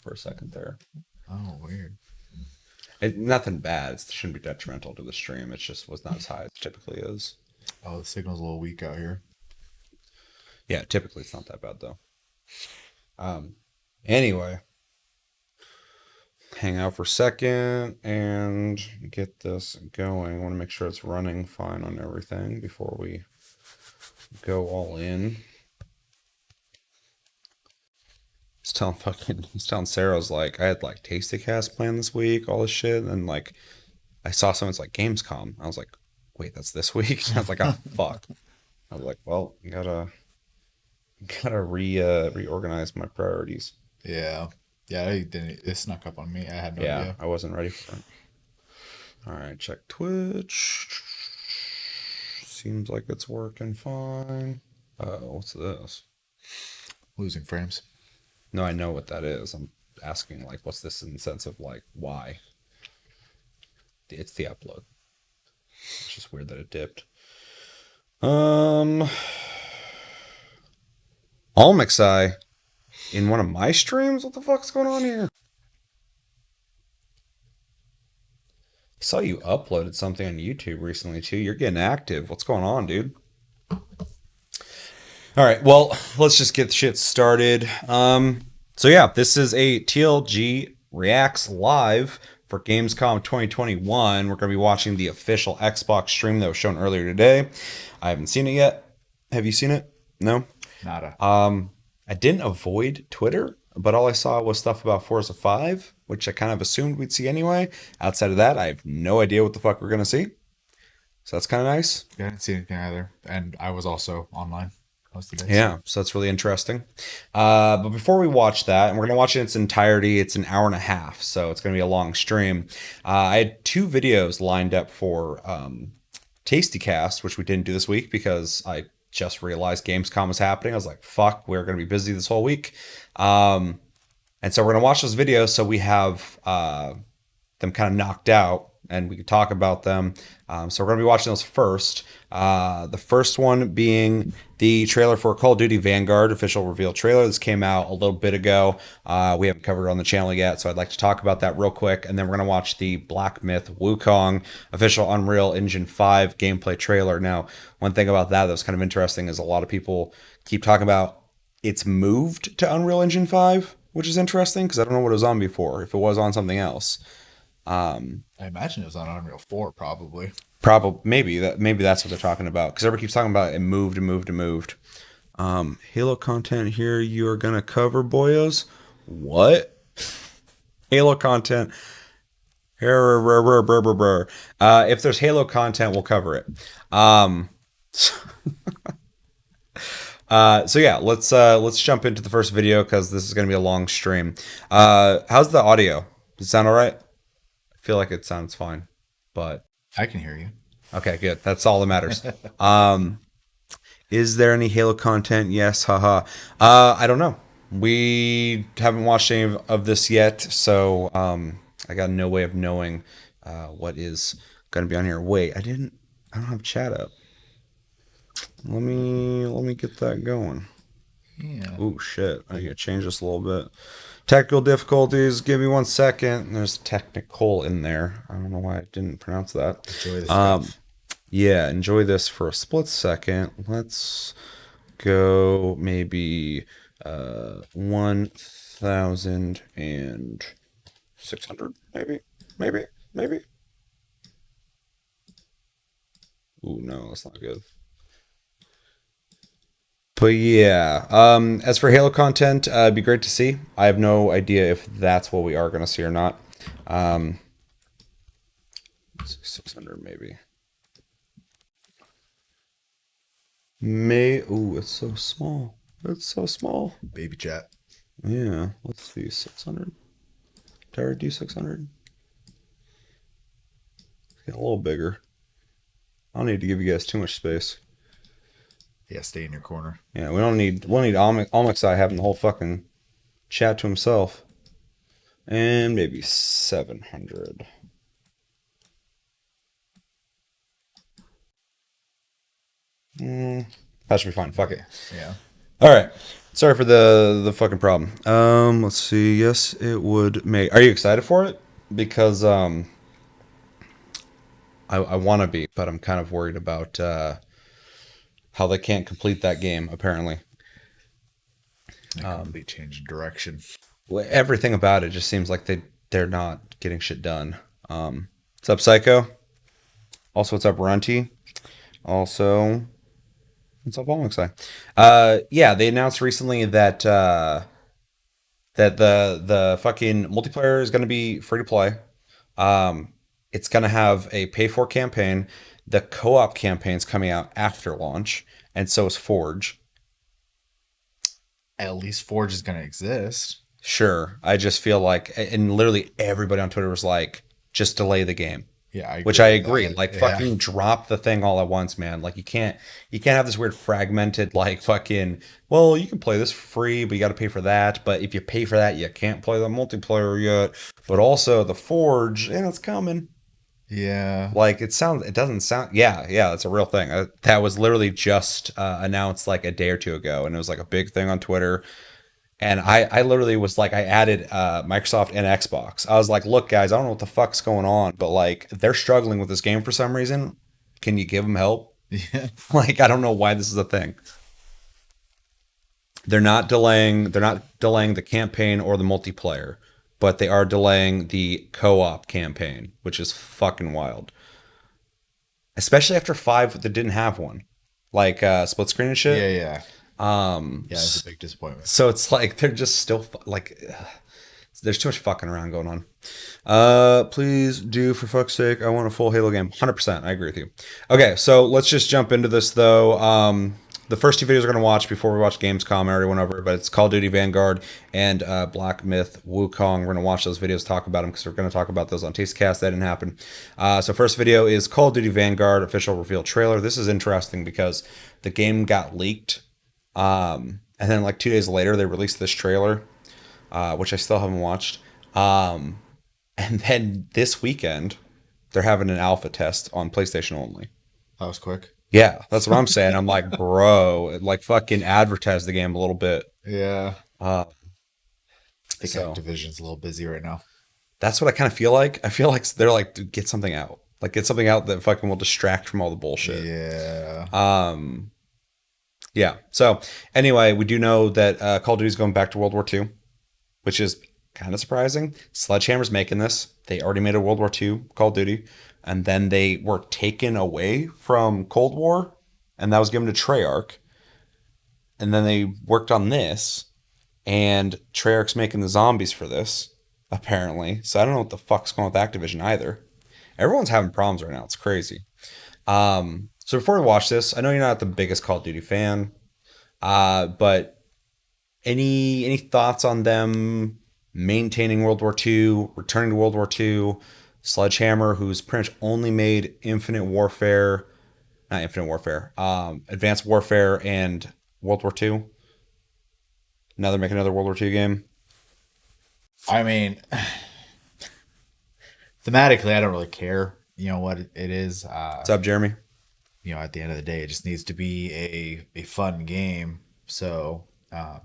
for a second there. Oh, weird. Nothing bad. It shouldn't be detrimental to the stream. It just was not as high as it typically is. Oh, the signal's a little weak out here. Yeah, typically it's not that bad though. Anyway, hang out for a second and get this going. I want to make sure it's running fine on everything before we go all in. He's telling Sarah's like, I had like Tasty Cast planned this week, all this shit, and like I saw someone's like Gamescom. I was like, wait, that's this week? I was like, oh fuck. I was like, well, gotta reorganize my priorities. Yeah. Yeah, it snuck up on me. I had no idea. I wasn't ready for it. All right, check Twitch. Seems like it's working fine. What's this? Losing frames. No, I know what that is. I'm asking, like, what's this in the sense of, like, why? It's the upload. It's just weird that it dipped. Almixai in one of my streams? What the fuck's going on here? I saw you uploaded something on YouTube recently, too. You're getting active. What's going on, dude? All right, well, let's just get shit started. So yeah, this is a TLG Reacts Live for Gamescom 2021. We're going to be watching the official Xbox stream that was shown earlier today. I haven't seen it yet. Have you seen it? No? Nada. I didn't avoid Twitter, but all I saw was stuff about Forza 5, which I kind of assumed we'd see anyway. Outside of that, I have no idea what the fuck we're going to see. So that's kind of nice. I didn't see anything either. And I was also online most of the day. Yeah, so that's really interesting. But before we watch that, and we're going to watch it in its entirety, it's an hour and a half, so it's going to be a long stream. I had 2 videos lined up for Tasty Cast, which we didn't do this week because I just realized Gamescom was happening. I was like, fuck, we're going to be busy this whole week. And so we're going to watch those videos so we have them kind of knocked out and we can talk about them. So we're going to be watching those first. The first one being the trailer for Call of Duty Vanguard official reveal trailer. This came out a little bit ago. We haven't covered it on the channel yet, so I'd like to talk about that real quick. And then we're going to watch the Black Myth Wukong official Unreal Engine 5 gameplay trailer. Now, one thing about that was kind of interesting is a lot of people keep talking about it's moved to Unreal Engine 5, which is interesting because I don't know what it was on before, if it was on something else. I imagine it was on Unreal 4, probably. Maybe that's what they're talking about because everybody keeps talking about it moved. Halo content here you are gonna cover, boyos. What? Halo content. If there's Halo content, we'll cover it. So yeah, let's jump into the first video because this is gonna be a long stream. How's the audio? Does it sound all right? I feel like it sounds fine, but I can hear you. okay, good. That's all that matters. Is there any Halo content? Yes, haha. I don't know. We haven't watched any of this yet, so I got no way of knowing what is going to be on here. Wait, I don't have chat up. Let me get that going. Yeah. Oh shit! I gotta change this a little bit. Technical difficulties. Give me 1 second. There's technical in there. I don't know why I didn't pronounce that. Enjoy this stuff. Yeah, enjoy this for a split second. Let's go maybe 1,600, maybe. Ooh, no, that's not good. But yeah, as for Halo content, it'd be great to see. I have no idea if that's what we are going to see or not. 600 maybe. Ooh, it's so small. It's so small. Baby chat. Yeah, let's see, 600. Did I do 600? Get a little bigger. I don't need to give you guys too much space. Yeah, stay in your corner. Yeah, we'll need Almixai having the whole fucking chat to himself. And maybe 700. That should be fine. Fuck it. Yeah. All right. Sorry for the fucking problem. Let's see. Yes, it would make. Are you excited for it? Because I want to be, but I'm kind of worried about how they can't complete that game. Apparently, A complete change in direction. everything about it just seems like they're not getting shit done. What's up, Psycho? Also, what's up, Runty? Also, what's up, Alexa? Yeah, they announced recently that that the fucking multiplayer is going to be free to play. It's going to have a pay for campaign. The co op campaign's coming out after launch, and so is Forge. At least Forge is going to exist. Sure, I just feel like, and literally everybody on Twitter was like, just delay the game. Yeah, I Which agree I with agree. that. Like Yeah. fucking drop the thing all at once, man. Like you can't have this weird fragmented like fucking well, you can play this free, but you gotta pay for that. But if you pay for that, you can't play the multiplayer yet. But also the Forge, and it's coming. Yeah. Like it doesn't sound yeah, that's a real thing. That was literally just announced like a day or two ago, and it was like a big thing on Twitter. And I literally was like, I added Microsoft and Xbox. I was like, look, guys, I don't know what the fuck's going on, but like, they're struggling with this game for some reason. Can you give them help? Yeah. Like, I don't know why this is a thing. They're not delaying the campaign or the multiplayer, but they are delaying the co-op campaign, which is fucking wild. Especially after five that didn't have one, like split screen and Yeah. shit. Yeah. Yeah. It's a big disappointment. So it's like they're just still like there's too much fucking around going on. Please do for fuck's sake. I want a full Halo game. 100%. I agree with you. Okay, so let's just jump into this though. The first two videos we're gonna watch before we watch Gamescom, I already went over it, but it's Call of Duty Vanguard and Black Myth Wukong. We're gonna watch those videos, talk about them because we're gonna talk about those on Tastecast. That didn't happen. So first video is Call of Duty Vanguard official reveal trailer. This is interesting because the game got leaked, and then like 2 days later they released this trailer, which I still haven't watched. And then this weekend, they're having an alpha test on PlayStation only. That was quick. Yeah, that's what I'm saying. I'm like, bro, like fucking advertise the game a little bit. Yeah. Uh, I think so Activision's a little busy right now. that's what I kind of feel like. I feel like they're like, dude, get something out. Like, get something out that fucking will distract from all the bullshit. Yeah. Yeah. So anyway, we do know that Call of Duty is going back to World War II, which is kind of surprising. Sledgehammer's making this. They already made a World War II Call of Duty, and then they were taken away from Cold War, and that was given to Treyarch. And then they worked on this, and Treyarch's making the zombies for this, apparently. So I don't know what the fuck's going on with Activision either. Everyone's having problems right now. It's crazy. So before we watch this, I know you're not the biggest Call of Duty fan, but any thoughts on them maintaining World War II, returning to World War II? Sledgehammer, who's pretty much only made Infinite Warfare, not Infinite Warfare, Advanced Warfare and World War II. Now they're making another World War II game. I mean, thematically, I don't really care. You know what it is. What's up, Jeremy? You know, at the end of the day, it just needs to be a fun game. So I'm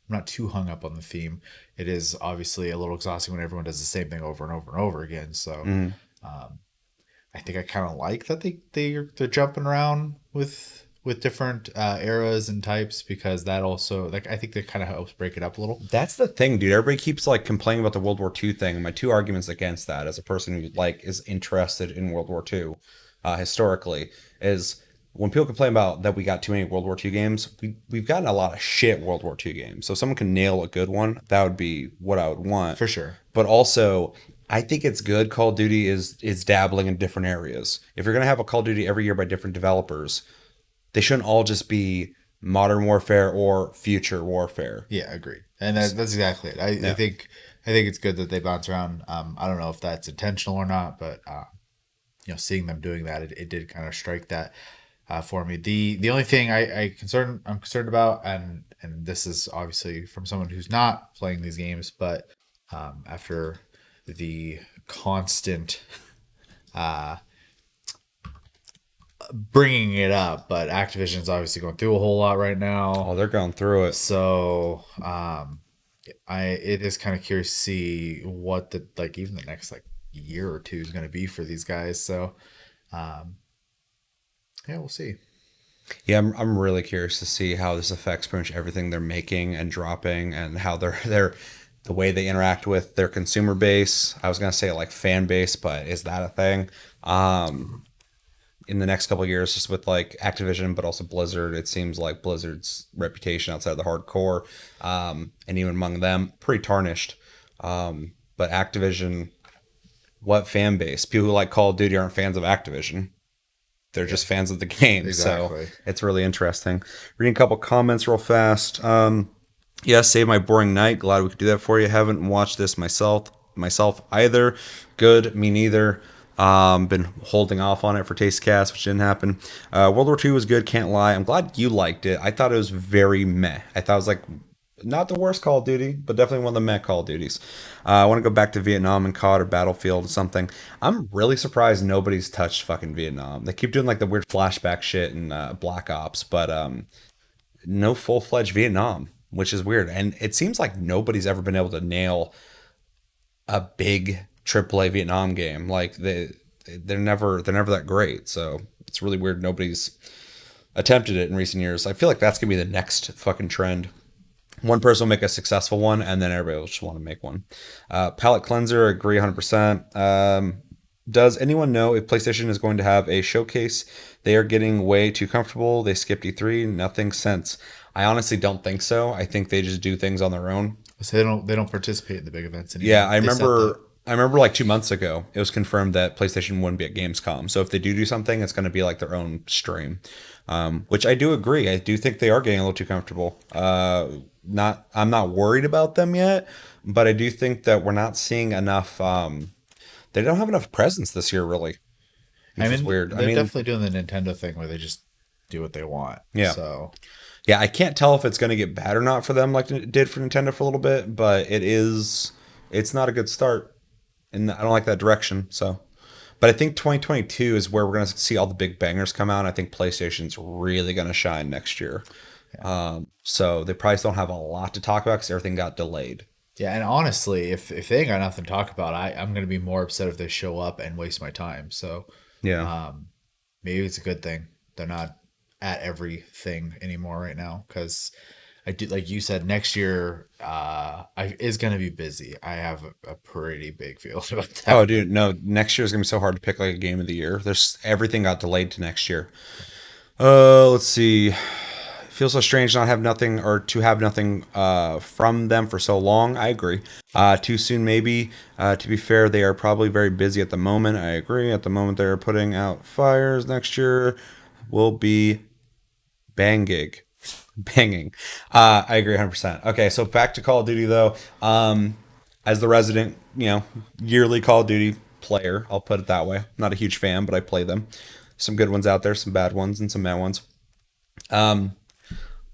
not too hung up on the theme. It is obviously a little exhausting when everyone does the same thing over and over and over again. So I think I kind of like that they're jumping around with different eras and types, because that also, like, I think that kind of helps break it up a little. That's the thing, dude. Everybody keeps like complaining about the World War II thing. And my two arguments against that, as a person who like is interested in World War II, historically, is when people complain about that we got too many World War II games, we've gotten a lot of shit World War II games. So if someone can nail a good one, that would be what I would want. For sure. But also, I think it's good Call of Duty is dabbling in different areas. If you're gonna have a Call of Duty every year by different developers, they shouldn't all just be Modern Warfare or Future Warfare. Yeah, agreed. And that's exactly it. Yeah. I think it's good that they bounce around. I don't know if that's intentional or not, but you know, seeing them doing that, it did kind of strike that for me. The only thing I'm concerned about, and this is obviously from someone who's not playing these games, but after the constant bringing it up, but Activision's obviously going through a whole lot right Oh, now. they're going through it. So I it is kind of curious to see what the like even the next like year or two is going to be for these guys. So um, yeah, we'll see. Yeah, I'm really curious to see how this affects pretty much everything they're making and dropping, and how they're the way they interact with their consumer base. I was gonna say like fan base, but is that a thing? In the next couple of years, just with like Activision, but also Blizzard, it seems like Blizzard's reputation outside of the hardcore, and even among them, pretty tarnished. But Activision, what fan base? People who like Call of Duty aren't fans of Activision. They're Yeah, just fans of the game. So exactly. it's really interesting. Reading a couple comments real fast. Yeah, save my boring night. Glad we could do that for you. Haven't watched this myself either. Good, me neither. Been holding off on it for Tastecast, which didn't happen. World War II was good, can't lie. I'm glad you liked it. I thought it was very meh. I thought it was like not the worst Call of Duty, but definitely one of the meh Call of Duties. I want to go back to Vietnam and COD or Battlefield or something. I'm really surprised nobody's touched fucking Vietnam. They keep doing like the weird flashback shit and Black Ops, but no full fledged Vietnam, which is weird. And it seems like nobody's ever been able to nail a big AAA Vietnam game. Like they're never that great. So it's really weird. Nobody's attempted it in recent years. I feel like that's gonna be the next fucking trend. One person will make a successful one, and then everybody will just want to make one. Palette cleanser, agree 100%. Does anyone know if PlayStation is going to have a showcase? They are getting way too comfortable. They skipped E3. Nothing since. I honestly don't think so. I think they just do things on their own. So they don't participate in the big events Yeah, anymore. I They said that. remember. I remember like 2 months ago, it was confirmed that PlayStation wouldn't be at Gamescom. So if they do something, it's going to be like their own stream, which I do agree. I do think they are getting a little too comfortable. I'm not worried about them yet, but I do think that we're not seeing enough. They don't have enough presence this year, really, I which is mean, weird. I they're mean, definitely doing the Nintendo thing where they just do what they want. yeah, So yeah. I can't tell if it's going to get bad or not for them, like it did for Nintendo for a little bit, but it is. It's not a good start, and I don't like that direction. So, but I think 2022 is where we're going to see all the big bangers come out. And I think PlayStation's really going to shine next year. yeah. So they probably still don't have a lot to talk about because everything got delayed. Yeah, and honestly, if they ain't got nothing to talk about, I'm gonna be more upset if they show up and waste my time. So Yeah. um, maybe it's a good thing they're not at everything anymore right now because I do like you said next year I is gonna be busy. I have a pretty big feeling about Oh, that. dude, no. Next year is gonna be so hard to pick like a game of the year. There's everything got delayed to next year. Let's see. Feels so strange not have nothing or to have nothing from them for so long. I agree. Too soon, maybe. To be fair, they are probably very busy at the moment. I agree. At the moment, they are putting out fires. Next year will be banging, banging. I agree 100%. Okay, so back to Call of Duty though. As the resident, yearly Call of Duty player, I'll put it that way. Not a huge fan, but I play them. Some good ones out there, some bad ones, and some bad ones.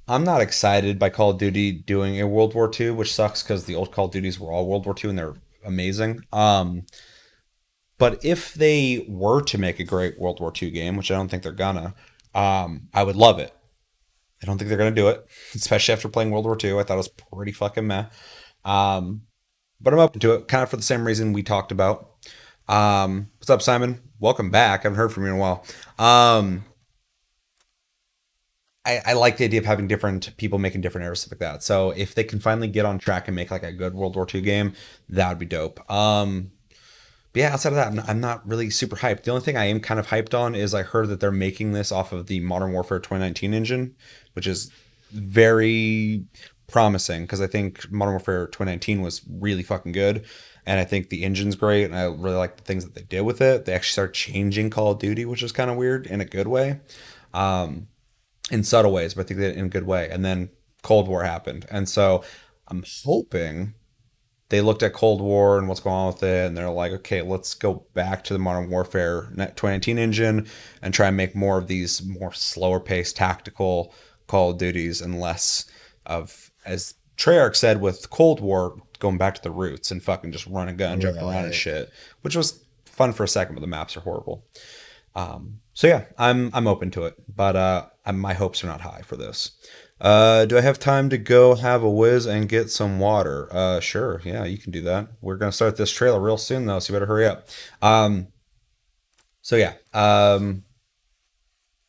I'm not excited by Call of Duty doing a World War II, which sucks because the old Call of Duties were all World War II and they're amazing. But if they were to make a great World War II game, which I don't think they're gonna, I would love it. I don't think they're gonna do it, especially after playing World War II. I thought it was pretty fucking meh. Um, but I'm open to it, kind of for the same reason we talked about. What's up, Simon? Welcome back. I haven't heard from you in a while. I like the idea of having different people making different eras like that. So if they can finally get on track and make like a good World War II game, that would be dope. But yeah, outside of that, I'm not really super hyped. The only thing I am kind of hyped on is I heard that they're making this off of the Modern Warfare 2019 engine, which is very promising because I think Modern Warfare 2019 was really fucking good. And I think the engine's great, and I really like the things that they did with it. They actually started changing Call of Duty, which is kind of weird in a good way. In subtle ways, but I think that in a good way. And then Cold War happened. And so I'm hoping they looked at Cold War and what's going on with it, and they're like, okay, let's go back to the Modern Warfare 2019 engine and try and make more of these more slower paced tactical Call of Duties and less of, as Treyarch said with Cold War, going back to the roots and fucking just run a gun, jump around and Right. shit, which was fun for a second, but the maps are horrible. So yeah, I'm open to it, but my hopes are not high for this. Do I have time to go have a whiz and get some water? Sure, yeah, you can do that. We're gonna start this trailer real soon though, so you better hurry up. So yeah, I'm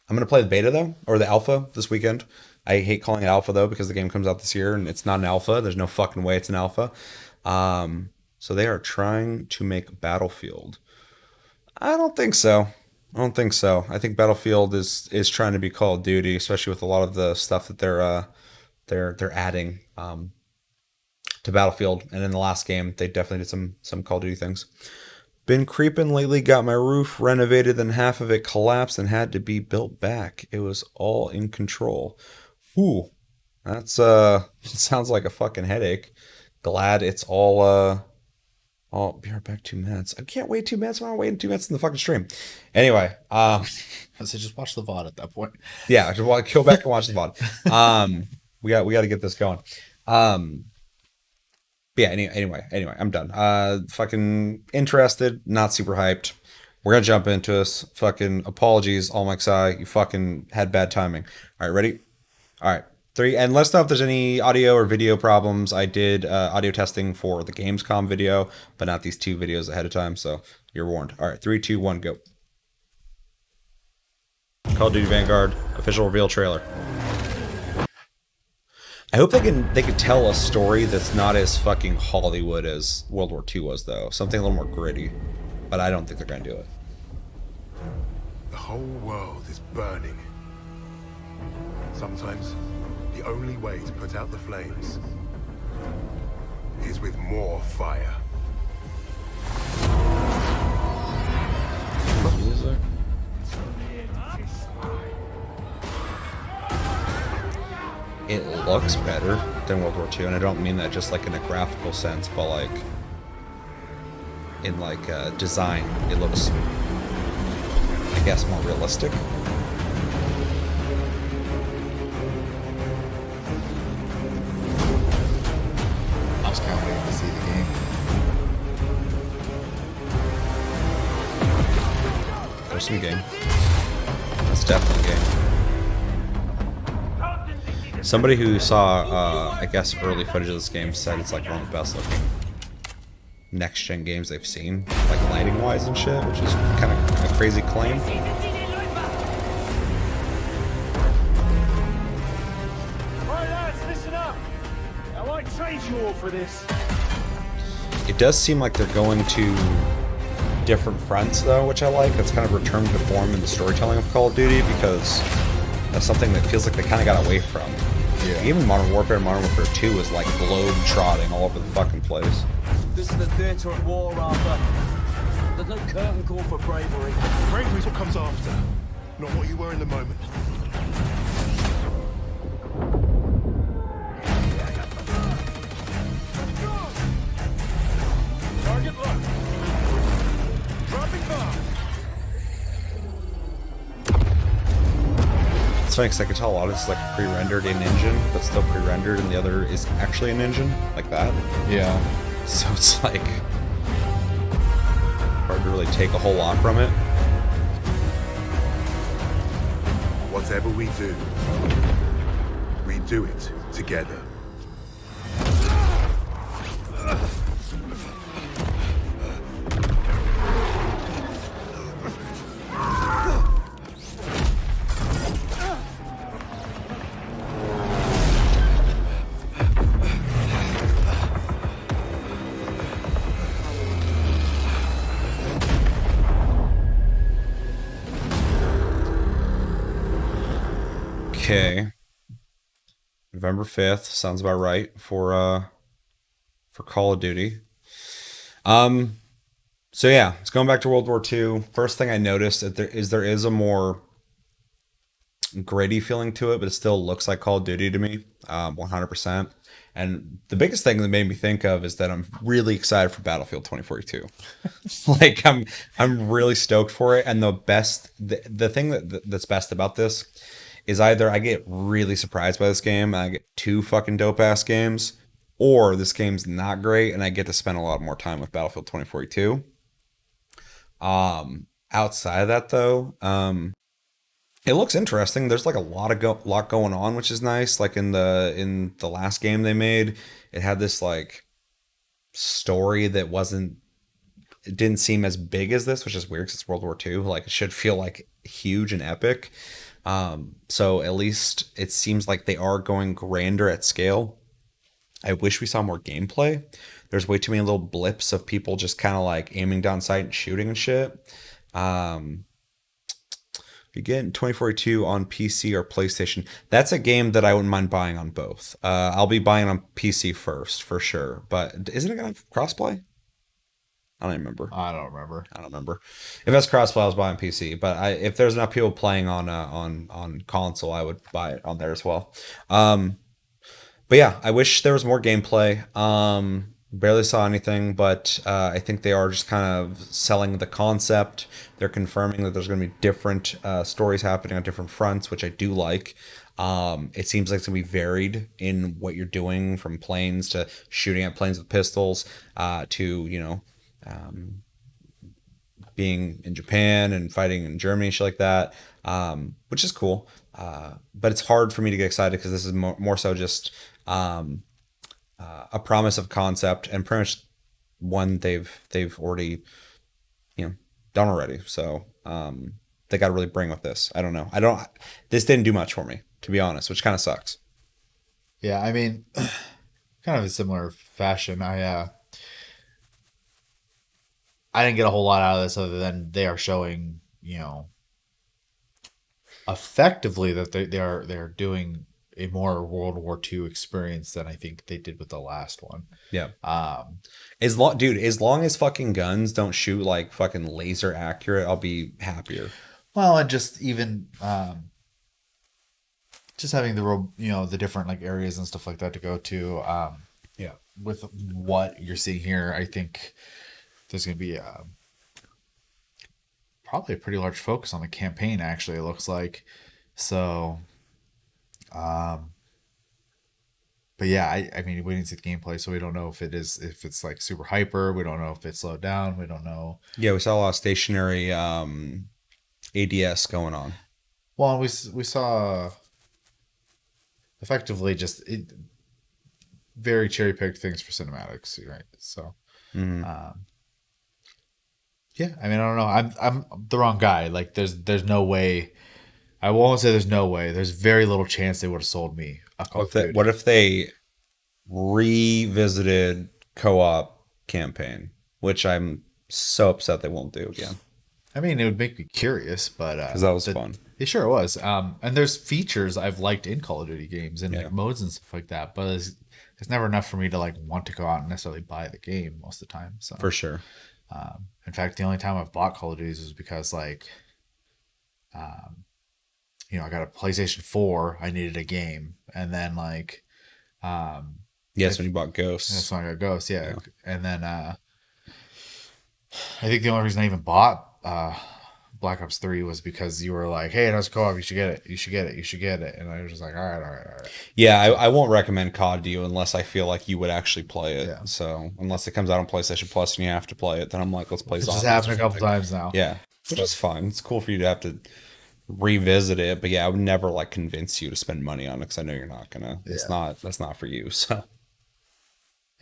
gonna play the beta though, or the alpha this weekend. I hate calling it alpha though because the game comes out this year and it's not an alpha. There's no fucking way it's an alpha. So they are trying to make Battlefield. I don't think so. I don't think so. I think Battlefield is trying to be Call of Duty, especially with a lot of the stuff that they're adding to Battlefield. And in the last game, they definitely did some Call of Duty things. Been creeping lately, got my roof renovated, then half of it collapsed and had to be built back. It was all in control. Ooh, that's sounds like a fucking headache. Glad it's all be right back 2 minutes. I can't wait 2 minutes. I'm not waiting 2 minutes in the fucking stream. Anyway, So just watch the VOD at that point. yeah, just go back and watch the VOD. We got to get this going. But yeah, anyway, I'm done. Fucking interested, not super hyped. We're gonna jump into this. Fucking apologies, all my XI. You fucking had bad timing. All right, ready? All right, three. And let us know if there's any audio or video problems. I did audio testing for the Gamescom video, but not these two videos ahead of time, so you're warned. All right, three, two, one, go. Call of Duty Vanguard official reveal trailer. I hope they could tell a story that's not as fucking Hollywood as World War II was, though. Something a little more gritty. But I don't think they're gonna do it. The whole world is burning. Sometimes, the only way to put out the flames is with more fire. Music. It looks better than World War II, and I don't mean that just like in a graphical sense, but like in like design, it looks, I guess, more realistic. I was kind of waiting to see the game. There's some game. That's definitely game. Somebody who saw, I guess, early footage of this game said it's like one of the best looking next-gen games they've seen, like lighting-wise and shit, which is kind of a crazy claim. Right, lads, listen up. I might trade you all for this. It does seem like they're going to different fronts, though, which I like. It's kind of returned to form in the storytelling of Call of Duty because that's something that feels like they kind of got away from. Yeah. Even Modern Warfare and Modern Warfare 2 was like globe trotting all over the fucking place. This is the theatre of war, Arthur. There's no curtain call for bravery. Bravery's what comes after, not what you were in the moment. Target locked. Dropping bomb. It's funny because I can tell a lot of this is like pre-rendered in engine, but still pre-rendered, and the other is actually an engine, like that. Yeah. So it's like hard to really take a whole lot from it. Whatever we do it together. Okay. November 5th sounds about right for Call of Duty. So yeah, it's going back to World War II. First thing I noticed that there is a more gritty feeling to it, but it still looks like Call of Duty to me, 100%. And the biggest thing that made me think of is that I'm really excited for Battlefield 2042. Like I'm really stoked for it. And the thing that's best about this is either I get really surprised by this game and I get two fucking dope ass games, or this game's not great and I get to spend a lot more time with Battlefield 2042. Outside of that though, It looks interesting. There's like a lot going on, which is nice. Like in the last game they made, it had this like story that wasn't it didn't seem as big as this, which is weird because it's World War II. Like it should feel like huge and epic. So at least it seems like they are going grander at scale. I wish we saw more gameplay. There's way too many little blips of people just kind of like aiming down sight and shooting and shit. Um, you get 2042 on PC or PlayStation. That's a game that I wouldn't mind buying on both. I'll be buying on PC first for sure. But isn't it going to crossplay? I don't remember. I don't remember. I don't remember. If that's crossplay, I was buying PC. But if there's enough people playing on console, I would buy it on there as well. But yeah, I wish there was more gameplay. Barely saw anything, but I think they are just kind of selling the concept. They're confirming that there's going to be different stories happening on different fronts, which I do like. It seems like it's going to be varied in what you're doing, from planes to shooting at planes with pistols to, being in Japan and fighting in Germany, shit like that, which is cool. But it's hard for me to get excited because this is more so just a promise of concept and pretty much one they've already done already. So they got to really bring with this. I don't know. This didn't do much for me, to be honest, which kind of sucks. Yeah, I mean, kind of a similar fashion. I didn't get a whole lot out of this other than they are showing, effectively that they're doing a more World War II experience than I think they did with the last one. Yeah. As long as fucking guns don't shoot like fucking laser accurate, I'll be happier. Well, and just even just having the different like areas and stuff like that to go to. Yeah, with what you're seeing here, I think there's going to be probably a pretty large focus on the campaign. Actually, it looks like so. But yeah, I mean, we didn't see the gameplay, so we don't know if it's like super hyper. We don't know if it's slowed down. We don't know. Yeah, we saw a lot of stationary ADS going on. Well, we saw effectively just very cherry picked things for cinematics, right? So, yeah, I mean, I don't know. I'm the wrong guy. Like, there's no way. I won't say there's no way. There's very little chance they would have sold me a Call of Duty. What if they revisited co-op campaign, which I'm so upset they won't do again. I mean, it would make me curious, but because that was fun. It sure was. And there's features I've liked in Call of Duty games and like modes and stuff like that, but it's never enough for me to like want to go out and necessarily buy the game most of the time. So for sure. In fact, the only time I've bought Call of Duty was because like, I got a PlayStation 4. I needed a game, and then like, yes, when you bought Ghosts. That's when I got Ghosts, yeah. And then I think the only reason I even bought Black Ops 3 was because you were like, hey, it has co-op, you should get it. You should get it. You should get it. And I was just like, all right. Yeah, I won't recommend COD to you unless I feel like you would actually play it. Yeah. So unless it comes out on PlayStation Plus and you have to play it, then I'm like, let's play It's Zombies. just happened a couple times now. Yeah, which is fine. It's cool for you to have to revisit it, but yeah, I would never like convince you to spend money on it because I know you're not gonna. That's not for you. So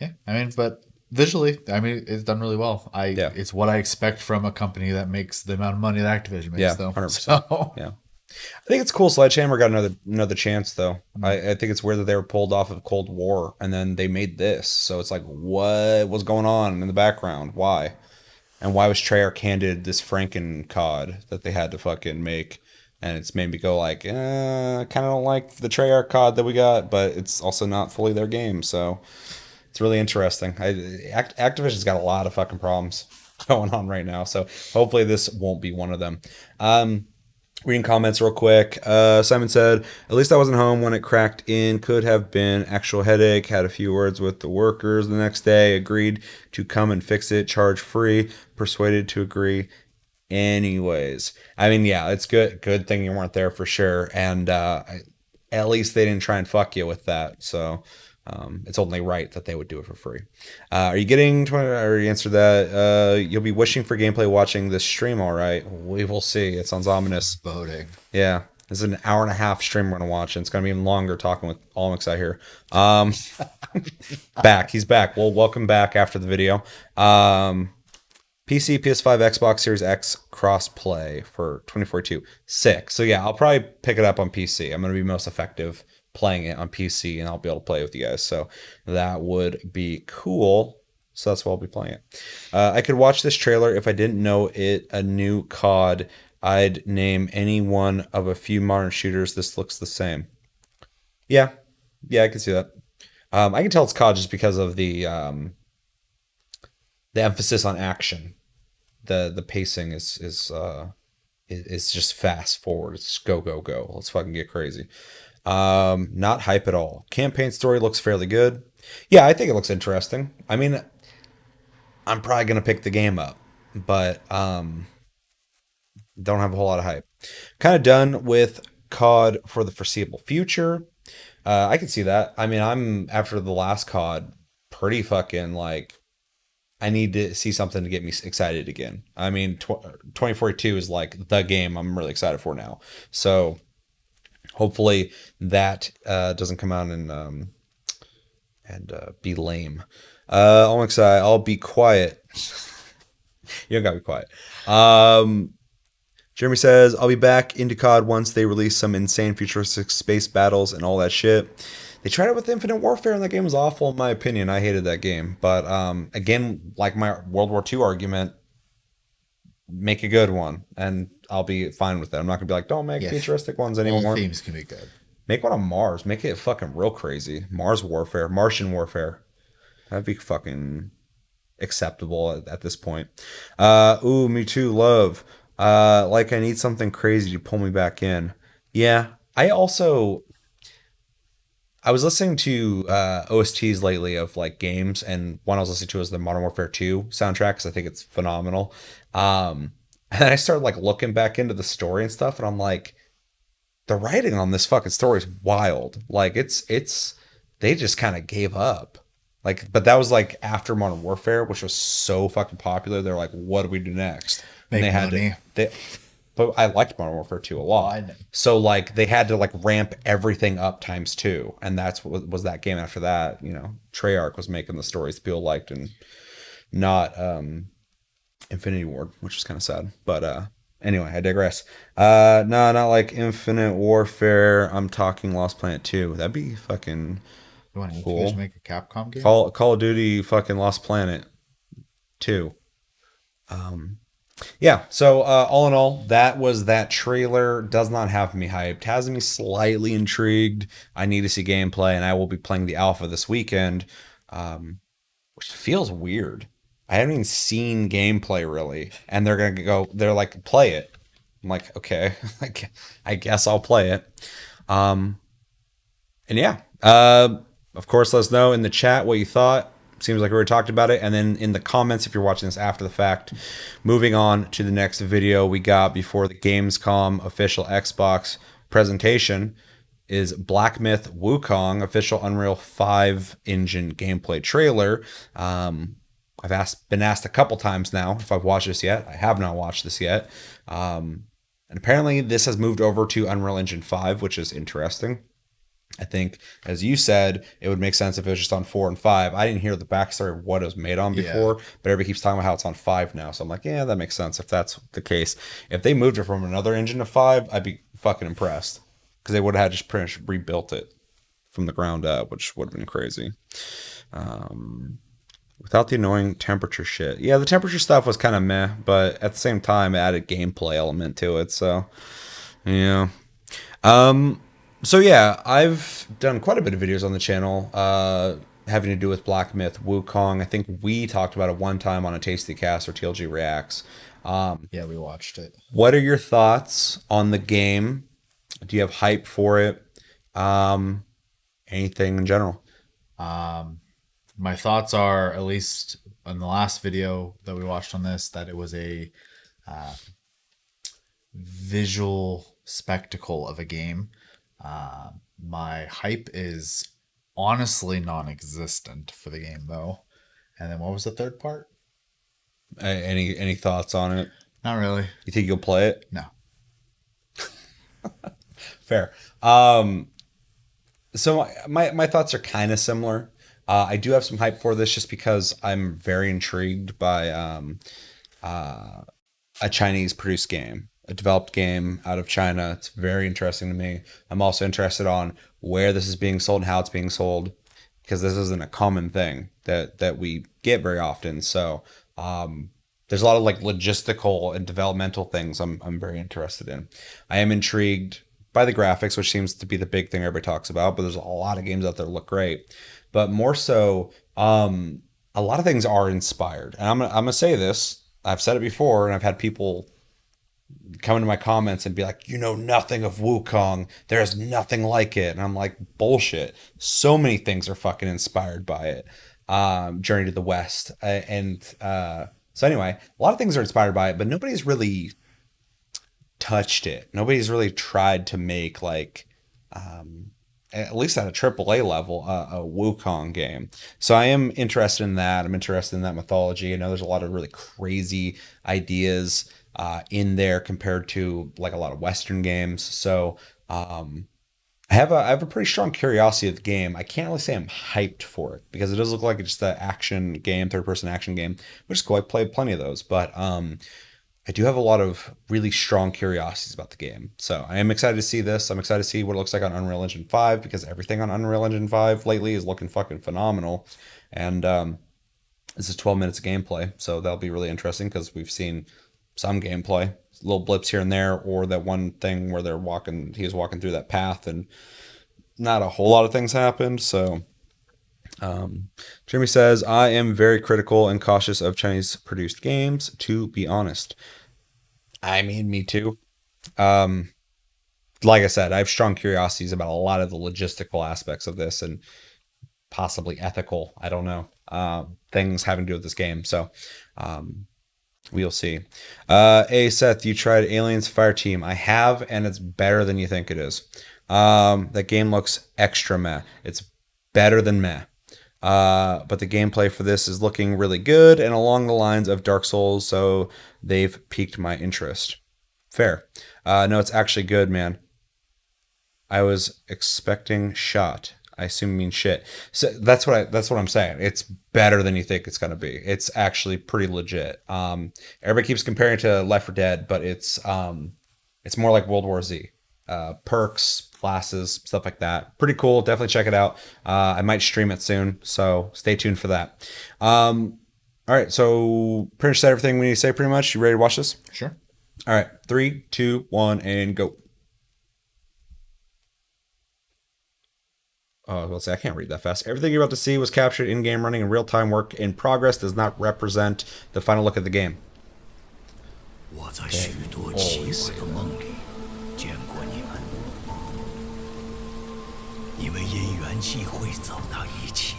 yeah, I mean, but visually, I mean, it's done really well. It's what I expect from a company that makes the amount of money that Activision makes. Yeah, though. 100%. So, yeah, I think it's cool. Sledgehammer got another chance though. I think it's weird that they were pulled off of Cold War and then they made this. So it's like, what was going on in the background? Why? And why was Treyarch handed this Franken COD that they had to fucking make? And it's made me go like, kind of don't like the Treyarch COD that we got, but it's also not fully their game. So it's really interesting. Activision's got a lot of fucking problems going on right now. So hopefully this won't be one of them. Reading comments real quick. Simon said, at least I wasn't home when it cracked in. Could have been actual headache. Had a few words with the workers the next day. Agreed to come and fix it. Charge free. Persuaded to agree. Anyways, I mean, yeah, it's good thing you weren't there for sure, and at least they didn't try and fuck you with that. So it's only right that they would do it for free. Are you getting? I already answered that. You'll be wishing for gameplay watching this stream. All right, we will see. It sounds ominous. voting. Yeah. This is an hour and a half stream we're gonna watch, and it's gonna be even longer talking with Olmix out here. He's back. Well, welcome back after the video. PC, PS5, Xbox Series X cross-play for 2042. Sick. So yeah, I'll probably pick it up on PC. I'm going to be most effective playing it on PC, and I'll be able to play with you guys. So that would be cool. So that's why I'll be playing it. I could watch this trailer if I didn't know it a new COD. I'd name any one of a few modern shooters. This looks the same. Yeah, I can see that. I can tell it's COD just because of the emphasis on action. The pacing is just fast forward. It's go go go. Let's fucking get crazy. Not hype at all. Campaign story looks fairly good. Yeah, I think it looks interesting. I mean, I'm probably gonna pick the game up, but don't have a whole lot of hype. Kind of done with COD for the foreseeable future. I can see that. I mean, I'm after the last COD pretty fucking like. I need to see something to get me excited again. I mean, 2042 is like the game I'm really excited for now. So hopefully that doesn't come out and be lame. I'm excited. I'll be quiet. You don't gotta be quiet. Jeremy says, I'll be back into COD once they release some insane futuristic space battles and all that shit. They tried it with Infinite Warfare, and that game was awful, in my opinion. I hated that game. But, again, like my World War II argument, make a good one, and I'll be fine with that. I'm not going to be like, don't make futuristic ones anymore. All themes can be good. Make one on Mars. Make it fucking real crazy. Mars Warfare. Martian Warfare. That'd be fucking acceptable at this point. Ooh, me too, love. Like I need something crazy to pull me back in. Yeah, I was listening to OSTs lately of like games, and one I was listening to was the Modern Warfare 2 soundtrack because I think it's phenomenal. And then I started like looking back into the story and stuff, and I'm like, the writing on this fucking story is wild. Like it's they just kind of gave up. Like, but that was like after Modern Warfare, which was so fucking popular. They're like, what do we do next? And Make money. But I liked Modern Warfare 2 a lot. I know. So like they had to like ramp everything up times 2, and that's what was that game after that. You know, Treyarch was making the stories people liked, and not Infinity Ward, which is kind of sad. But anyway, I digress. No, not like Infinite Warfare. I'm talking Lost Planet 2. That'd be fucking You want cool. to make a Capcom game? Call of Duty fucking Lost Planet 2. Yeah, so all in all, that was that trailer. Does not have me hyped. Has me slightly intrigued. I need to see gameplay, and I will be playing the alpha this weekend, which feels weird. I haven't even seen gameplay really, and they're like, play it. I'm like, okay, I guess I'll play it. And yeah, of course, let us know in the chat what you thought. Seems like we already talked about it. And then in the comments, if you're watching this after the fact, moving on to the next video we got before the Gamescom official Xbox presentation is Black Myth Wukong official Unreal 5 engine gameplay trailer. I've been asked a couple times now if I've watched this yet. I have not watched this yet. And apparently this has moved over to Unreal Engine 5, which is interesting. I think, as you said, it would make sense if it was just on 4 and 5. I didn't hear the backstory of what it was made on before, but everybody keeps talking about how it's on 5 now. So I'm like, yeah, that makes sense if that's the case. If they moved it from another engine to 5, I'd be fucking impressed. Because they would have had just pretty much rebuilt it from the ground up, which would have been crazy. Without the annoying temperature shit. Yeah, the temperature stuff was kind of meh, but at the same time, it added gameplay element to it. So, yeah. So yeah, I've done quite a bit of videos on the channel having to do with Black Myth Wukong. I think we talked about it one time on a Tasty Cast or TLG Reacts. Yeah, we watched it. What are your thoughts on the game? Do you have hype for it? Anything in general? My thoughts are, at least in the last video that we watched on this, that it was a visual spectacle of a game. My hype is honestly non-existent for the game, though. And then what was the third part? Any thoughts on it? Not really. You think you'll play it? No. Fair. So my thoughts are kind of similar. I do have some hype for this just because I'm very intrigued by a Chinese produced game, a developed game out of China. It's very interesting to me. I'm also interested on where this is being sold and how it's being sold, because this isn't a common thing that we get very often. So there's a lot of like logistical and developmental things I'm very interested in. I am intrigued by the graphics, which seems to be the big thing everybody talks about, but there's a lot of games out there that look great. But more so, a lot of things are inspired. And I'm gonna say this. I've said it before, and I've had people come into my comments and be like, you know nothing of Wukong. There's nothing like it. And I'm like, bullshit. So many things are fucking inspired by it. Journey to the West. So anyway, a lot of things are inspired by it, but nobody's really touched it. Nobody's really tried to make like, at least at a AAA level, a Wukong game. So I am interested in that. I'm interested in that mythology. I know there's a lot of really crazy ideas in there compared to like a lot of Western games. So I have a pretty strong curiosity of the game. I can't really say I'm hyped for it because it does look like it's just an action game, third person action game, which is cool. I played plenty of those, but I do have a lot of really strong curiosities about the game. So I am excited to see this. I'm excited to see what it looks like on Unreal Engine 5 because everything on Unreal Engine 5 lately is looking fucking phenomenal. And this is 12 minutes of gameplay. So that'll be really interesting because we've seen some gameplay, little blips here and there, or that one thing where he was walking through that path and not a whole lot of things happened. So Jeremy says, I am very critical and cautious of Chinese produced games, to be honest. I mean, me too. Like I said, I have strong curiosities about a lot of the logistical aspects of this and possibly ethical, I don't know, things having to do with this game. So we'll see. Hey, Seth, you tried Aliens Fireteam. I have, and it's better than you think it is. That game looks extra meh. It's better than meh. But the gameplay for this is looking really good and along the lines of Dark Souls, so they've piqued my interest. Fair. No, it's actually good, man. I was expecting shot. I assume you mean shit. So that's what I'm saying. It's better than you think it's gonna be. It's actually pretty legit. Everybody keeps comparing it to Left 4 Dead, but it's more like World War Z. Perks, classes, stuff like that. Pretty cool. Definitely check it out. I might stream it soon, so stay tuned for that. All right, so pretty much said everything we need to say pretty much. You ready to watch this? Sure. All right, 3, 2, 1, and go. Oh, let's say I can't read that fast. Everything you're about to see was captured in-game running and real-time work in progress does not represent the final look of the game. Okay. Holy shit. 你们因缘际会走到一起，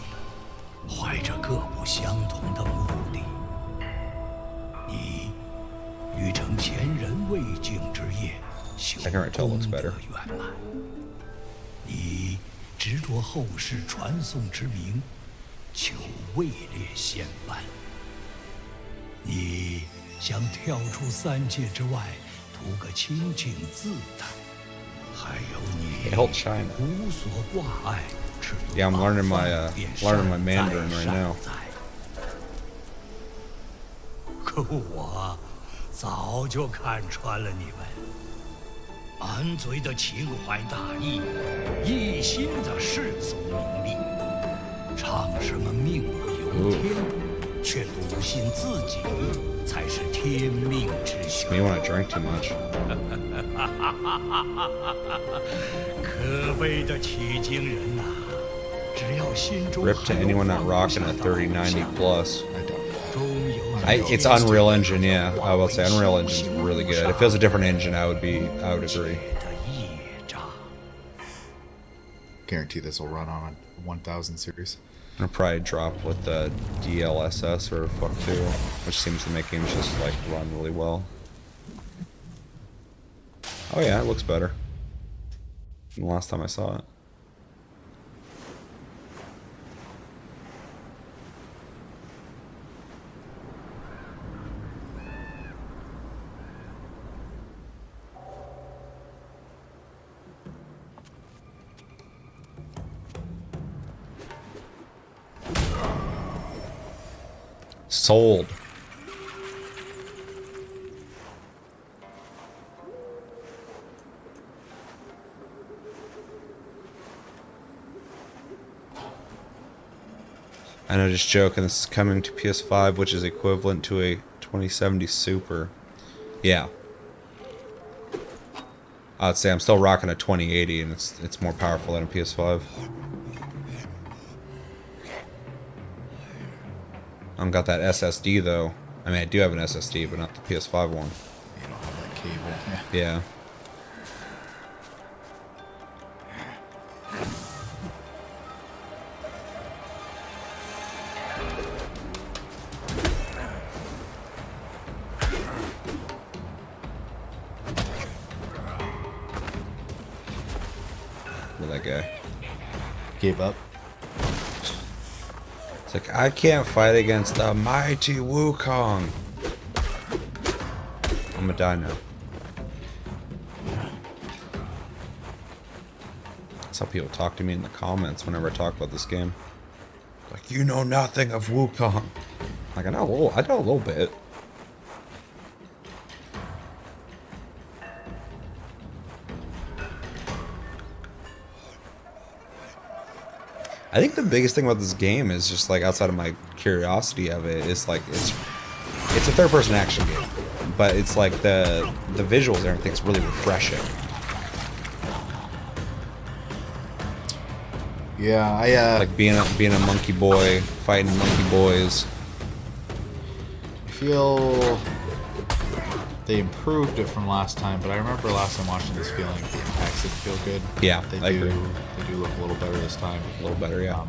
怀着各不相同的目的。你欲成前人未竟之业，修功德圆满。你执着后世传颂之名，求位列仙班。你想跳出三界之外，图个清净自在。 Yeah, I'm learning my Mandarin right now. 可我早就看穿了你们，满嘴的情怀大义，一心的世俗名利，唱什么命不由天，却笃信自己才是天命之雄。Me when I drink too much. 可悲的取经人呐！只要心中 Rip to anyone not rocking a 3090 plus. It's Unreal Engine, yeah. I will say Unreal Engine's really good. If it was a different engine, I would agree. Guarantee this will run on a 1000 series. I'll probably drop with the DLSS or fuck 2, which seems to make games just like run really well. Oh yeah, it looks better than the last time I saw it. Sold. I know, just joking. This is coming to PS5, which is equivalent to a 2070 Super. Yeah. I'd say I'm still rocking a 2080, and it's more powerful than a PS5. I don't got that SSD though. I mean, I do have an SSD, but not the PS5 one. You don't have that cable. Yeah. Look at that guy. Gave up. It's like, I can't fight against the mighty Wukong. I'm gonna die now. That's how people talk to me in the comments whenever I talk about this game. Like, you know nothing of Wukong. Like, I know a little bit. I think the biggest thing about this game is just like, outside of my curiosity of it, is like it's a third-person action game, but it's like the visuals and everything's really refreshing. Yeah, I Like being a monkey boy, fighting monkey boys. feel they improved it from last time, but I remember last time watching this feeling the impacts didn't feel good. Yeah, I agree. They do look a little better this time. A little better, yeah.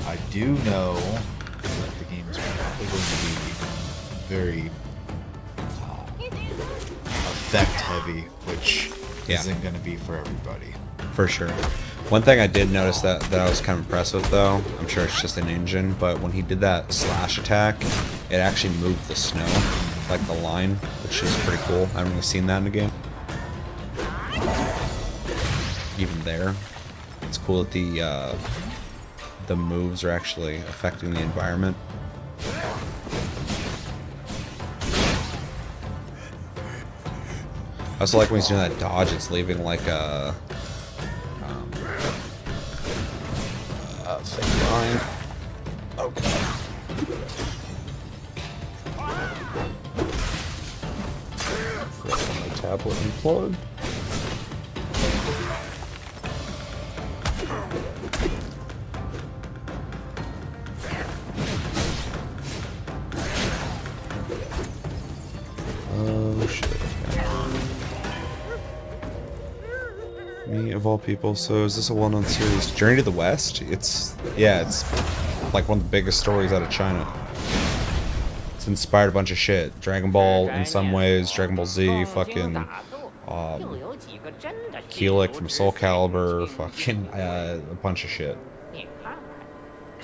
I do know that the game is probably going to be very effect heavy, which Yeah. isn't going to be for everybody. For sure. One thing I did notice that I was kind of impressed with, though, I'm sure it's just an engine, but when he did that slash attack, it actually moved the snow, like the line, which is pretty cool. I haven't really seen that in the game. Even there, it's cool that the moves are actually affecting the environment. I also like when he's doing that dodge, it's leaving like a thing behind. Okay. My tablet unplugged. Oh shit. Me of all people. So is this a well-known series? Journey to the West? It's like one of the biggest stories out of China. It's inspired a bunch of shit. Dragon Ball in some ways, Dragon Ball Z, fucking Keelik from Soul Calibur, fucking a bunch of shit.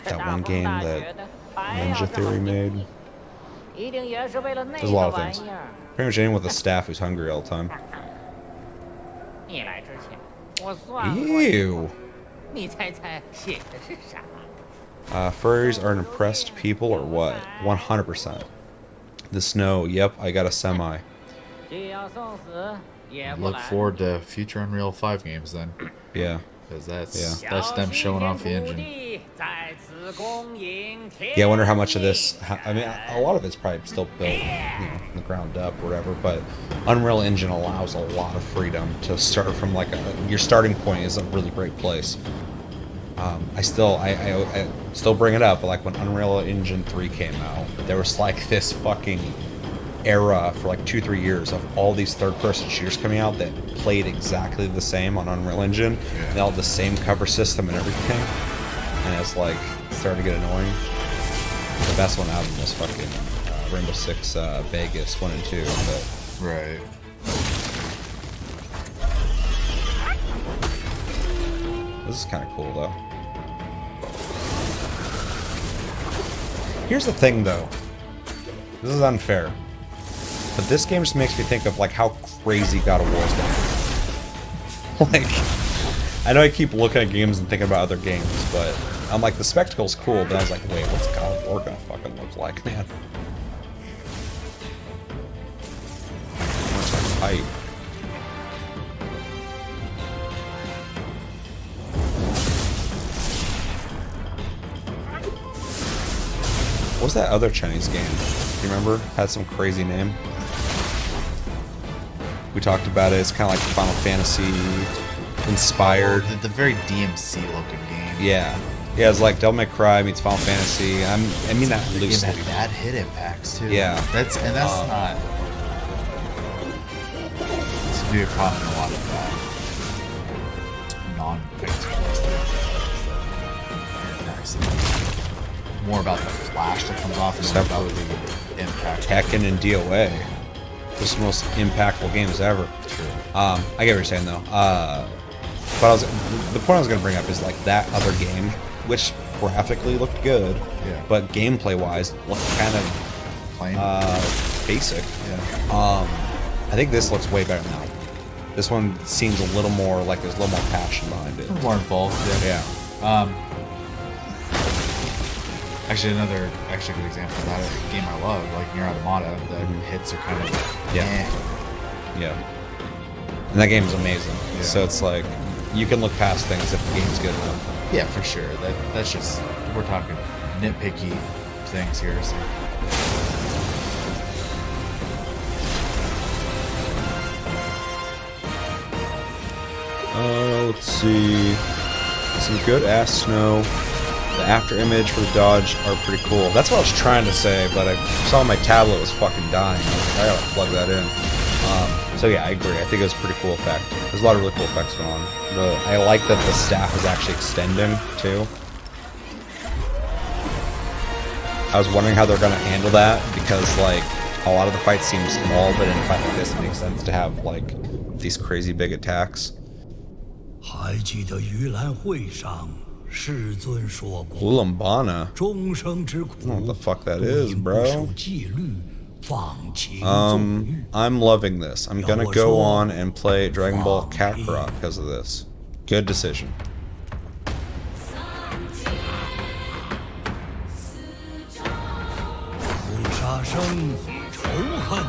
That one game that Ninja Theory made. There's a lot of things. Pretty much anyone with a staff who's hungry all the time. Ew. Furries are an impressed people or what? 100%. The snow, yep, I got a semi. Look forward to future Unreal 5 games then, Yeah. because that's them showing off the engine. Yeah, I wonder how much of this, I mean, a lot of it's probably still built, from the ground up or whatever, but Unreal Engine allows a lot of freedom to start from like your starting point is a really great place. I still bring it up, but like when Unreal Engine 3 came out, there was like this fucking era for like 2-3 years of all these third-person shooters coming out that played exactly the same on Unreal Engine. Yeah. They all had the same cover system and everything, and it's like starting to get annoying. The best one out of them was fucking Rainbow Six Vegas 1 and 2. But Right. this is kind of cool though. Here's the thing though. This is unfair. But this game just makes me think of like how crazy God of War is going to be. Like, I know I keep looking at games and thinking about other games, but I'm like, the spectacle's cool, but I was like, wait, what's God of War gonna fucking look like, man? What's that pipe? What was that other Chinese game? Do you remember? Had some crazy name. We talked about it. It's kind of like Final Fantasy inspired. Oh, the very DMC looking game. Yeah. Yeah, it's like Devil May Cry meets Final Fantasy. I mean that The game loosely. had bad hit impacts too. Yeah. That's not. This would be a problem in a lot of impacts. More about the flash that comes off and more about the impact. Tekken and DOA. Those are the most impactful games ever. True. I get what you're saying though. But the point I was going to bring up is like that other game, which graphically looked good, Yeah. but gameplay wise looked kind of Plain. basic. Yeah. I think this looks way better now. This one seems a little more like there's a little more passion behind it. More involved. Yeah. Actually, another good example of that, a game I love, like Nier Automata, the hits are kind of Yeah. Yeah. And that game is amazing. Yeah. So it's like you can look past things if the game's good enough. Yeah, for sure. That's just, we're talking nitpicky things here. So. Let's see. Some good ass snow. The after image for the dodge are pretty cool. That's what I was trying to say, but I saw my tablet was fucking dying. I gotta plug that in. So yeah, I agree. I think it was a pretty cool effect. There's a lot of really cool effects going on. I like that the staff is actually extending too. I was wondering how they're gonna handle that because like a lot of the fights seem small, but in a fight like this, it makes sense to have like these crazy big attacks. 还记得盂兰会上，世尊说过， Ulambana. 终生之苦， I don't know what the fuck that 不 is, 因不守 bro. 纪律，放情纵欲。 I'm loving this. I'm gonna go on and play Dragon Ball Kakarot because of this. Good decision. 不杀生，仇恨，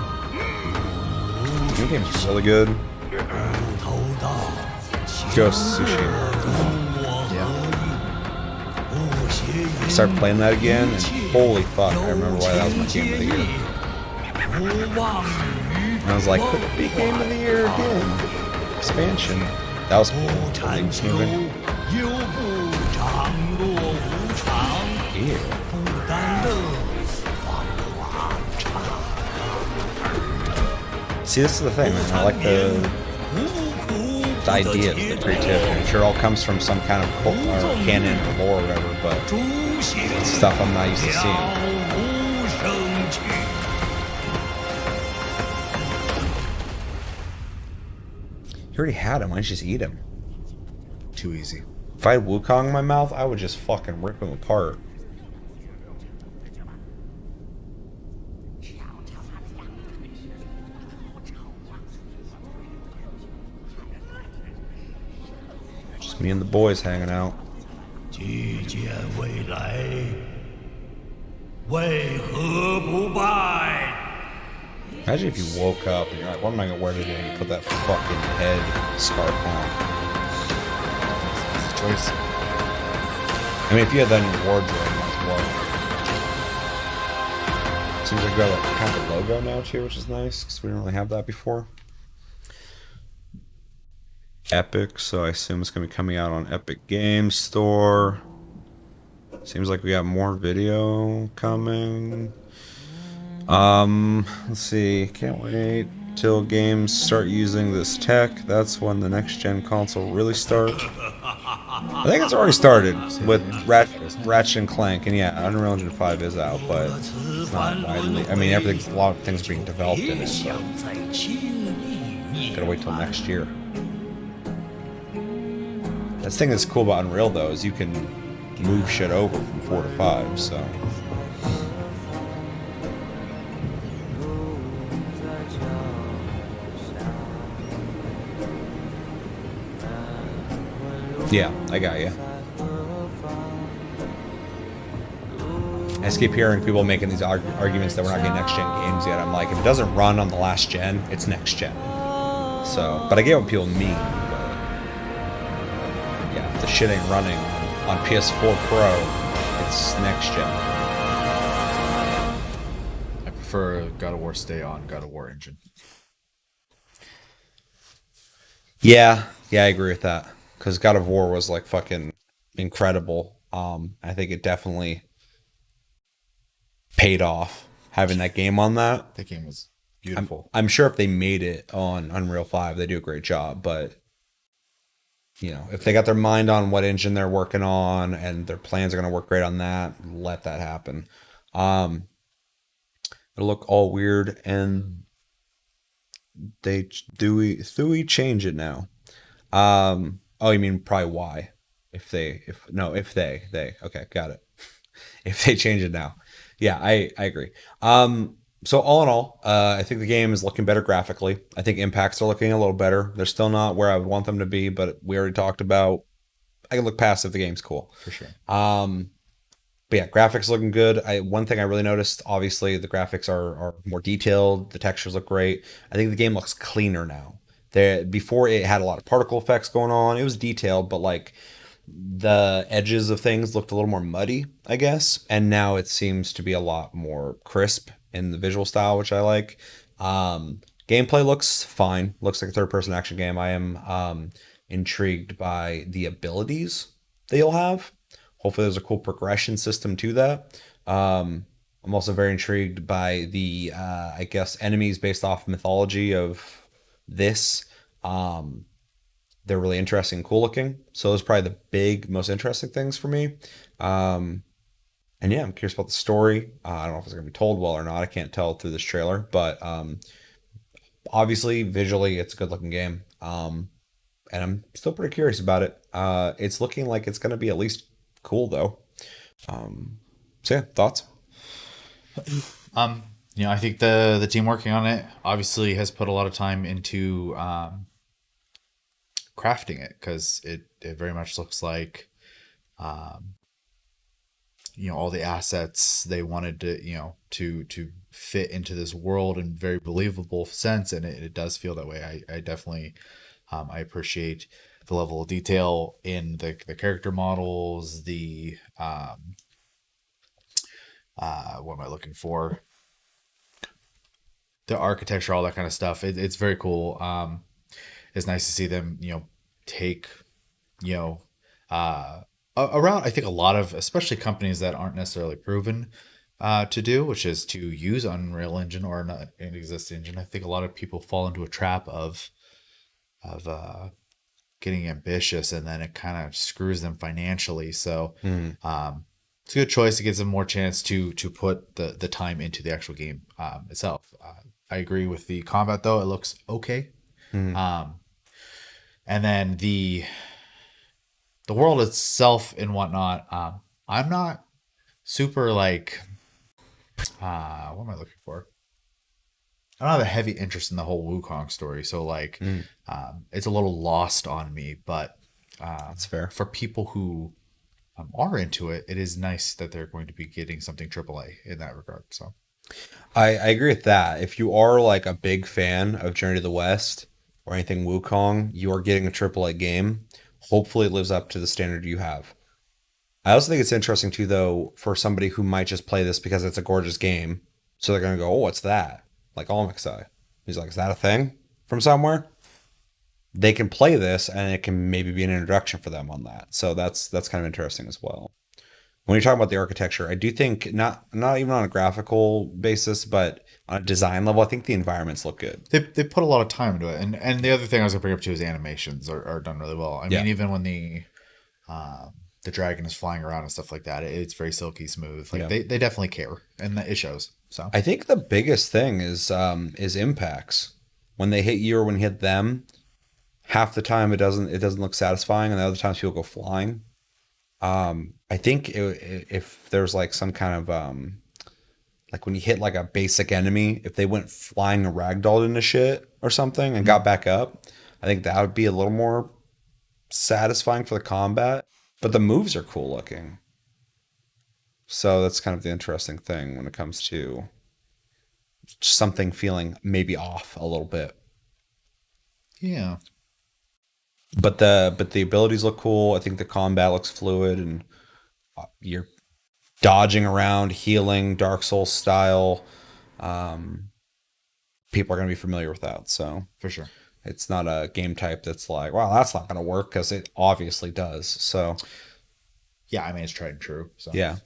New game's really good. 无头道， Ghost Tsushima. 我何意？不邪 I started playing that again, and holy fuck, I remember why that was my game of the year. 不忘语， And I was like, could it be game of the year again? Expansion. That was cool. 不 The 禅 league 求， moving. 又不长若无常， Ew. 不甘乐，方往常。 See, this is the thing, man. I like the ideas, the creativity. I'm sure it all comes from some kind of cult or canon or lore or whatever, but it's stuff I'm not used to seeing. 无声去。 You already had him. Why didn't you just eat him? Too easy. If I had Wukong in my mouth, I would just fucking rip him apart. Just me and the boys hanging out. 既见未来，为何不败？ Imagine if you woke up and you're like, what am I gonna wear today? And you put that fucking head scarf on. It's a choice. I mean, if you had that in your wardrobe, you might as well. Seems like we got like kind of a logo now too, which is nice because we didn't really have that before. Epic, so I assume it's gonna be coming out on Epic Games Store. Seems like we got more video coming. Let's see. Can't wait till games start using this tech. That's when the next gen console really starts. I think it's already started with Ratchet and Clank, and yeah, Unreal Engine 5 is out, but it's not widely. I mean, a lot of things being developed in it, so gotta wait till next year. That's the thing that's cool about Unreal though is you can move shit over from 4 to 5, so. Yeah, I got you. I keep hearing people making these arguments that we're not getting next gen games yet. I'm like, if it doesn't run on the last gen, it's next gen. So, but I get what people mean. But yeah, if the shit ain't running on PS4 Pro, it's next gen. I prefer God of War stay on God of War engine. Yeah, I agree with that. Because God of War was like fucking incredible. I think it definitely paid off having that game on that. That game was beautiful. I'm sure if they made it on Unreal 5, they do a great job. But you know, if they got their mind on what engine they're working on and their plans are going to work great on that, let that happen. It'll look all weird, and they do change it now. Oh, you mean probably why? If they okay, got it. If they change it now, yeah, I agree. So all in all, I think the game is looking better graphically. I think impacts are looking a little better. They're still not where I would want them to be, but we already talked about. I can look past if the game's cool For sure. But yeah, graphics looking good. One thing I really noticed, obviously, the graphics are more detailed. The textures look great. I think the game looks cleaner now. Before it had a lot of particle effects going on. It was detailed, but like the edges of things looked a little more muddy, I guess. And now it seems to be a lot more crisp in the visual style, which I like. Gameplay looks fine. Looks like a third-person action game. I am intrigued by the abilities that you'll have. Hopefully there's a cool progression system to that. I'm also very intrigued by the, I guess, enemies based off mythology of this. They're really interesting and cool looking. So those are probably the most interesting things for me. And yeah, I'm curious about the story. I don't know if it's going to be told well or not. I can't tell through this trailer. But obviously, visually, it's a good looking game. And I'm still pretty curious about it. It's looking like it's going to be at least cool, though. So yeah, thoughts? I think the team working on it obviously has put a lot of time into crafting it, because it very much looks like all the assets they wanted to fit into this world in very believable sense, and it does feel that way. I definitely I appreciate the level of detail in the character models, the what am I looking for? The architecture, all that kind of stuff. It's very cool. It's nice to see them, take, around, I think a lot of, especially companies that aren't necessarily proven to do, which is to use Unreal Engine or an existing engine. I think a lot of people fall into a trap of getting ambitious, and then it kind of screws them financially. So it's a good choice. It gives them more chance to put the time into the actual game itself. I agree with the combat, though. It looks okay. And then the world itself and whatnot, I'm not super like, what am I looking for? I don't have a heavy interest in the whole Wukong story, so like, it's a little lost on me. But that's fair. For people who are into it, it is nice that they're going to be getting something AAA in that regard. So I agree with that. If you are like a big fan of Journey to the West or anything Wukong, you are getting a AAA game. Hopefully it lives up to the standard you have. I also think it's interesting too, though, for somebody who might just play this because it's a gorgeous game. So they're going to go, oh, what's that? Like Almixai. He's like, is that a thing from somewhere? They can play this, and it can maybe be an introduction for them on that. So that's kind of interesting as well. When you're talking about the architecture, I do think not even on a graphical basis, but on a design level, I think the environments look good. They put a lot of time into it. And the other thing I was going to bring up too is animations are done really well. I mean, even when the dragon is flying around and stuff like that, it's very silky smooth. Like they definitely care, and it shows. So I think the biggest thing is impacts. When they hit you or when you hit them, half the time it doesn't look satisfying, and the other times people go flying. I think if there's like some kind of like when you hit like a basic enemy, if they went flying and ragdolled into shit or something and got back up, I think that would be a little more satisfying for the combat. But the moves are cool looking. So that's kind of the interesting thing when it comes to something feeling maybe off a little bit. Yeah. But the abilities look cool. I think the combat looks fluid, and you're dodging around, healing, Dark Souls style. People are going to be familiar with that. So For sure. it's not a game type that's like, wow, that's not going to work, because it obviously does. So Yeah, I mean, it's tried and true. So yeah.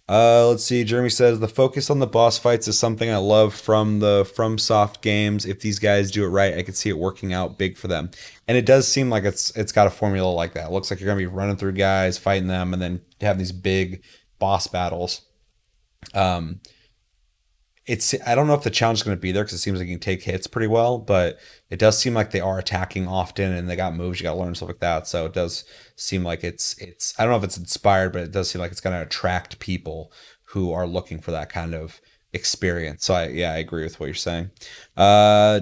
Let's see. Jeremy says the focus on the boss fights is something I love from the FromSoft games. If these guys do it right, I could see it working out big for them. And it does seem like it's got a formula like that. It looks like you're gonna be running through guys, fighting them, and then have these big boss battles. I don't know if the challenge is going to be there, because it seems like you can take hits pretty well, but it does seem like they are attacking often, and they got moves you got to learn, stuff like that. So it does seem like it's I don't know if it's inspired, but it does seem like it's going to attract people who are looking for that kind of experience. So I agree with what you're saying.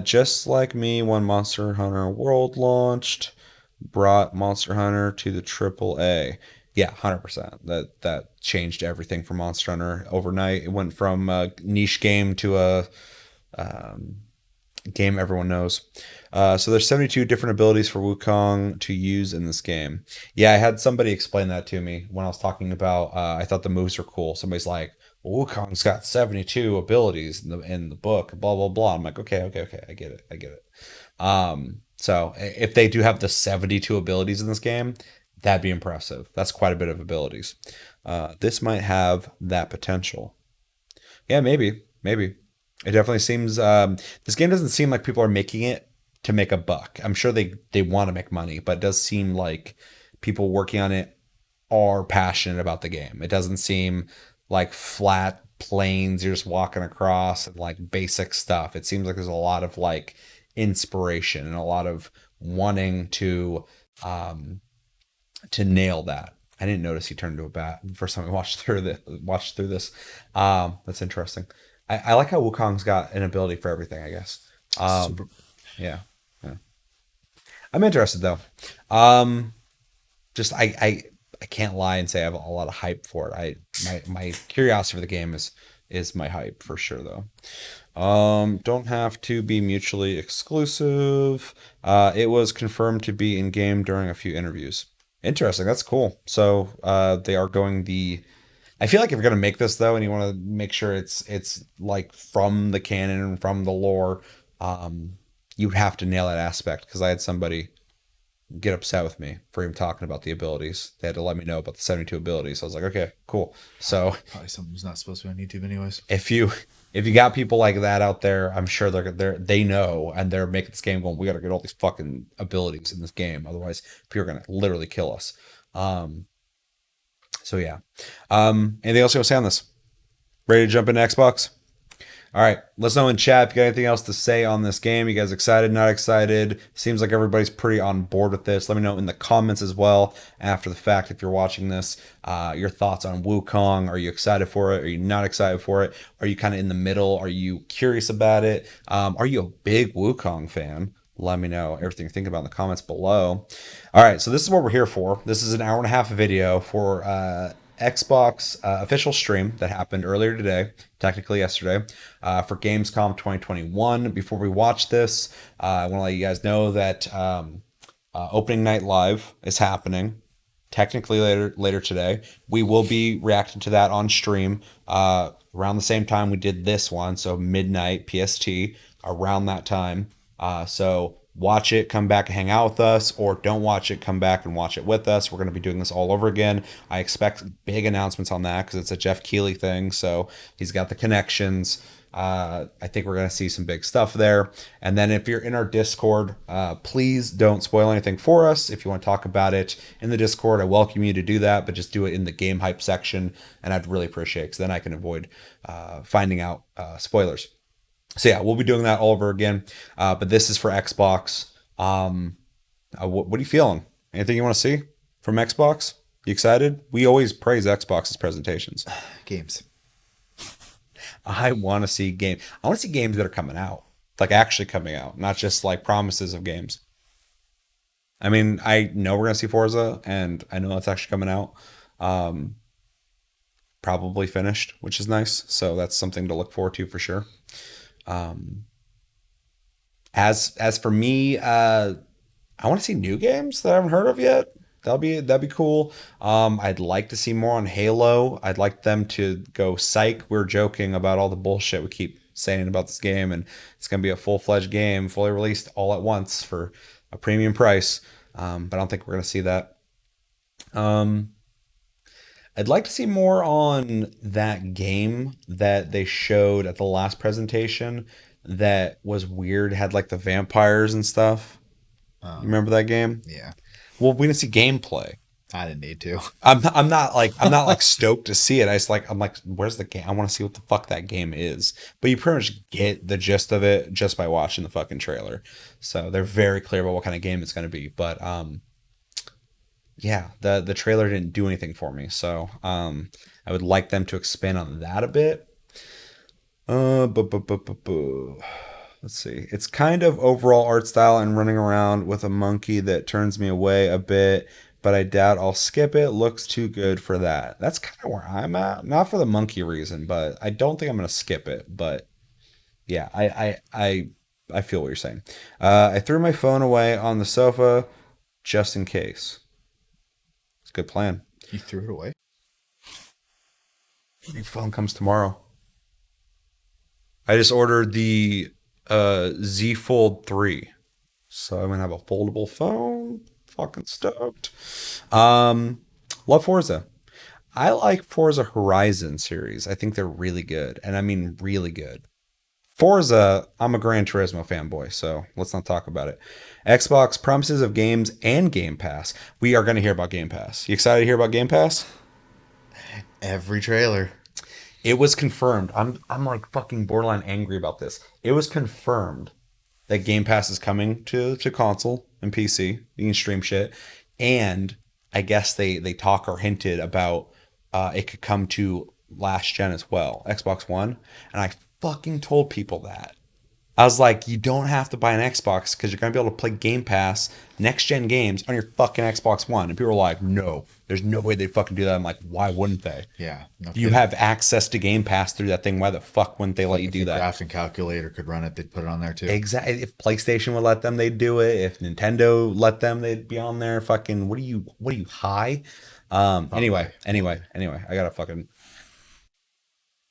Just like me, when Monster Hunter World launched, brought Monster Hunter to the AAA. Yeah, 100%. That changed everything for Monster Hunter overnight. It went from a niche game to a game everyone knows. So there's 72 different abilities for Wukong to use in this game. Yeah, I had somebody explain that to me when I was talking about. I thought the moves were cool. Somebody's like, well, Wukong's got 72 abilities in the book. Blah blah blah. I'm like, okay, I get it. So if they do have the 72 abilities in this game, that'd be impressive. That's quite a bit of abilities. This might have that potential. Yeah, maybe. It definitely seems. This game doesn't seem like people are making it to make a buck. I'm sure they want to make money, but it does seem like people working on it are passionate about the game. It doesn't seem like flat plains you're just walking across and like basic stuff. It seems like there's a lot of like inspiration and a lot of wanting to nail that. I didn't notice he turned into a bat the first time I watched through this. That's interesting. I like how Wukong's got an ability for everything, I guess. Yeah. I'm interested though. Just I can't lie and say I have a lot of hype for it. My curiosity for the game is my hype for sure though. Don't have to be mutually exclusive. It was confirmed to be in game during a few interviews. Interesting. That's cool. So they are going the. I feel like if you're gonna make this though, and you want to make sure it's like from the canon and from the lore, you'd have to nail that aspect. Because I had somebody get upset with me for even talking about the abilities. They had to let me know about the 72 abilities. So I was like, okay, cool. So probably something who's not supposed to be on YouTube, anyways. If you got people like that out there, I'm sure they know, and they're making this game going, we got to get all these fucking abilities in this game, otherwise people are gonna literally kill us. So yeah. Anything else you want to say on this? Ready to jump into Xbox? All right, let us know in chat if you got anything else to say on this game. You guys excited, not excited? Seems like everybody's pretty on board with this. Let me know in the comments as well after the fact if you're watching this. Your thoughts on Wukong. Are you excited for it? Are you not excited for it? Are you kind of in the middle? Are you curious about it? Are you a big Wukong fan? Let me know everything you think about in the comments below. All right, so this is what we're here for. This is an hour and a half video for Xbox official stream that happened earlier today, technically yesterday, for Gamescom 2021. Before we watch this, I want to let you guys know that opening night live is happening. Technically later today. We will be reacting to that on stream around the same time we did this one, so midnight PST, around that time. So watch it, come back and hang out with us, or don't watch it, come back and watch it with us. We're going to be doing this all over again. I expect big announcements on that because it's a Jeff Keighley thing, so he's got the connections. I think we're going to see some big stuff there. And then if you're in our Discord, please don't spoil anything for us. If you want to talk about it in the Discord, I welcome you to do that, but just do it in the game hype section, and I'd really appreciate it because then I can avoid finding out spoilers. So yeah, we'll be doing that all over again. But this is for Xbox. What are you feeling? Anything you want to see from Xbox? You excited? We always praise Xbox's presentations. Games. I want to see games. I want to see games that are coming out, like actually coming out, not just like promises of games. I mean, I know we're gonna see Forza, and I know that's actually coming out. probably finished, which is nice. So that's something to look forward to for sure. As for me, I want to see new games that I haven't heard of yet. That'd be cool. I'd like to see more on Halo. I'd like them to go psych. We're joking about all the bullshit we keep saying about this game, and it's gonna be a full-fledged game, fully released all at once for a premium price. But I don't think we're gonna see that. I'd like to see more on that game that they showed at the last presentation that was weird, had like the vampires and stuff. You remember that game? Yeah. Well, we didn't see gameplay. I didn't need to. I'm not like stoked to see it. I'm like, where's the game? I want to see what the fuck that game is. But you pretty much get the gist of it just by watching the fucking trailer. So they're very clear about what kind of game it's going to be. But yeah, the trailer didn't do anything for me. So I would like them to expand on that a bit. Let's see. It's kind of overall art style and running around with a monkey that turns me away a bit, but I doubt I'll skip it. Looks too good for that. That's kind of where I'm at. Not for the monkey reason, but I don't think I'm going to skip it. But yeah, I feel what you're saying. I threw my phone away on the sofa just in case. It's a good plan. You threw it away? Your phone comes tomorrow. I just ordered the Z Fold 3. So I'm going to have a foldable phone. Fucking stoked. Love Forza. I like Forza Horizon series. I think they're really good. And I mean really good. Forza, I'm a Gran Turismo fanboy, so let's not talk about it. Xbox promises of games and Game Pass. We are going to hear about Game Pass. You excited to hear about Game Pass? Every trailer. It was confirmed. I'm like fucking borderline angry about this. It was confirmed that Game Pass is coming to console and PC. You can stream shit. And I guess they talk or hinted about it could come to last gen as well, Xbox One. And I fucking told people that. I was like, you don't have to buy an Xbox because you're going to be able to play Game Pass next gen games on your fucking Xbox One. And people were like, no, there's no way they fucking do that. I'm like, why wouldn't they? Yeah. No You have access to Game Pass through that thing. Why the fuck wouldn't they let you do that? If your graphic calculator could run it, they'd put it on there too. Exactly. If PlayStation would let them, they'd do it. If Nintendo let them, they'd be on there. Fucking, what are you high? Anyway, I gotta fucking,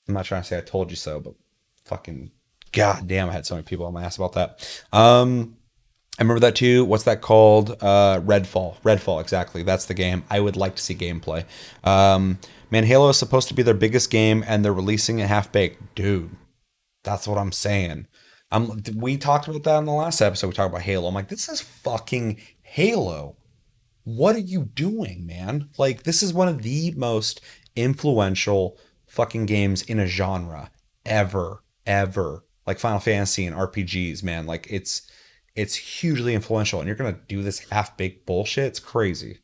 I'm not trying to say I told you so, but fucking, god damn, I had so many people on my ass about that. I remember that too. What's that called? Redfall, exactly. That's the game. I would like to see gameplay. Man, Halo is supposed to be their biggest game, and they're releasing it half-baked. Dude, that's what I'm saying. We talked about that in the last episode. We talked about Halo. I'm like, this is fucking Halo. What are you doing, man? Like, this is one of the most influential fucking games in a genre ever. Like Final Fantasy and RPGs, man. Like, it's hugely influential, and you're gonna do this half-baked bullshit. It's crazy.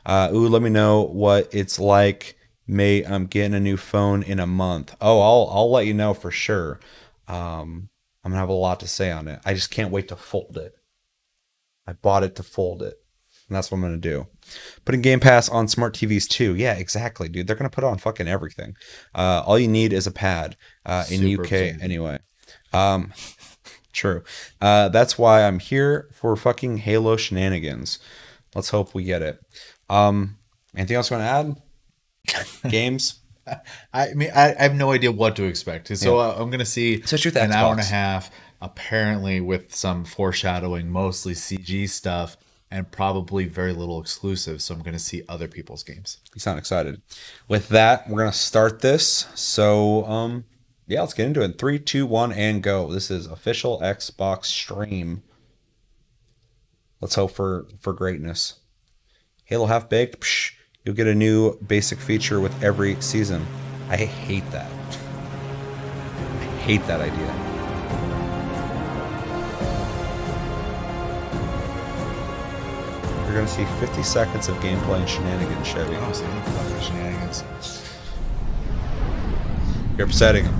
Let me know what it's like. Mate, I'm getting a new phone in a month. Oh, I'll let you know for sure. I'm gonna have a lot to say on it. I just can't wait to fold it. I bought it to fold it, and that's what I'm gonna do. Putting Game Pass on smart TVs too. Yeah, exactly, dude. They're gonna put it on fucking everything. All you need is a pad. In Super UK easy. anyway. True. That's why I'm here for fucking Halo shenanigans. Let's hope we get it. Anything else you want to add? Games? I mean, I have no idea what to expect. So I'm going to see Especially with an hour and a Xbox. half, apparently with some foreshadowing, mostly CG stuff, and probably very little exclusive. So I'm going to see other people's games. You sound excited. With that, we're going to start this. So, yeah, let's get into it. 3, 2, 1, and go. This is official Xbox stream. Let's hope for greatness. Halo Half-Baked, psh, you'll get a new basic feature with every season. I hate that. I hate that idea. You're going to see 50 seconds of gameplay and shenanigans, Chevy. Oh, so fucking shenanigans. You're upsetting him.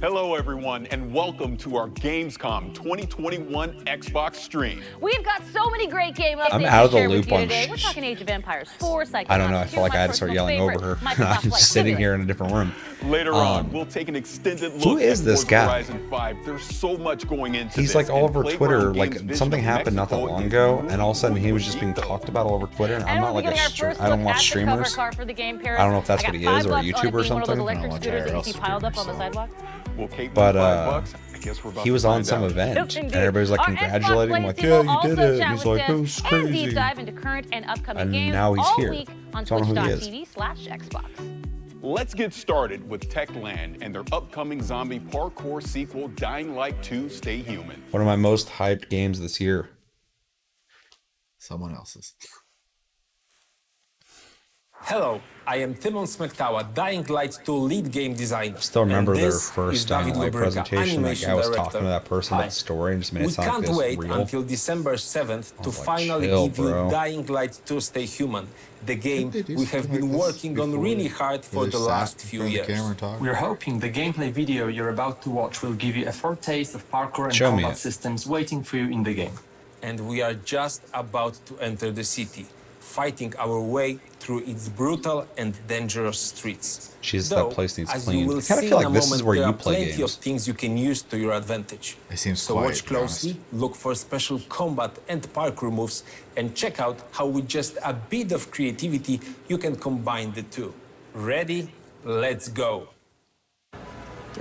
Hello, everyone, and welcome to our Gamescom 2021 Xbox stream. We've got so many great game updates I'm out of to the share with loop you on today. We're talking Age of Empires 4, Psychonauts. I don't know. I feel like I had to my start personal yelling favorite, over her. Microsoft I'm Flight sitting Simulator. here in a different room. Later on, we'll take an extended look who is at this Forza guy? Horizon 5. There's so much going into He's this, like all and over Twitter. Playground Like Games' something vision of happened not that Mexico long is ago, moving and all of a sudden he was just being Rico. talked about all over Twitter. And I'm And not we'll like be a getting our first I don't look watch at the streamers. cover car for the game, Paris. I don't know if that's I what he got is or a $5 on it YouTuber or being one of something. those I don't electric watch scooters that you IRL see piled up on the streamers, so. sidewalk. We'll cape But $5. I guess we're about he to was on find some out. event, Yes, and indeed. everybody's like Our congratulating him, Xbox like, Play yeah, team you will did also it. And chat he's with like, them it was and crazy. deep dive into current and upcoming And games now he's all here. week on So I don't know who he is. twitch.tv/Xbox. Let's get started with Techland and their upcoming zombie parkour sequel, Dying Light 2: Stay Human. One of my most hyped games this year. Someone else's. Hello, I am Timon Smektawa, Dying Light 2 lead game designer. Still remember And their this first is David Dying Light Lubrica, presentation. That animation guy was director. talking to that person Hi. about the story and just made it We sound like can't this wait real. until December 7th to like, finally chill, give you bro. Dying Light 2 Stay Human, the game Didn't they do we have something been like this working on before? really hard for Where the they last sat in few front of years. the camera and talked? We're hoping the gameplay video you're about to watch will give you a foretaste of parkour and Show me combat it. systems waiting for you in the game. And we are just about to enter the city, fighting our way through its brutal and dangerous streets. Jesus, that Though, place needs as cleaned. you will I kinda see feel in like a this is moment, where there you are play plenty games. of things you can use to your advantage. It seems so quiet, watch to be honest. closely, look for special combat and parkour moves, and check out how with just a bit of creativity you can combine the two. Ready? Let's go.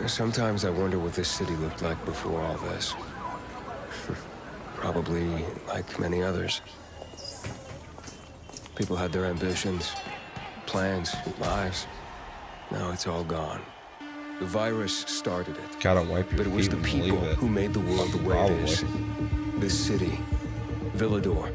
Sometimes I wonder what this city looked like before all this. Probably like many others. People had their ambitions, plans, lives. Now it's all gone. The virus started it. Gotta wipe your But it was feet the and people believe it. who made the world the way Probably. it is. This city, Villador.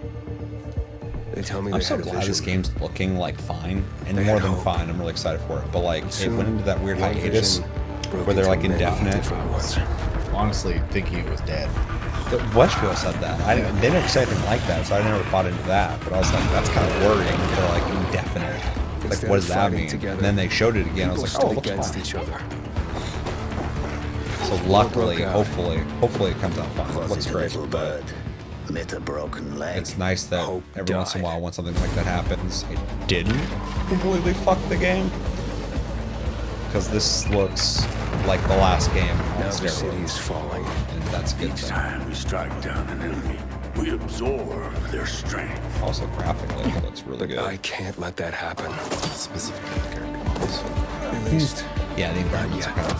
They tell me I'm they so had a glad this vision. game's looking like fine, and They more had than hope. fine. I'm really excited for it. But like, it Soon, went into that weird that hiatus vision broke where they're like into many indefinite. different ones. Honestly, thinking it was dead. The West people said that. They didn't say anything like that, so I never bought into that. But I was like, that's kind of worrying. They're like indefinite. Like, Instead what of does that fighting mean? together, And then they showed it again. I was People like, oh, stood it looks against fine. each other. So luckily, broke out. hopefully it comes out fine. It looks great. But Met a broken leg. it's nice that Hope every once in a died. while when something like that happens, it didn't completely fuck the game. Because this looks like the last game on Now the city is steroids. falling. And that's a good Each thing. time we strike down an enemy, we absorb their strength. Also, graphically, it looks really good. I can't let that happen. Specifically the character models. At least, Yeah, the environments are yet. kind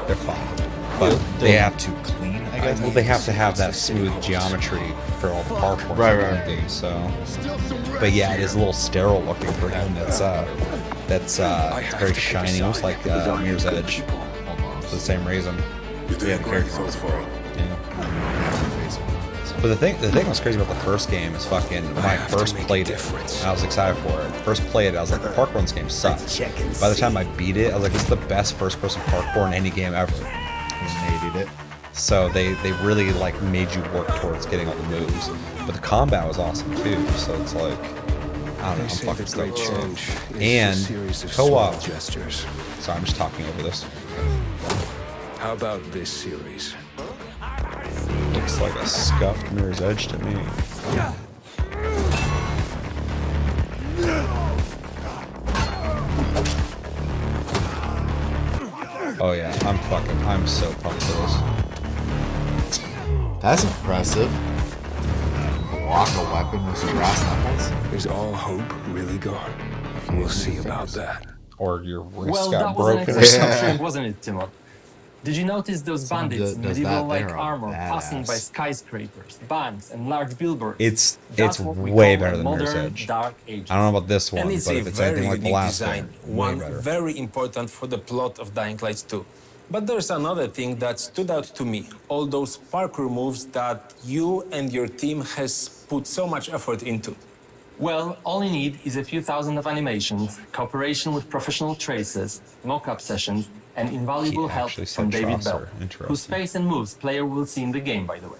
of, they're fine. But they have to, clean, I guess. well, they have to have that smooth geometry for all the parkour. Right, and right. everything, so, but yeah, it is a little sterile looking for him. That's very shiny, almost like Mirror's Edge, for the same reason. You did great so far. Yeah. But the thing that was crazy about the first game is fucking when I have to first make a played it, difference. I was excited for it. First played it, I was like, the parkour in this game sucks. By the time I beat it, I was like, this is the best first person parkour in any game ever. And they did it. So they really like made you work towards getting all the moves. But the combat was awesome too. So it's like, I don't know, they I'm say fucking that great stoked. change is a And series of co-op. small gestures. Sorry, I'm just talking over this. How about this series? Looks like a scuffed Mirror's Edge to me. Oh yeah, I'm so pumped for this. That's impressive. Block a weapon with some brass knuckles. Is all hope really gone? We'll see about that. Or your wrist Well, got that was an broken or exceptional something. trick, wasn't it, Timon? Did you notice those Someone bandits in does that, medieval-like they're a armor passing by badass. skyscrapers, banks, and large billboards? It's That's what we way call better a than Mirror's modern Edge. Dark Age. I don't know about this one, And but it's if a it's very anything like the unique last design, game, way one better. very important for the plot of Dying Light 2. But there's another thing that stood out to me, all those parkour moves that you and your team has put so much effort into. Well, all you need is a few thousand of animations, cooperation with professional tracers, mock-up sessions, and invaluable He help actually from said David Chaucer. Bell, Interesting. whose face and moves player will see in the game, by the way.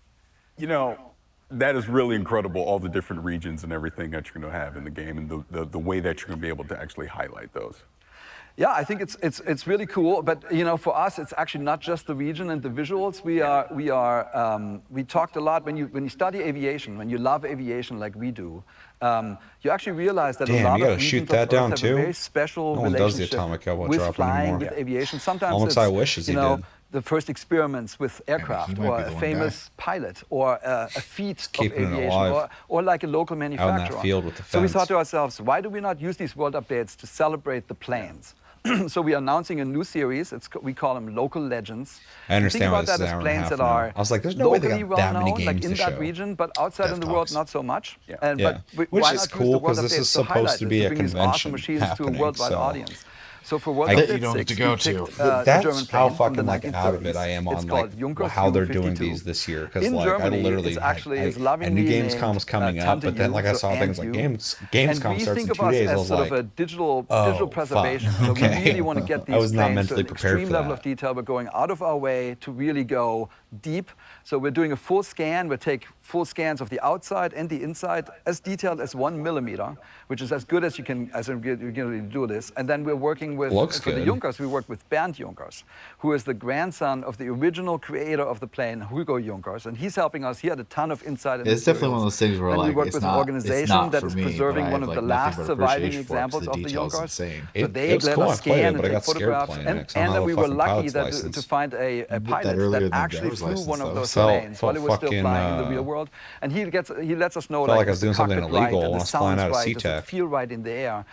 You know, That is really incredible, all the different regions and everything that you're going to have in the game, and the way that you're going to be able to actually highlight those. Yeah, I think it's really cool. But you know, for us, it's actually not just the region and the visuals. We talked a lot when you study aviation, when you love aviation like we do. You actually realize that Damn, a lot you gotta of regions shoot of that Earth down have too? a very special No one does the relationship atomic elbow with drop flying, anymore. with aviation. Sometimes Almost it's, I wish as you he know, did. the first experiments with aircraft, might or be a the one famous pilot, or a feat of keeping it aviation, alive or like a local manufacturer. field with the So we fence. thought to ourselves, why do we not use these world updates to celebrate the planes? So we are announcing a new series. We call them Local Legends. I understand Think why about this is that an as hour and a planes half that now. are I was like, there's no way they locally got that many well-known, like games in to that show. region, but outside Dev in the world, Talks. not so much. Yeah. And, Yeah. But Which why is not cool, use the world 'cause this updates is to supposed highlight to this, be a bring these awesome convention machines to a happening, worldwide so- audience. So for World I- Update That you don't have 6, to go we to. picked, a That's German how plane from the fucking like out of it 1930s. I am It's on called like Junkers how they're doing U-52. these this year, because In like Germany, I literally it's actually I is lovingly knew named, Gamescom's coming up, Tante but then U, like I so saw things and like you. Gamescom And we starts think in of 2 us days. I as was sort like, of a digital fuck. preservation. So we Okay. really want to get these I was not planes mentally to an prepared extreme for level that. of detail. We're going out of our way to really go deep. So we're doing a full scan. We take full scans of the outside and the inside, as detailed as 1 millimeter, which is as good as you can really do this. And then we're working with Looks for the good. Junkers. We work with Bernd Junkers, who is the grandson of the original creator of the plane, Hugo Junkers, and he's helping us. He had a ton of insight. It's definitely one of those things where then like we work it's with not, an organization it's not that for is me, preserving but I one have, of like, the nothing last but surviving appreciation for it, 'cause examples of the detail's Junkers. insane. So It they was let cool, I us played it, scan but I and got take scared photographs, playing it, 'cause I don't and then have we a were fucking lucky pilot's that license. to find a did that pilot earlier that than actually driver's flew license, one of though. those Felt planes while it was still fucking, flying in the real world, and he lets us know Felt like I is was the doing something cockpit right, illegal and when I the was flying sound's out of right, does it SeaTac. feel right in the air.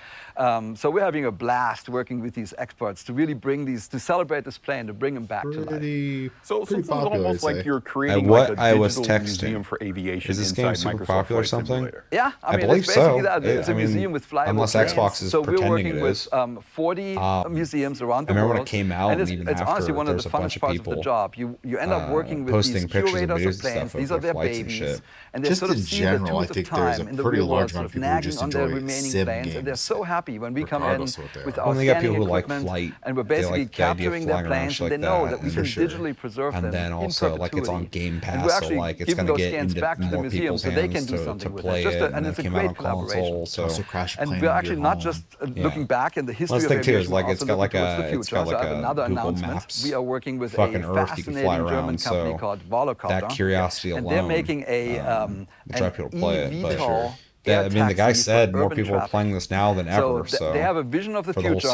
So we're having a blast working with these experts to really bring these, to celebrate this plane, to bring them back to life. So pretty it's popular, almost I'd say. like you're creating what like a I was digital texting. museum for aviation Is this game inside super Microsoft popular or Flight something? Simulator. Yeah, I mean, believe it's basically so. that. It's I a mean, museum with flyable unless planes. Xbox is So we're pretending working it with is. 40 museums around the I remember world. when it came out, and and even it's honestly after, one of there's the a bunch funnest of parts of the people, job. You end up working with posting these pictures and curators videos of and planes. stuff These of are their their flights and babies, shit. and they Just sort of in see general, I the tooth think of there's time a in the pretty real large world, amount sort of of people who nagging just on their enjoy remaining sim planes, and they're games, so happy when we come in regardless of what they with are. our Well, and you got scanning people who like equipment, flight. and we're They basically like the idea of capturing their flying around planes, shit and they like know that, that we and can for sure. digitally preserve them And then in also, like, it's on perpetuity. Game And Pass, we're so, actually like, it's giving gonna those get scans into back to the more museum people's so they can hands do to something with play it. it, and And then it's a it came out great on collaboration. console, so Also crash a And plane we're on actually your not home. just Yeah. looking back in the history Well, of the thing too aviation, is, like, we're it's also got like looking towards a, the it's future. got So like I have a another Google announcement. Maps We are working with fucking a Earth you can fly fascinating German around, company so called Volocopter. that curiosity And alone, they're making will drive people to play it, but eVTOL yeah, air I mean, the guy taxi for said more urban people are traffic. playing this now than ever, so they have a vision of the for the whole future,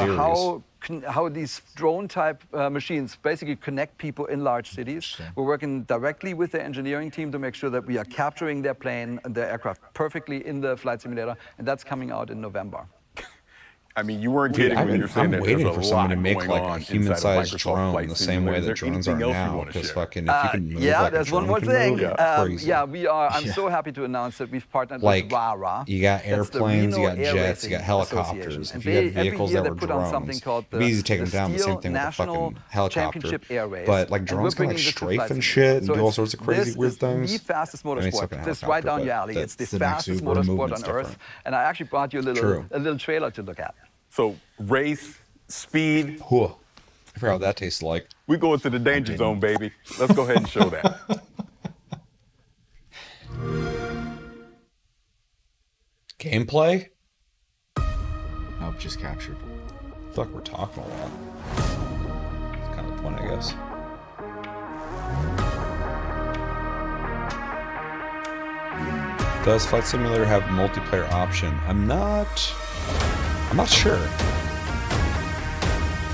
series. how these drone-type machines basically connect people in large cities. We're working directly with the engineering team to make sure that we are capturing their plane and their aircraft perfectly in the flight simulator, and that's coming out in November. I mean, you weren't kidding when you're saying I'm that waiting there's for a somebody lot to make going like on a inside of human-sized Microsoft drone Flight the same way Simulator. that Is there drones are anything else you now. wanna Because share? fucking if you can move Yeah, like there's a one drone more can thing. move, crazy. I'm so happy to announce that we've partnered Like, with RARA. you got That's the airplanes, you Reno got Air jets, you got Racing helicopters. Association. If you had every vehicles year that they were put on something drones, called it'd be easy to take them down. The same Steel thing with the National fucking helicopter. Championship Air Race. But like And drones we're can like bringing this to strafe Flight and Simulator. shit and So do all it's- sorts of crazy this weird is things. the fastest I mean, it's motorsport. like a This is right helicopter, down your but alley. It's the that's the next fastest super motorsport movement's on Earth. different. And I actually brought you a little trailer to look at. So race, speed. I forgot what that tastes like. We go into the danger zone, baby. Let's go ahead and show that. Gameplay? Nope, just captured. I feel like we're talking a lot. That's kind of the point, I guess. Does Flight Simulator have multiplayer option? I'm not sure. I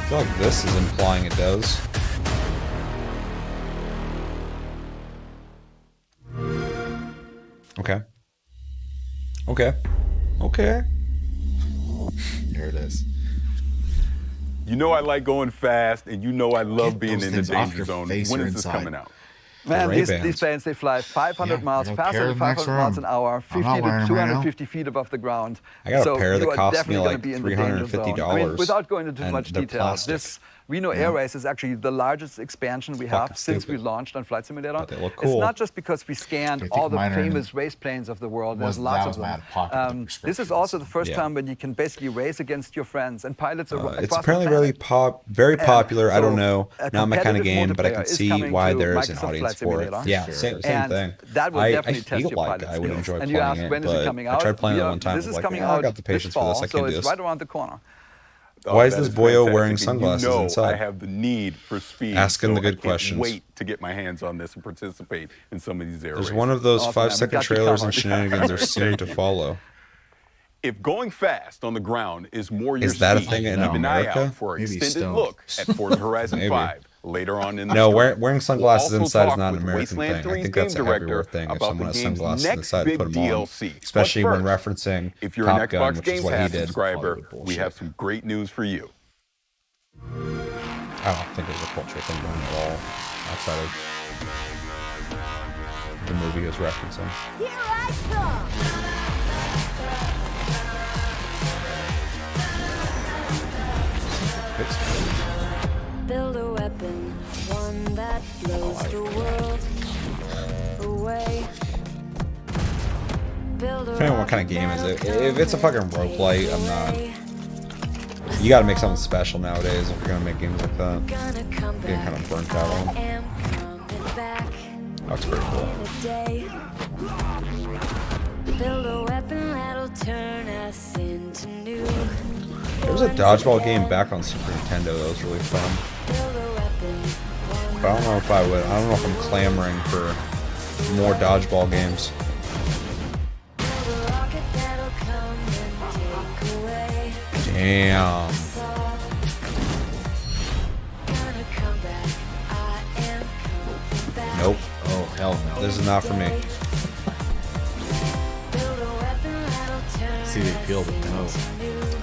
feel like this is implying it does. Okay. Here it is. You know I like going fast, and you know I love Get being those in the things off danger your zone. face When or is this inside. coming out? Man, these Ray-Bans. planes, they fly 500 miles, I don't faster care than the next 500 miles an room. hour, I'm 50 not wearing to 'em right now. 250 feet above the ground. I got a So pair that you are cost me definitely gonna like be in the danger zone. $350. I mean, without going into too and much they're detail, plastic. this Reno Air Race is actually the largest expansion we have since we launched on Flight Simulator. But they look cool. It's not just because we scanned all the famous race planes of the world. There's lots of them. This is also the first time when you can basically race against your friends and pilots across It's the apparently planet. very popular. I don't know, a not my kind of competitive game, but I can multiplayer is see coming why to there is an Microsoft audience Flight for it. Simulator. Yeah, same thing. That will I definitely test feel your like pilot I would skills. enjoy And you playing asked it, when is it but coming I out? tried playing it one time. This I is was like, coming I out got the patience this for this. fall, I so can do it's this. right around the corner. Why is that this boyo fantastic. wearing And sunglasses you know inside? I have the need for speed. Asking the good I can't questions. Wait to get my hands on this and participate in some of these air There's races. one of those Awesome, man. We 5-second got you trailers covered. and shenanigans are soon to follow. If going fast on the ground is more your Is that a speed, thing in keep an eye America? out for an Maybe extended stoned. look at Forza Horizon Maybe. 5 later on in the No, story. wearing sunglasses We'll also inside is talk not an with American Wasteland thing. I 3's think that's game an everywhere director thing. If about someone the has game's sunglasses next inside, big put them on. DLC. Especially But when first, referencing if you're an Top Gun, Xbox which is Game what he Pass did. subscriber, Hollywood we have bullshit. some great news for you. I don't think there's a cultural thing going at all outside of the movie he was referencing. Here I come! Build a weapon, one that blows the world away. Depending on what kind of game is it. If it's a fucking roguelite, I'm not. You gotta make something special nowadays if you're gonna make games like that. Getting kind of burnt out on. That's pretty cool. Build a weapon that'll turn us into new. There was a dodgeball game back on Super Nintendo that was really fun. But I don't know if I would. I don't know if I'm clamoring for more dodgeball games. Damn. Nope. Oh, hell no. This is not for me. See, they peel the nose.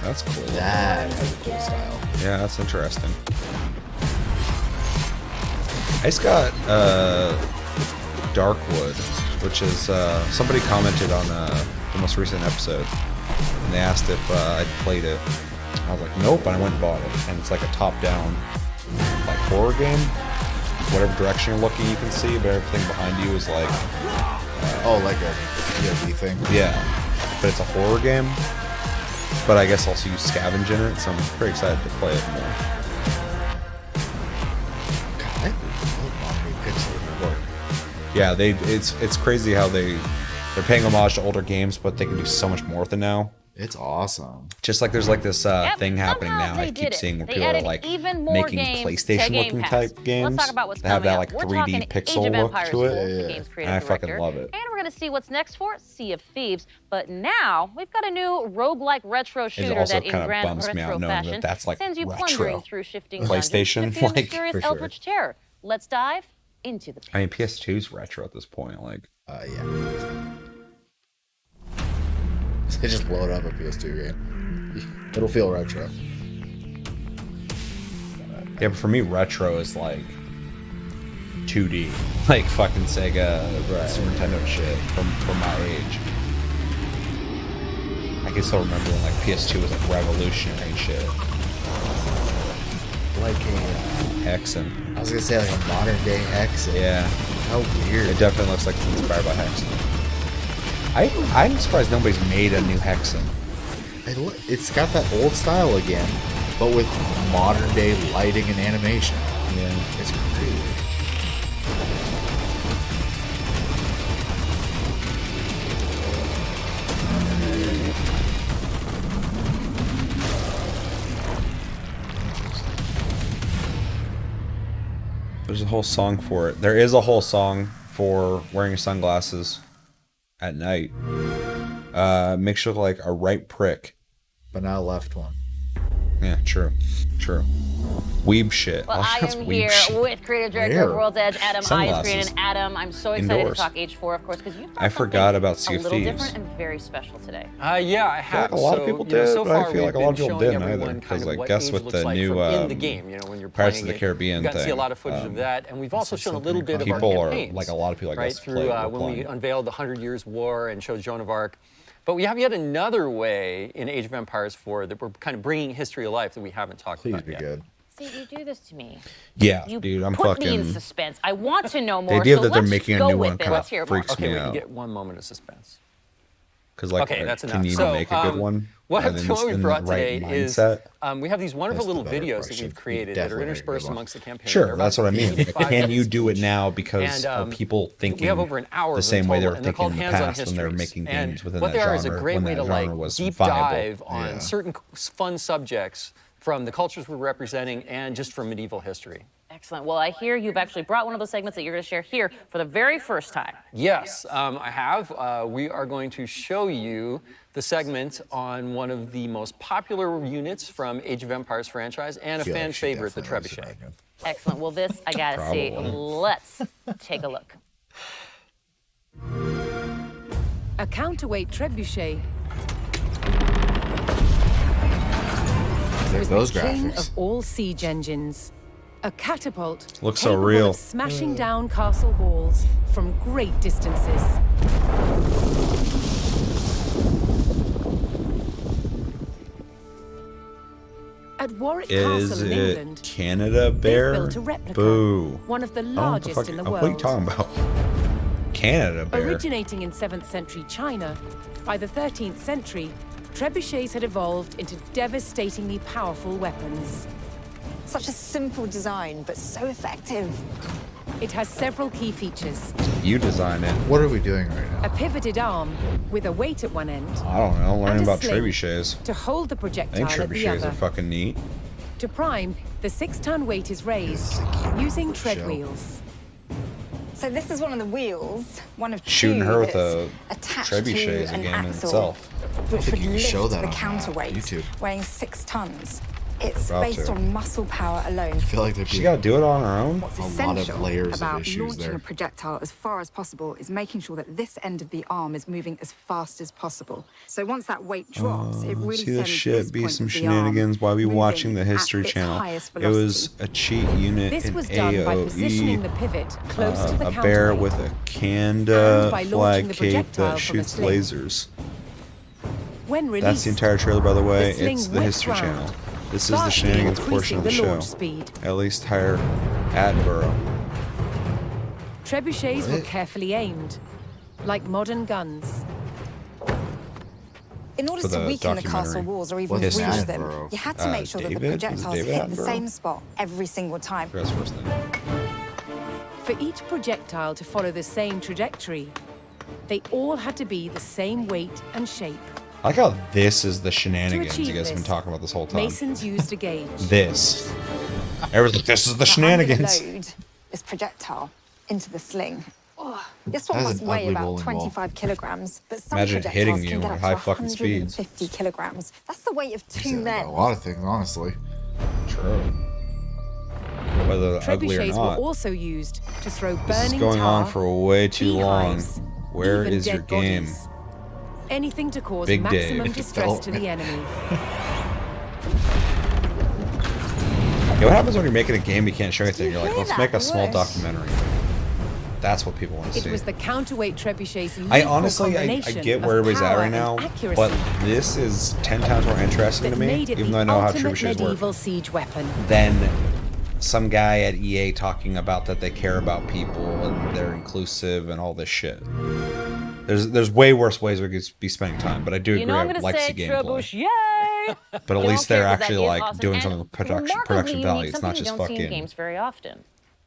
That's cool. That has a cool style. Yeah, that's interesting. I just got Darkwood, which is somebody commented on the most recent episode, and they asked if I'd played it. I was like, nope, and I went and bought it. And it's like a top-down, like horror game. Whatever direction you're looking, you can see, but everything behind you is like, oh, like a POV thing. yeah, but it's a horror game. But I guess also you scavenge in it, so I'm pretty excited to play it more. God, I love Yeah, it's crazy how they're paying homage to older games, but they can do so much more with it now. It's awesome. Just like there's like this thing happening now. I keep seeing where people are like making PlayStation-looking type games. Let's talk about what's that have coming that like up. We're talking 3D Age pixel of look Empires to 4, it, the game's creative and I fucking director. love it. And we're going to see what's next for Sea of Thieves. But now we've got a new roguelike retro shooter also that in kinda grand bums me out retro knowing that fashion that's, like, sends you retro. plundering through shifting PlayStation, dungeons to defeat a like, mysterious for sure. eldritch terror. Let's dive into the I mean, PS2's retro at this point. Like, yeah. They just load up a PS2 game. It'll feel retro. yeah, but for me, retro is like 2D, like fucking Sega, Super Nintendo shit from my age. I can still remember when like PS2 was like revolutionary and shit. Like a Hexen. I was gonna say like a modern day Hexen. Yeah. How weird. It definitely looks like it's inspired by Hexen. I'm surprised nobody's made a new Hexen. It's got that old style again, but with modern day lighting and animation. Yeah. It's crazy. There's a whole song for it. There is a whole song for wearing your sunglasses at night. Makes you look like a right prick. But not a left one. Yeah, true. True. Weeb shit. Well, I That's am weeb here shit. with creative director of Where? World's Edge, Adam Sunglasses. Iasgreen. And Adam, I'm so excited Indoors. to talk H4, of course, because you've got I forgot something about Sea a of little Thieves. different and very special today. Yeah, I have. a lot of people did, so but I far feel like a lot of we've people been didn't showing either, everyone kind 'cause of I what guess Age with looks the like new, from in the game, when you're Pirates playing of the it, Caribbean you got to see a thing, lot of footage of that, and we've also shown a little bit of people our are campaigns, like a lot of people I right guess through play when we unveiled the 100 Years War and showed Joan of Arc. But we have yet another way in Age of Empires 4 that we're kind of bringing history to life that we haven't talked about yet. Good. See, you do this to me. Yeah, You dude, I'm put me in fucking. suspense. I want to know The more. idea so that they're let's making a go new with one it. kind Let's of hear it freaks more. me We can out. get 1 moment of suspense. Because like, Okay, that's can enough. you even So, make a good one? What in we the brought right today is mindset? we have these wonderful That's the little better videos that question. we've created You that are definitely interspersed make a good amongst the campaign. They're Sure, about that's what I mean. 5 Can you minutes do it each. now? Because And, are people thinking we have over an hour the of same them way they total, were and they're thinking called in the hands-on past when they were histories. making And games within what that they are is a genre, great when way that to like genre was deep viable. dive on certain fun subjects from the cultures we're representing and just from medieval history. Excellent. Well, I hear you've actually brought one of those segments that you're going to share here for the very first time. Yes, I have. We are going to show you the segment on one of the most popular units from Age of Empires franchise and a Feel like fan she favorite, the definitely knows Trebuchet. American. Excellent. Well, this I got to see. Probably. Let's take a look. A counterweight trebuchet was Those the king graphics. of all siege engines. A catapult Looks so capable real. of smashing down castle walls from great distances. At Warwick Is Castle in it England, Canada they've Bear? built a replica, Boo. one of the I don't know what the largest fuck- in the What are you world. talking about? Canada Bear. Originating in 7th century China, by the 13th century, trebuchets had evolved into devastatingly powerful weapons. Such a simple design, but so effective. It has several key features. You design it. What are we doing right now? A pivoted arm with a weight at one end. I don't know. Learning and a about sling trebuchets. to hold the I projectile think at the trebuchets other. are fucking neat. To prime, the 6-ton weight is raised using tread wheels. So this is one of the wheels, one of two Shooting her with that's a attached trebuchet to is a an game in axle, itself. which think would you can lift show that the on, counterweight, YouTube. weighing 6 tons. It's About based to. on muscle power alone. I feel like there'd She be got to do it on her own. What's a lot of essential layers of about issues launching there. a projectile as far as possible is making sure that this end of the arm is moving as fast as possible. So once that weight drops, it really See the sends shit this be point some of the arm shenanigans while we moving watching the at History its Channel. highest It was velocity. a cheat unit This in was done by positioning AOE. the pivot close to the A counterweight. bear with a And Kanda by launching flag the cape projectile that from a shoots sling. lasers. When released, That's the entire trailer, by the way. the sling It's the whips History round, Channel. This is the vastly shenanigans portion of the increasing the show. launch speed. At least hire Attenborough. Trebuchets were What? carefully aimed, like modern guns. In order For to the weaken the castle documentary. walls or even What's breach that, them, bro? you had to make sure that the David? Was it projectiles David hit the Attenborough? same spot every single time. That's first thing. For each projectile to follow the same trajectory, they all had to be the same weight and shape. I like how this is the To shenanigans you achieve guys have been this, talking about this whole time. Masons used a gauge. This. Everyone's like, this is the Now, I'm gonna shenanigans. load this projectile into the sling. Oh, this one That is must an weigh ugly about bowling ball. 25 kilograms, but some Imagine projectiles hitting can you get at up high to fucking speeds. 150 kilograms. That's the weight of Say two that about men. a lot of things, honestly. True. Whether they're ugly or Trebuchets were not. also used to throw This burning is going on tar, for way too long. beehives, Where even is your dead game? bodies. Anything to cause Big maximum Dave. distress to the enemy. Yeah, what happens when you're making a game you can't show anything? You're like, hear let's that make a small whoosh? documentary. That's what people want to It see. was the counterweight trebuchets. I honestly, I get where everybody's at right now, but this is 10 times more interesting to me, made it even the though I know how ultimate trebuchets work, medieval siege weapon. than some guy at EA talking about that they care about people and they're inclusive and all this shit. There's way worse ways we could be spending time, but I do You agree know I'm I going to like say the gameplay. trebuchet. But at least they're actually like doing And something with remarkably, production you value. need It's not something just you don't see in fucking games very often.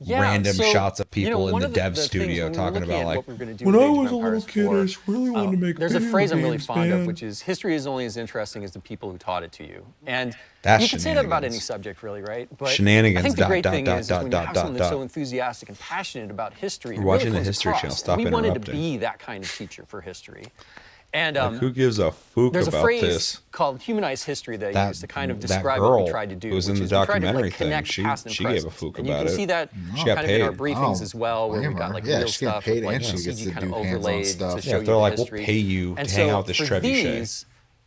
random so, shots of people in one the of dev things studio when we were talking looking about at like, what we were gonna do when with I Age of was a little Empires kid, I 4, just really wanted to make there's a video phrase I'm really games, fond man. of, which is history is only as interesting as the people who taught it to you. And That's you can say that about any shenanigans. subject, really, right? But Shenanigans, I think the dot, great dot, thing dot, is dot, when you dot, have dot, someone that's so dot. enthusiastic and passionate about history, We're it watching really the comes History across. Channel. Stop We wanted to interrupting. be that kind of teacher for history. And Like, who gives a fuck there's a about phrase this? called humanized history that I That- use to kind of that describe what we girl tried to do. who was in which the is we tried to, documentary like, connect thing, past and she gave a present. fuck and you about can it. see that She got kind of in our paid. briefings Oh, as well, where blame we got her. like Yeah, real she's getting stuff paid with, like and she CG gets to kind of do hands-on overlaid stuff. to Yeah, show they're you like, the we'll history. pay you And to hang so out with this for trebuchet. these,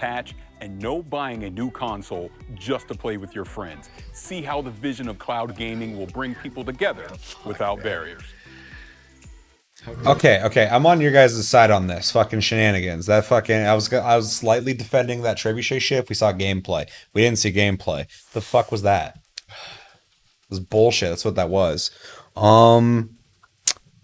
patch, and no buying a new console just to play with your friends. See how the vision of cloud gaming will bring people together without barriers. Okay, I'm on your guys' side on this fucking shenanigans. That fucking I was slightly defending that trebuchet shit. We saw gameplay. We didn't see gameplay. The fuck was that? It was bullshit. That's what that was.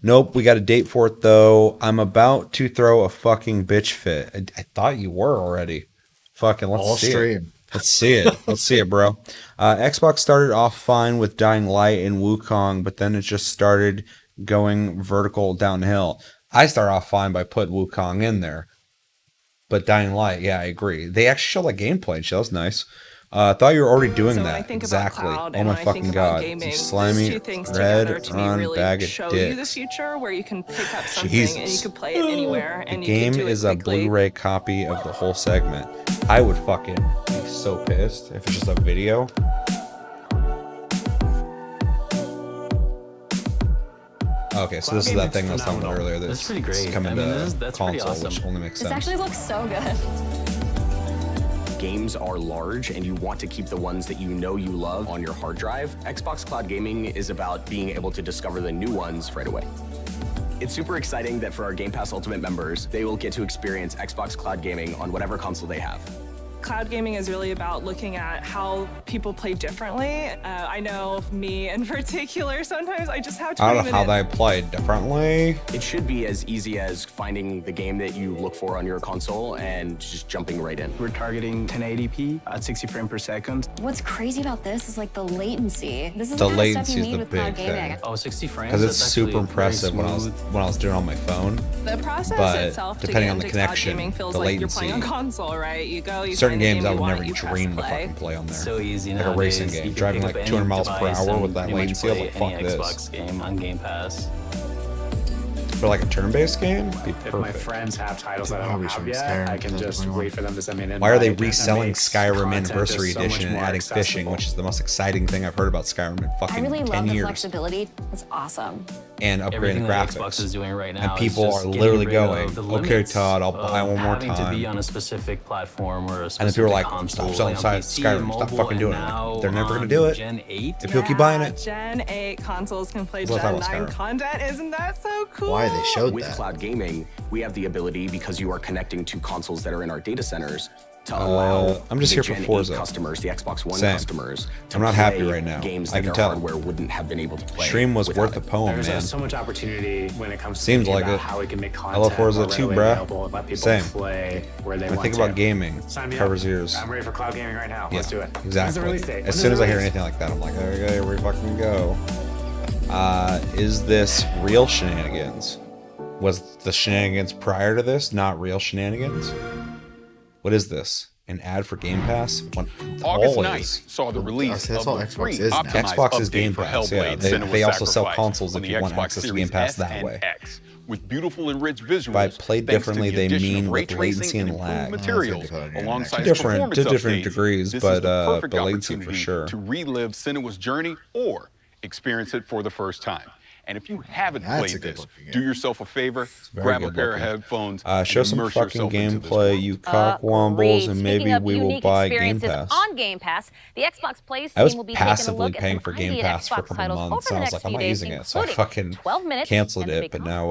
Nope. We got a date for it though. I'm about to throw a fucking bitch fit. I thought you were already. Fucking let's see it. Let's see it. Let's see it, bro. Xbox started off fine with Dying Light and Wukong, but then it just started going vertical downhill. I start off fine by putting Wukong in there, but Dying Light, yeah, I agree. They actually show like gameplay and shit. That was nice. I thought you were already doing So when I that. think about Exactly. cloud Oh and my when I think fucking about god. gaming, You those slimy, two things red, together to me run, really bag of show you the dicks. future where you can pick up something and you Jesus. can play it anywhere The and you can game do it is a quickly. Blu-ray copy of the whole segment. I would fucking be so pissed if it's just a video. Okay, so this is that thing I was talking about earlier. That's pretty great. coming I mean, to that's pretty console, awesome. which only makes This sense. actually looks so good. Games are large and you want to keep the ones that you know you love on your hard drive. Xbox Cloud Gaming is about being able to discover the new ones right away. It's super exciting that for our Game Pass Ultimate members, they will get to experience Xbox Cloud Gaming on whatever console they have. Cloud gaming is really about looking at how people play differently. I know me in particular, sometimes I just have 20 I don't know minutes. how they play differently. It should be as easy as finding the game that you look for on your console and just jumping right in. We're targeting 1080p at 60 frames per second. What's crazy about this is like the latency. This is The the kind of stuff latency you is need the with cloud big gaming. thing. Oh, 60 frames? Because it's That's super actually very impressive when I was doing it on my phone. The process But itself to depending get on the into cloud connection, gaming feels the like you're latency. playing on console, right? You go, you Certain find the games game I you would want, never you press dream to play. fucking play on there. So easy like a nowadays. racing You game, can driving pick like up 200 any miles per device hour and with that pretty much latency. I was play like, fuck any this. Xbox game on Game Pass. For like a turn-based game, it'd be If my perfect. friends have titles that I I'll be don't have showing yet, Skyrim I can just 2021. wait for them to send me an Why are they invite, and it reselling makes Skyrim content Anniversary just so much Edition and more adding fishing, accessible. which is the most exciting thing I've heard about Skyrim in I fucking really 10 love the years. flexibility. It's awesome. And upgrading Everything the that graphics. Xbox is doing right now And is people just are getting literally rid going, of the okay, limits Todd, I'll buy of one more having to be time. on a specific platform or a specific And then people are like, console, stop selling like on PC, Skyrim, stop mobile, fucking doing and it. now They're never gonna on do it. Gen 8. If you'll keep buying it. Gen 8 consoles can play We'll talk Gen about 9 Skyrim. content. Isn't that so cool? Why they showed With that? cloud gaming, we have the ability, because you are connecting to consoles that are in our data centers, to allow I'm just the here for Gen 8 Forza. customers, the Xbox One Same. customers, to I'm not happy play right now. games I that can their tell. hardware wouldn't have been able to play. Stream was without worth the it. poem, There's man. so much opportunity when it comes to Seems thinking like about it. how we can make I content love Forza more too, readily bruh. available and let people Same. play where they When I want think to. about gaming, Sign me covers up. ears. I'm ready for cloud gaming right now. Yeah, Let's do it. When's the exactly. release date? When As is soon the as I hear release? anything like that, I'm like, okay, here we fucking go. Is this real shenanigans? Was the shenanigans prior to this not real shenanigans? What is this? An ad for Game Pass? August Always. 9th saw the release that's of all the Xbox free is now. optimized Xbox is update Game for Pass, yeah. Hellblade: They- Senua's they also sell Sacrifice consoles on if the you want Xbox access to Series Game Pass S that and way. X, with beautiful and rich visuals. By play thanks to differently, the they addition mean of ray with tracing latency and and improved lag. materials, alongside To different updates. degrees, This but is the perfect the latency for opportunity sure. to relive Senua's journey or experience it for the first time. And if you haven't That's a played good this, looking do yourself a favor, very grab a good pair of looking. headphones, Show and some immerse fucking yourself into this gameplay, world. you cockwombles, and maybe Speaking of we will unique buy Game experiences Pass. on Game Pass, the Xbox Plays I was team will be taking a passively look at paying some for Game indie Pass for a Xbox couple titles over months, the and I was next like, I'm few not days, using it, so I including fucking 12 minutes canceled and the it. big But con. now,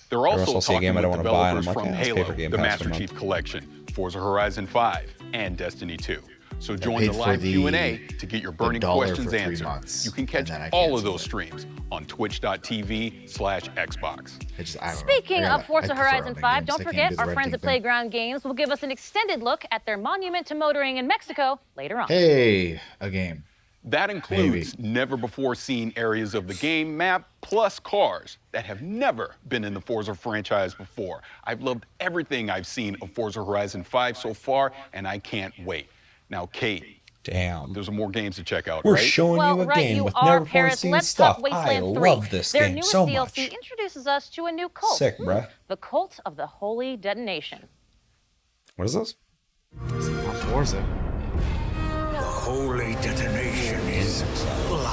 They're every also once I'll see a talking game I don't with want to buy, and I'm developers like, from yeah, let's pay Halo, for Game the Pass for Master a month. Chief Collection, Forza Horizon 5, and Destiny 2. So join paid the for live the- Q&A to get your burning $1 questions for 3 answered. months, You can catch and then I all of canceled those it. streams on twitch.tv/Xbox. I don't know. Speaking I of gotta- Forza I prefer Horizon owning 5, games. don't I can't forget do the our friends renting at thing. Playground Games will give us an extended look at their monument to motoring in Mexico later on. Hey, a game. That includes never-before-seen areas of the game map, plus cars that have never been in the Forza franchise before. I've loved everything I've seen of Forza Horizon 5 so far, and I can't wait. Now, Kate, damn, there's more games to check out, We're right? showing you a game with never before Paris, seen let's stuff. talk I Wasteland 3. love this Their game newest so DLC much. introduces us to a new cult. Sick, bruh. The Cult of the Holy Detonation. What is this? Forza. The holy detonation is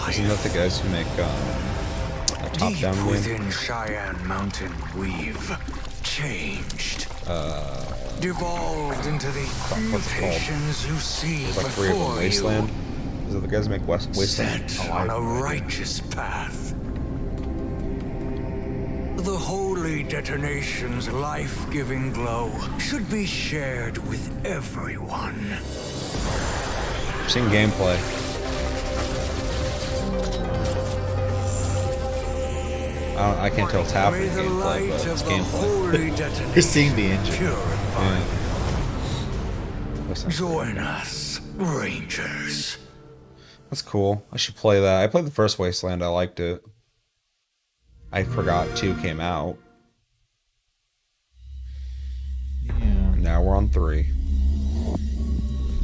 Isn't that the guys who make a top-down deep game? within Cheyenne Mountain. We've changed, devolved into the What's it called? mutations you see There's like 3 of them. before Wasteland. you. Is it the guys who make Wasteland? Set on a righteous path. The holy detonation's life-giving glow should be shared with everyone. I've seen gameplay. I can't tell it's happening May the gameplay, light but it's of the holy gameplay. detonation You're seeing the engine. purify Yeah. Join us, Rangers. That's cool. I should play that. I played the first Wasteland. I liked it. I forgot 2 came out. Yeah. And now we're on 3.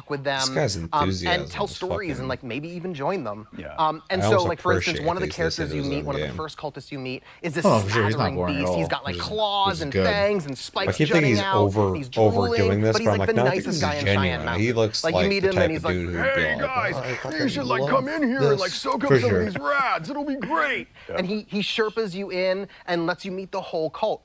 talk with them, This guy's and enthusiasm tell is stories fucking- and like maybe even join them. Yeah. And I so almost like for instance, appreciate one of the these days characters that you it was meet, in one of the game. first cultists you meet, is this Oh, I'm sure he's not staggering boring at beast. He's all. got like This is- claws this is and good. fangs and I spikes keep thinking jutting he's out. He's overdoing drooling, this, but he's but I'm like like, the no, I think nicest this guy is in Cheyenne genuine. Mountain. He looks like like you meet the him type and he's of like, dude who'd be hey like, guys, "Oh, I fucking you should like love come in here and like this." soak up For some sure. of these rads. It'll be great. And he Sherpas you in and lets you meet the whole cult.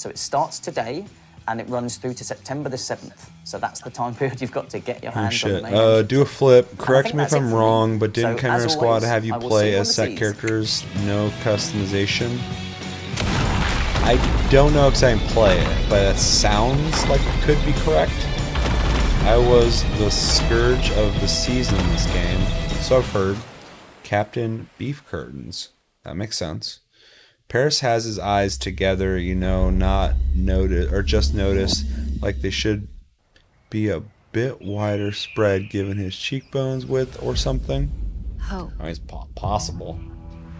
So it starts today, and it runs through to September the 7th. So that's the time period you've got to get your Oh hands on the shit. main engine. Do a flip. Correct think me if that's it I'm for me. wrong, but didn't So, Chimera as Squad always, have you I will play see you on as the set seas. characters, no customization? I don't know because I didn't play it, but it sounds like it could be correct. I was the scourge of the season in this game, so I've heard. Captain Beef Curtains. That makes sense. Paris has his eyes together, you know, not notice or just notice, like they should be a bit wider spread given his cheekbones width or something. Hope. I mean, it's possible.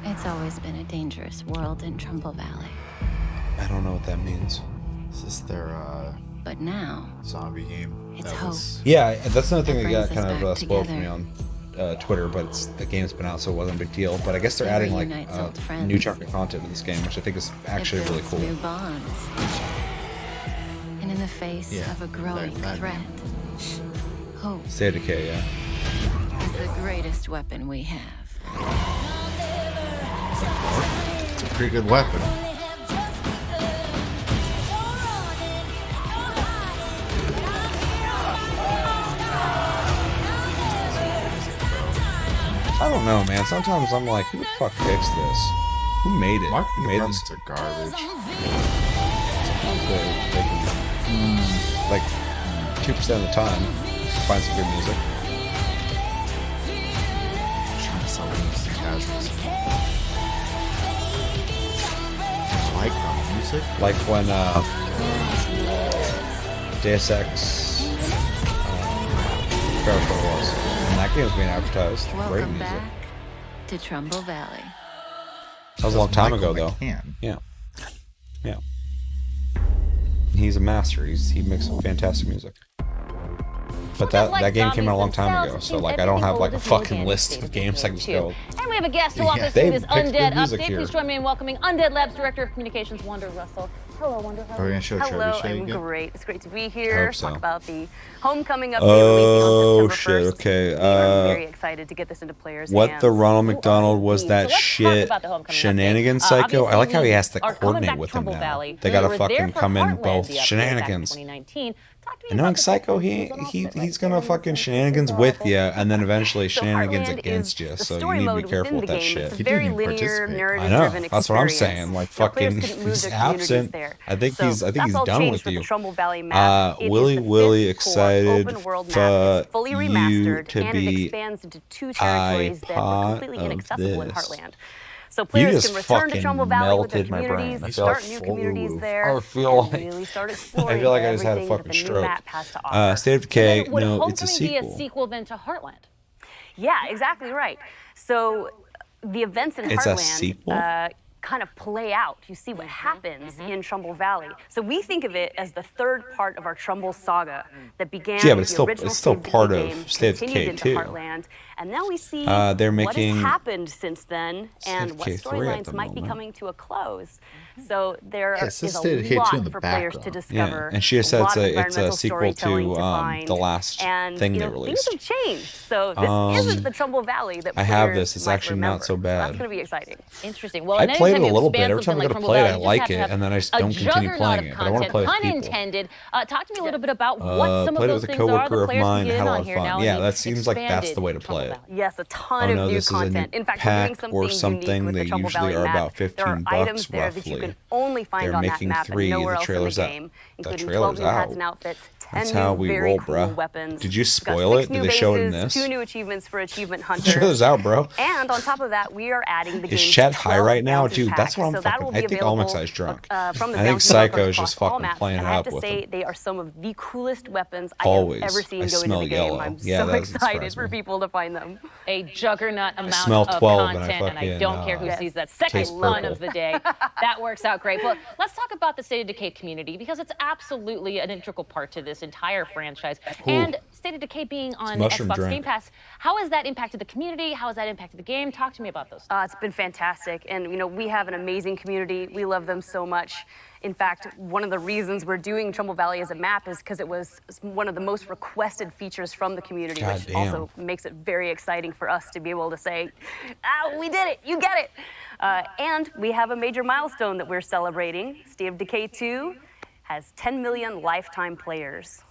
It's always been a dangerous world in Trumbull Valley. I don't know what that means. Is this their But now, zombie game? it's hope. Yeah, that's another thing that brings got us kind of back spoiled for me together. on. Twitter, but the game's been out, so it wasn't a big deal. But I guess they're adding like new chunk of content to this game, which I think is actually really cool. New bonds. And in the face of a growing threat, hope State of Decay, yeah. is the greatest weapon we have. It's a pretty good weapon. I don't know, man. Sometimes I'm like, who the fuck fixed this? Who made it? Who made this? Are garbage. Sometimes they can, like 2% of the time, find some good music. I'm trying to sell games to casuals. Like music? Like when Deus Ex was. And that game was being advertised. Great Welcome music. back to Trumbull Valley. That was a long time ago, Michael though. McCann. Yeah. Yeah. He's a master. He makes some fantastic music. But that game came out a long time ago, so like I don't have like a fucking list of games I can go. And we have a guest to walk us they through this picked good Undead music update. here. Please join me in welcoming Undead Labs Director of Communications, Wonder Russell. Hello, Wonder. Are we gonna show Hello, Trebuchet I'm again? great. It's great to be I here. hope so. Talk about the Homecoming update Oh releasing on September 1st. shit! Okay. We are very excited to get this into players' What hands. the Ronald McDonald was that let's talk shit about the Homecoming shenanigans update. psycho? I like how he has to Are coming coordinate back with to him Trumbull now. Valley. They gotta We were there fucking for come in Heartland, both the update back in shenanigans. 2019. And knowing Psycho, he's gonna fucking shenanigans with you, and then eventually shenanigans Heartland against is you. the So story you need to mode be careful within with the that game. shit. It's a very linear, I know. narrative-driven That's what I'm experience. saying. Like Now, players fucking, couldn't move he's their communities absent. there. I think So he's that's all done changed with for you. the Trumbull Valley map. It is Willy the Willy fifth core excited open world map. for It's fully you remastered, to and it be expands into two territories that were part completely of inaccessible in this. Heartland. So You players just can return to fucking Trumbull Valley with their melted my brain. communities, I feel start like new communities there, I feel and like really start I exploring feel like I just had a everything that fucking the new stroke. map has to offer. State of Decay, Would no, it's a Homecoming be a sequel. sequel then to Heartland? Yeah, exactly right. So the events in It's a Heartland sequel? kind of play out. You see what happens in Trumbull Valley. So we think of it as the third part of our Trumbull saga that began Yeah, but with it's the still original it's still State of part Decay of game, State of continued Decay into too. Heartland, and now we see They're what making has happened since then and of what Decay 3 at storylines the might be moment. coming to a close. So there Yeah, it is says a State of Decay 2 in lot the for players to background. discover. Yeah, and she has said lot of it's a environmental sequel storytelling to find. the last and, thing you they know, released. Things have changed. So this isn't the Trumbull Valley that I have players this. It's might actually remember. not so So bad. that's going to be exciting. Interesting. Well, I and played it anytime a you little bit. expand Every time I something go to like play it, I Trumbull like Valley, you it, just and then I have just to have don't continue a playing juggernaut it. of But I want to content, play with pun people. intended. Talk to me a little bit about what some of Played those with a things are. coworker The of players mine, can get had in a lot on of here fun. now. Yeah, in that seems like that's expanded the way to play it. Yes, a ton Oh of no, new this is a new content. In fact, we're doing pack something or unique something. with They the Trumbull usually Valley are map. about There are 15 items bucks there that you roughly. can only find They're on that making map 3. and nowhere The else in the trailer's out. game, The including 12 trailer's new hats out. and outfits, 10 That's new how we very roll, cool bruh. weapons. Did you We've got spoil 6 it? new Did they show it in bases, this? 2 new achievements for Achievement The Hunters. trailer's out, bro. And on top of that, we are adding the Is game's chat high 12 right now, bounty dude? That's packs. what I'm So that fucking. will be I think available Almexai's drunk. from the I think bounty Psycho hunters is just across all fucking maps. playing And it I have up to with say, him. they are some of the coolest weapons Always. I have ever seen I go smell into the game. yellow. I'm Yeah, so that doesn't excited surprise for me. people to find them. A juggernaut amount smell of 12 and I content, and I fucking, don't care who sees that second taste one purple. of the day. That works out great. But let's talk about the State of Decay community, because it's absolutely an integral part to this entire franchise. Ooh. And State of Decay being on mushroom Xbox drink. Game Pass, how has that impacted the community? How has that impacted the game? Talk to me about those. It's been fantastic, and you know we have an amazing community. We love them so much. In fact, one of the reasons we're doing Trumbull Valley as a map is because it was one of the most requested features from the community, God which damn. also makes it very exciting for us to be able to say, we did it, you get it. And we have a major milestone that we're celebrating. State of Decay 2 has 10 million lifetime players.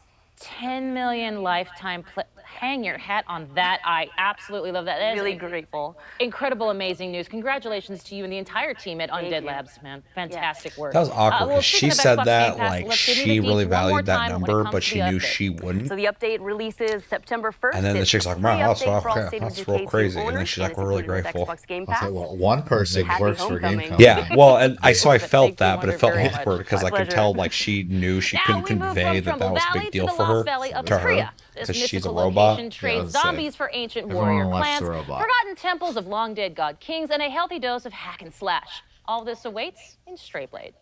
10 million lifetime hang your hat on that. I absolutely love that. That is Really grateful. Incredible, amazing news. Congratulations to you and the entire team at Undead Labs, man. Fantastic work. That was awkward well, because she speaking of said Xbox that Game Pass, like let's give me she the really deets one more valued that time when it number, comes but to she the knew update. she wouldn't. So the update releases September 1st. And then the It's chick's a like, free "Man, that's update for all okay, State of that's Decay real 2 crazy." And then owners, she's like, it's "We're really included with grateful." Xbox Game I'll say, Pass. well, one person Happy works for homecoming. Gamescom. Yeah, well, and I felt that, you, but it felt Wonder, very much. awkward because I could Pleasure. tell like she knew she couldn't we move convey from that that was a Trumbull big deal Valley to for the her, Lost Valley of to her, Tria. This because she's a mystical robot. location trades Yeah, zombies for ancient everyone warrior likes clans, the robot. forgotten temples of long dead god kings, and a healthy dose of hack and slash. All this awaits in Stray Blade.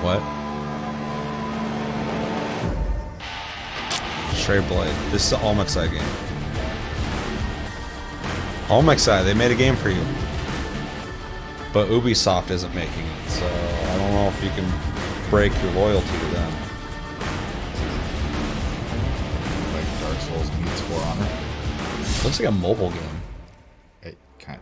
What? Stray Blade. This is an Almexai game. Almexai, they made a game for you. But Ubisoft isn't making it, so I don't know if you can break your loyalty to them. Like Dark Souls meets For Honor. Looks like a mobile game.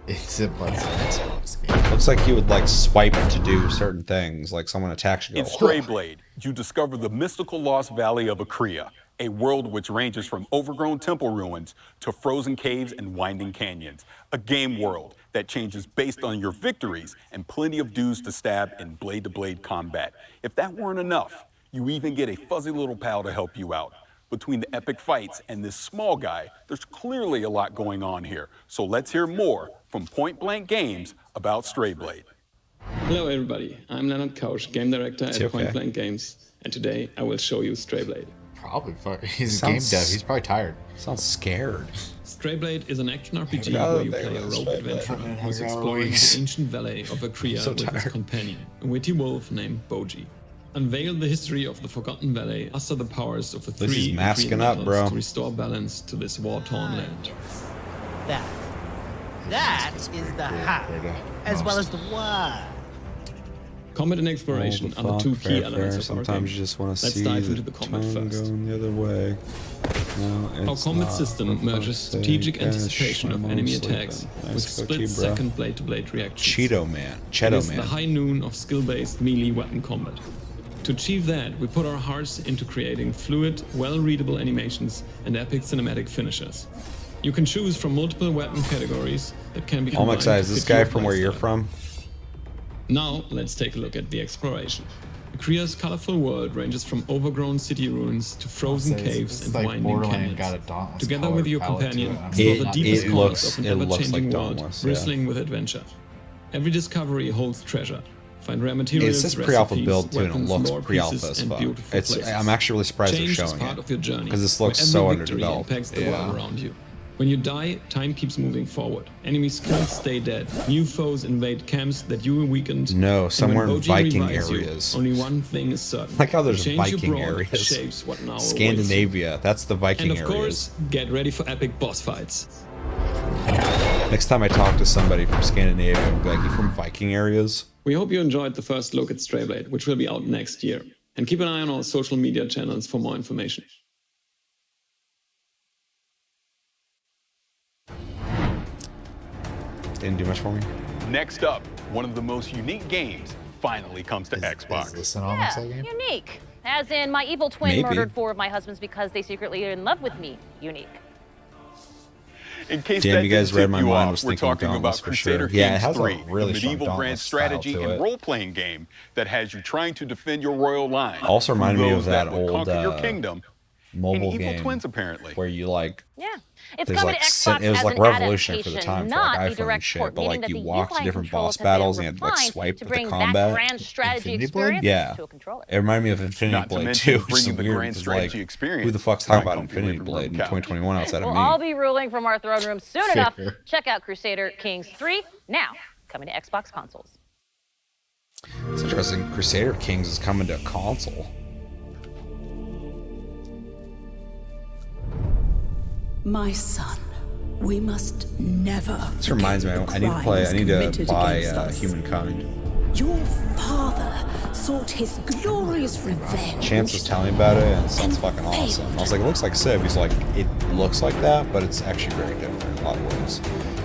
It's an Xbox game. Looks like you would like swipe to do certain things, like someone attacks you. In Stray Blade, you discover the mystical lost valley of Akria, a world which ranges from overgrown temple ruins to frozen caves and winding canyons. A game world that changes based on your victories and plenty of dudes to stab in blade-to-blade combat. If that weren't enough, you even get a fuzzy little pal to help you out. Between the epic fights and this small guy, there's clearly a lot going on here. So let's hear more from Point Blank Games about Stray Blade. Hello everybody, I'm Leonard Kausch, game director at Point Blank Games, and today I will show you Stray Blade. Probably, he's a game dev, he's probably tired. Sounds scared. Stray Blade is an action RPG where you play a rogue adventurer who is exploring the ancient valley of Akria with his companion, a witty wolf named Boji. Unveil the history of the Forgotten Valley, master the powers of the three masking up, bro. to restore balance to this war-torn land. That is the how, as well as the why. Combat and exploration are the two key elements of our game. Sometimes you just want to Let's see dive the into the combat tongue first. going the other way. No, Our combat system merges strategic anticipation of enemy attacks with split-second blade-to-blade reactions. Cheeto It's man. the high noon of skill-based melee weapon combat. To achieve that, we put our hearts into creating fluid, well-readable animations and epic cinematic finishes. You can choose from multiple weapon categories that can be combined. Almexai, is to this fit your guy from where you're playstyle. from? Now, let's take a look at the exploration. Akria's colorful world ranges from overgrown city ruins to frozen caves and like winding Borderlands canyons. got a Dauntless Together color with your palette to companion, it. explore the deepest It corners looks- of an it looks like ever-changing world, Dauntless, yeah. bristling with adventure. Every discovery holds treasure. Find rare materials, It says pre-alpha recipes, build too, and it weapons, looks lore pre-alpha pieces, as and fuck. beautiful places. I'm actually really surprised they're Change is showing part it of your journey, because this where looks every so victory underdeveloped. impacts the world around you. When you die, time keeps moving forward. Enemy skills stay dead. New foes invade camps that you weakened. No, And somewhere when in Boji Viking revives you, areas. only one thing is certain. Like how there's The change you Viking brought areas. shapes what now awaits you. Scandinavia, that's the Viking And of areas. course, get ready for epic boss fights. Next time I talk to somebody from Scandinavia, I'll be like, you from Viking areas? We hope you enjoyed the first look at Stray Blade, which will be out next year. And keep an eye on our social media channels for more information. Didn't do much for me. Next up, one of the most unique games finally comes to Xbox. Is this an Almexai game? Unique. As in, my evil twin Maybe. murdered 4 of my husbands because they secretly are in love with me. Unique. In case Damn, that you guys didn't read tip my you mind, off, was we're thinking talking Dauntless about for sure. Crusader Yeah, it Kings has a 3, really a strong medieval grand Dauntless style strategy to and it. role-playing game that has you trying to defend your royal line. Also from reminded me those of that would old conquer your kingdom. mobile and evil game twins, apparently. where you like Yeah. It's there's coming like to Xbox it was as like an revolutionary for the adaptation, time for not like a iPhone and direct shit, port, but meaning like that you the walked to UI different controls boss have been battles and you had to like refined swipe to with the bring that combat. grand strategy Infinity Blade? experience Yeah. to a controller. It reminded me of Infinity Not to Blade mention too, which is bringing the weird. grand 'cause, strategy like, experience who the fuck's talking about comfy Infinity living Blade room in couch. 2021 outside of We'll me? all be ruling from our throne room soon enough. Sure. Check out Crusader Kings 3 now, coming to Xbox consoles. It's interesting. Crusader Kings is coming to a console. My son, we must never. This reminds me, I need to play. I need to buy Humankind. Your father sought his glorious revenge. Chance was telling me about it, and it sounds fucking awesome. I was like, it looks like Civ. He's like, it looks like that, but it's actually very different in a lot of ways.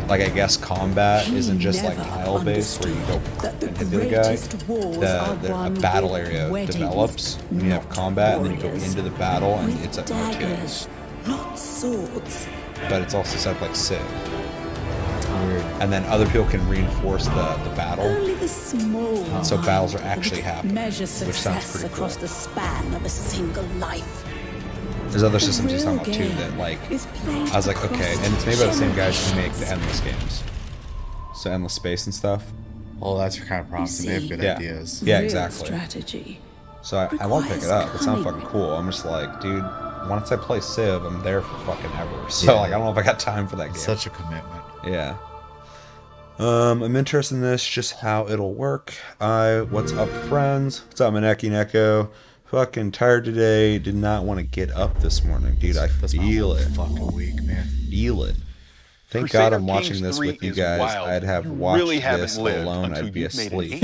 Like, I guess combat isn't just like tile based where you go and hit the other guy. A battle area develops when you have combat, and then you go into the battle, and it's a daggers, not swords. but it's also set up like Civ. And then other people can reinforce the battle, Only the small so battles are actually happening, measure which sounds success pretty across cool. the span of a single life. There's other The systems he's talking real about too game that like is played I was like, okay, across and it's made by the same guys who make generations. the Endless games, so Endless Space and stuff. Well, that's kind of promising. They have good yeah. ideas. Yeah, Real exactly. strategy. So I want to pick it up. It sounds cunning. fucking cool. I'm just like, dude, once I play Civ, I'm there for fucking ever. So Yeah. like, I don't know if I got time for that game. Such a commitment. Yeah. I'm interested in this, just how it'll work. What's up, friends? What's up, Maneki Neko? Fucking tired today. Did not want to get up this morning, dude. I feel it. Fucking week, man. Feel it. Thank God I'm watching this with you guys. I'd have watched this alone. I'd be asleep.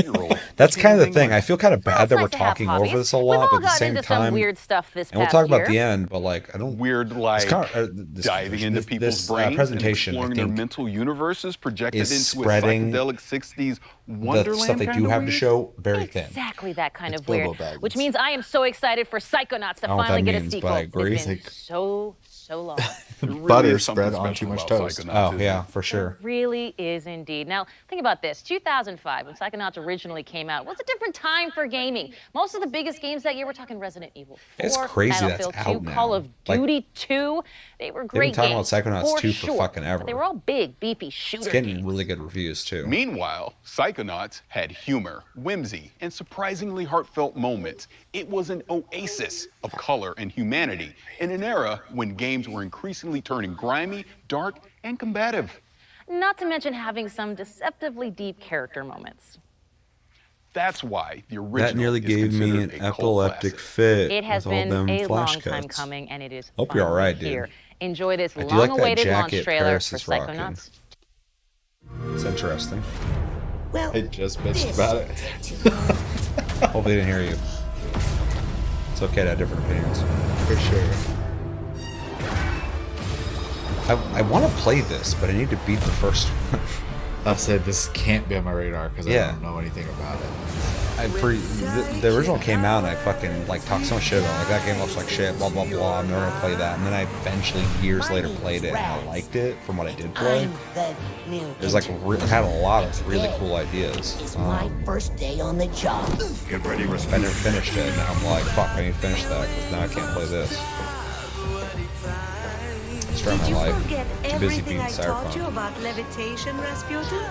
That's kind of the thing. I feel kind of bad that we're talking over this a lot, but at the same time, weird stuff this and we'll talk about the end. But like, I don't weird like diving into this people's brains presentation, and exploring their mental universes projected into spreading a psychedelic 60s the wonderland. stuff they do have to show very thin. Exactly that kind It's of weird. Bilbo Baggins. Which means I am so excited for Psychonauts to I don't know what finally that get means, a but sequel. I agree. It's been so long. Butter spread on too much toast. Oh yeah, for sure. It really is indeed. Now, think about this. 2005, when Psychonauts originally came out, was a different time for gaming. Most of the biggest games that year, we're talking Resident Evil 4, It's crazy that's Battlefield 2, out now. Call of Like, Duty 2. They were They've been great talking games. about Psychonauts 2 for sure, fucking ever. But they were all big, beefy shooter It's getting games. really good reviews too. Meanwhile, Psychonauts had humor, whimsy, and surprisingly heartfelt moments. It was an oasis of color and humanity in an era when games were increasingly turning grimy, dark, and combative. Not to mention having some deceptively deep character moments. That's why the original That nearly is gave me an considered a cult epileptic fit. It has with all been them a long flash time cuts. coming, and it is Hope you're all right, dude. here. Enjoy this I do like that long-awaited launch jacket trailer Paris for is rocking. Psychonauts. It's interesting. I just bitched about it. Hope they didn't hear you. It's okay to have different opinions. For sure. I want to play this, but I need to beat the first one. I said this can't be on my radar because Yeah. I don't know anything about it. The original came out and I fucking like talked so much shit about it. Like that game looks like shit, blah blah blah. I'm never gonna play that. And then I eventually years later played it and I liked it from what I did play. It was like it had a lot of really cool ideas. It's my first day on the job. Get ready, I never finished it. Now I'm like, fuck, I need to finish that because now I can't play this. Start my life. Too busy being Cyberpunk. about levitation, Rasputin?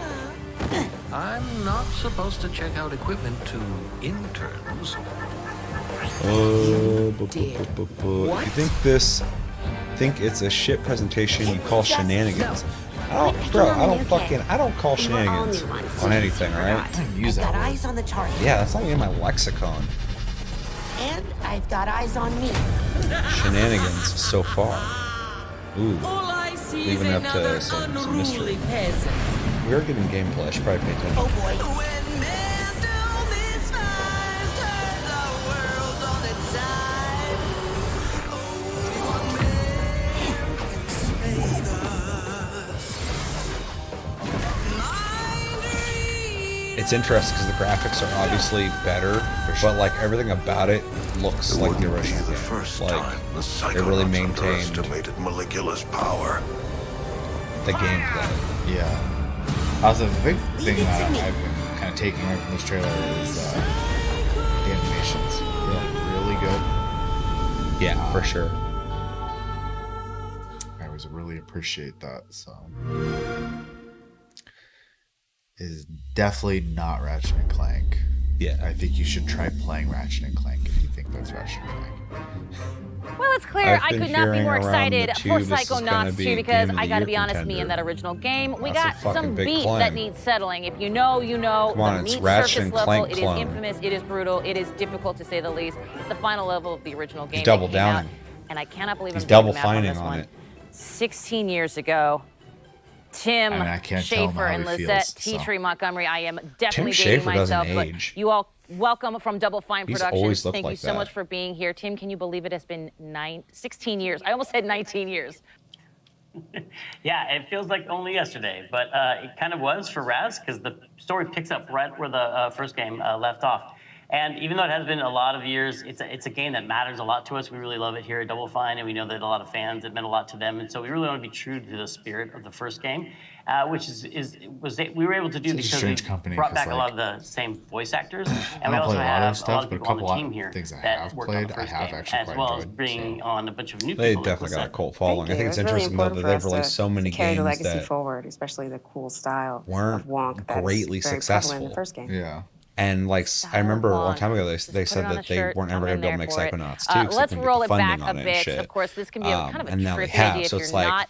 I'm not supposed to check out equipment to interns. If you think it's a shit presentation, you call shenanigans. I don't call shenanigans on anything, alright? I've got eyes on the target. Yeah, that's not even my lexicon. And I've got eyes on me. Shenanigans so far. Ooh. Leaving up to some mystery. We are getting gameplay. I should probably pay attention. Oh boy. It's interesting because the graphics are obviously better, but like everything about it looks like the original game. Like they really maintained Maligula's power. the gameplay. Yeah. Also, the big thing that I've been kind of taking away from this trailer is the animations. Really good. Yeah, for sure. I always really appreciate that. So, is definitely not Ratchet and Clank. Yeah, I think you should try playing Ratchet and Clank if you think that's Ratchet and Clank. Well, it's clear I've I been could not be hearing more around excited the for tube this is gonna Psychonauts be 2 a because Game of I the gotta Year be honest, me contender. and that original game, we That's a got fucking some big beat claim. that needs settling. If you know, you know. Come on, the it's meat Ratchet surface and level, Clank it is clone. infamous, it is brutal, it is difficult to say the least. It's the final level of the original game. He's double that came out, downing. and I cannot believe He's I'm doing double the math on fining this on one. it. 16 years ago, Tim I mean, I can't tell him Schafer how and he Lisette feels, so. Teetry Montgomery. I am definitely Tim dating Schafer doesn't myself, but age. you all welcome from Double Fine He's Productions. always looked Thank you like so that. much for being here. Tim, can you believe it has been 16 years? I almost said 19 years. Yeah, it feels like only yesterday, but it kind of was for Raz because the story picks up right where the first game left off. And even though it has been a lot of years, it's a game that matters a lot to us. We really love it here at Double Fine, and we know that a lot of fans, it meant a lot to them. And so we really want to be true to the spirit of the first game, which we were able to do It's a because strange we company, brought 'cause, back a lot like, of the same voice actors, I and we don't also play a lot of have a lot stuff, of but a people on the couple team of here things I that have worked on the played, I first have game, actually as quite well as enjoyed, bringing on a bunch of new They people. definitely got a cult following. I think it's It was really interesting though important that for they've us released so many carry the games legacy that forward, especially the cool style weren't of Wonk that's greatly very prevalent successful. in the first game. Yeah. And like I remember a long Wonk. time ago, they Put said it on that a they shirt, weren't ever I'm going to in be able to make there for it. Psychonauts 2 because they Let's couldn't roll get it the funding back a on it and bit. shit. Of course, this can be kind of a and now they trippy have, idea so if it's you're like not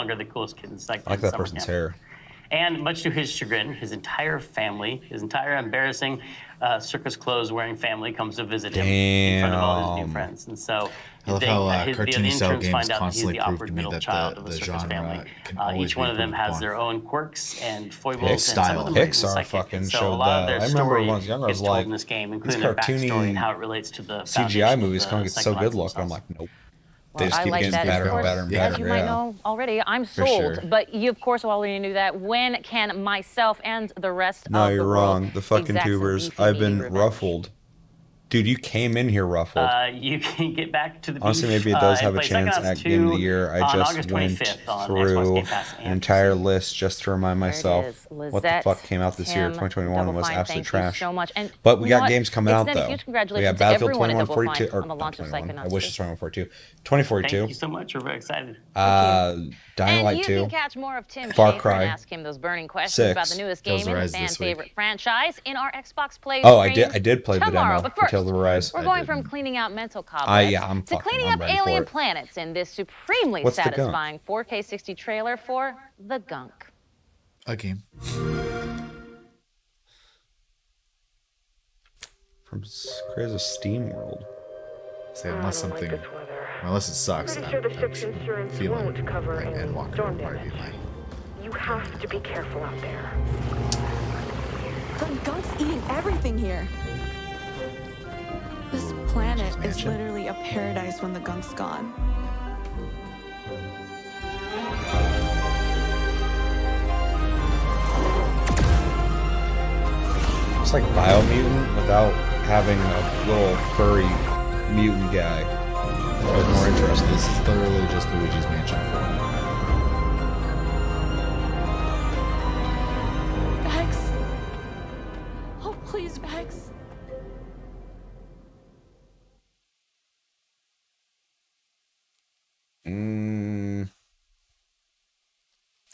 longer the coolest kid in I like that person's hair. And much to his chagrin, his entire family, his entire embarrassing circus clothes wearing family comes to visit him in front of all his new friends. And so I love how the cartoony style interns games find out that he's constantly the prove awkward to me middle that child of the the circus genre family. can always Each one be of them improved has upon. their own quirks and foibles. And some of them are Pixar psychic. fucking So a showed lot of that. their I remember story when I was younger, I gets was told like, in this game, these including their backstory cartoony and how it relates to the CGI foundation movies of can't the get so good psychological looking. I'm themselves. like, nope. Well, They just I keep like getting that. better Of and course, better and better. as you might know already, I'm For sold. sure. But you, of course, already knew that. When can myself and the rest No, of you're the wrong. world The fucking exact some tubers. beefy I've meaty been revenge? ruffled. Dude, you came in here ruffled. You can get back to the Honestly, beef, maybe it does have and a play chance Psychonauts at 2 game of the year. I on just August went 25th on Xbox through Game Pass and an entire list just to remind There it myself is. what the Lizette, fuck came out this year. Tim, 2021 Double was Fine, absolute thank trash. you so much. And But we you know got what? games coming out Extend a though. huge We congratulations got to Battlefield everyone at Double 2142 Fine or on the launch of 21. I Psychonauts wish 2. it's 2142. 2042. Thank you so much. We're very excited. Dying And Light you 2. can catch more of Tim Far Schafer Cry and ask him those burning questions about the 6. newest Tales game of in Rise the fan this week. favorite franchise in our Xbox Play Oh, I stream did play the tomorrow. demo But for first, Tales of Rise. we're going from cleaning out mental cobwebs I'm to cleaning I'm up ready for alien it. planets in this supremely What's the gunk? satisfying 4K 60 trailer for The Gunk. A game. From Crazy Steam World. Say unless unless it sucks, I'm feeling like Endwalker would probably be my. You have to be careful out there. The gunk's eating everything here. This planet is literally a paradise when the gunk's gone. It's like Biomutant without having a little furry mutant guy. I was more interested. This is literally just Luigi's Mansion 4. Vex. Oh, please, Vex.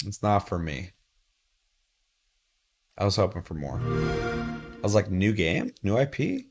It's not for me. I was hoping for more. I was like, new game? New IP?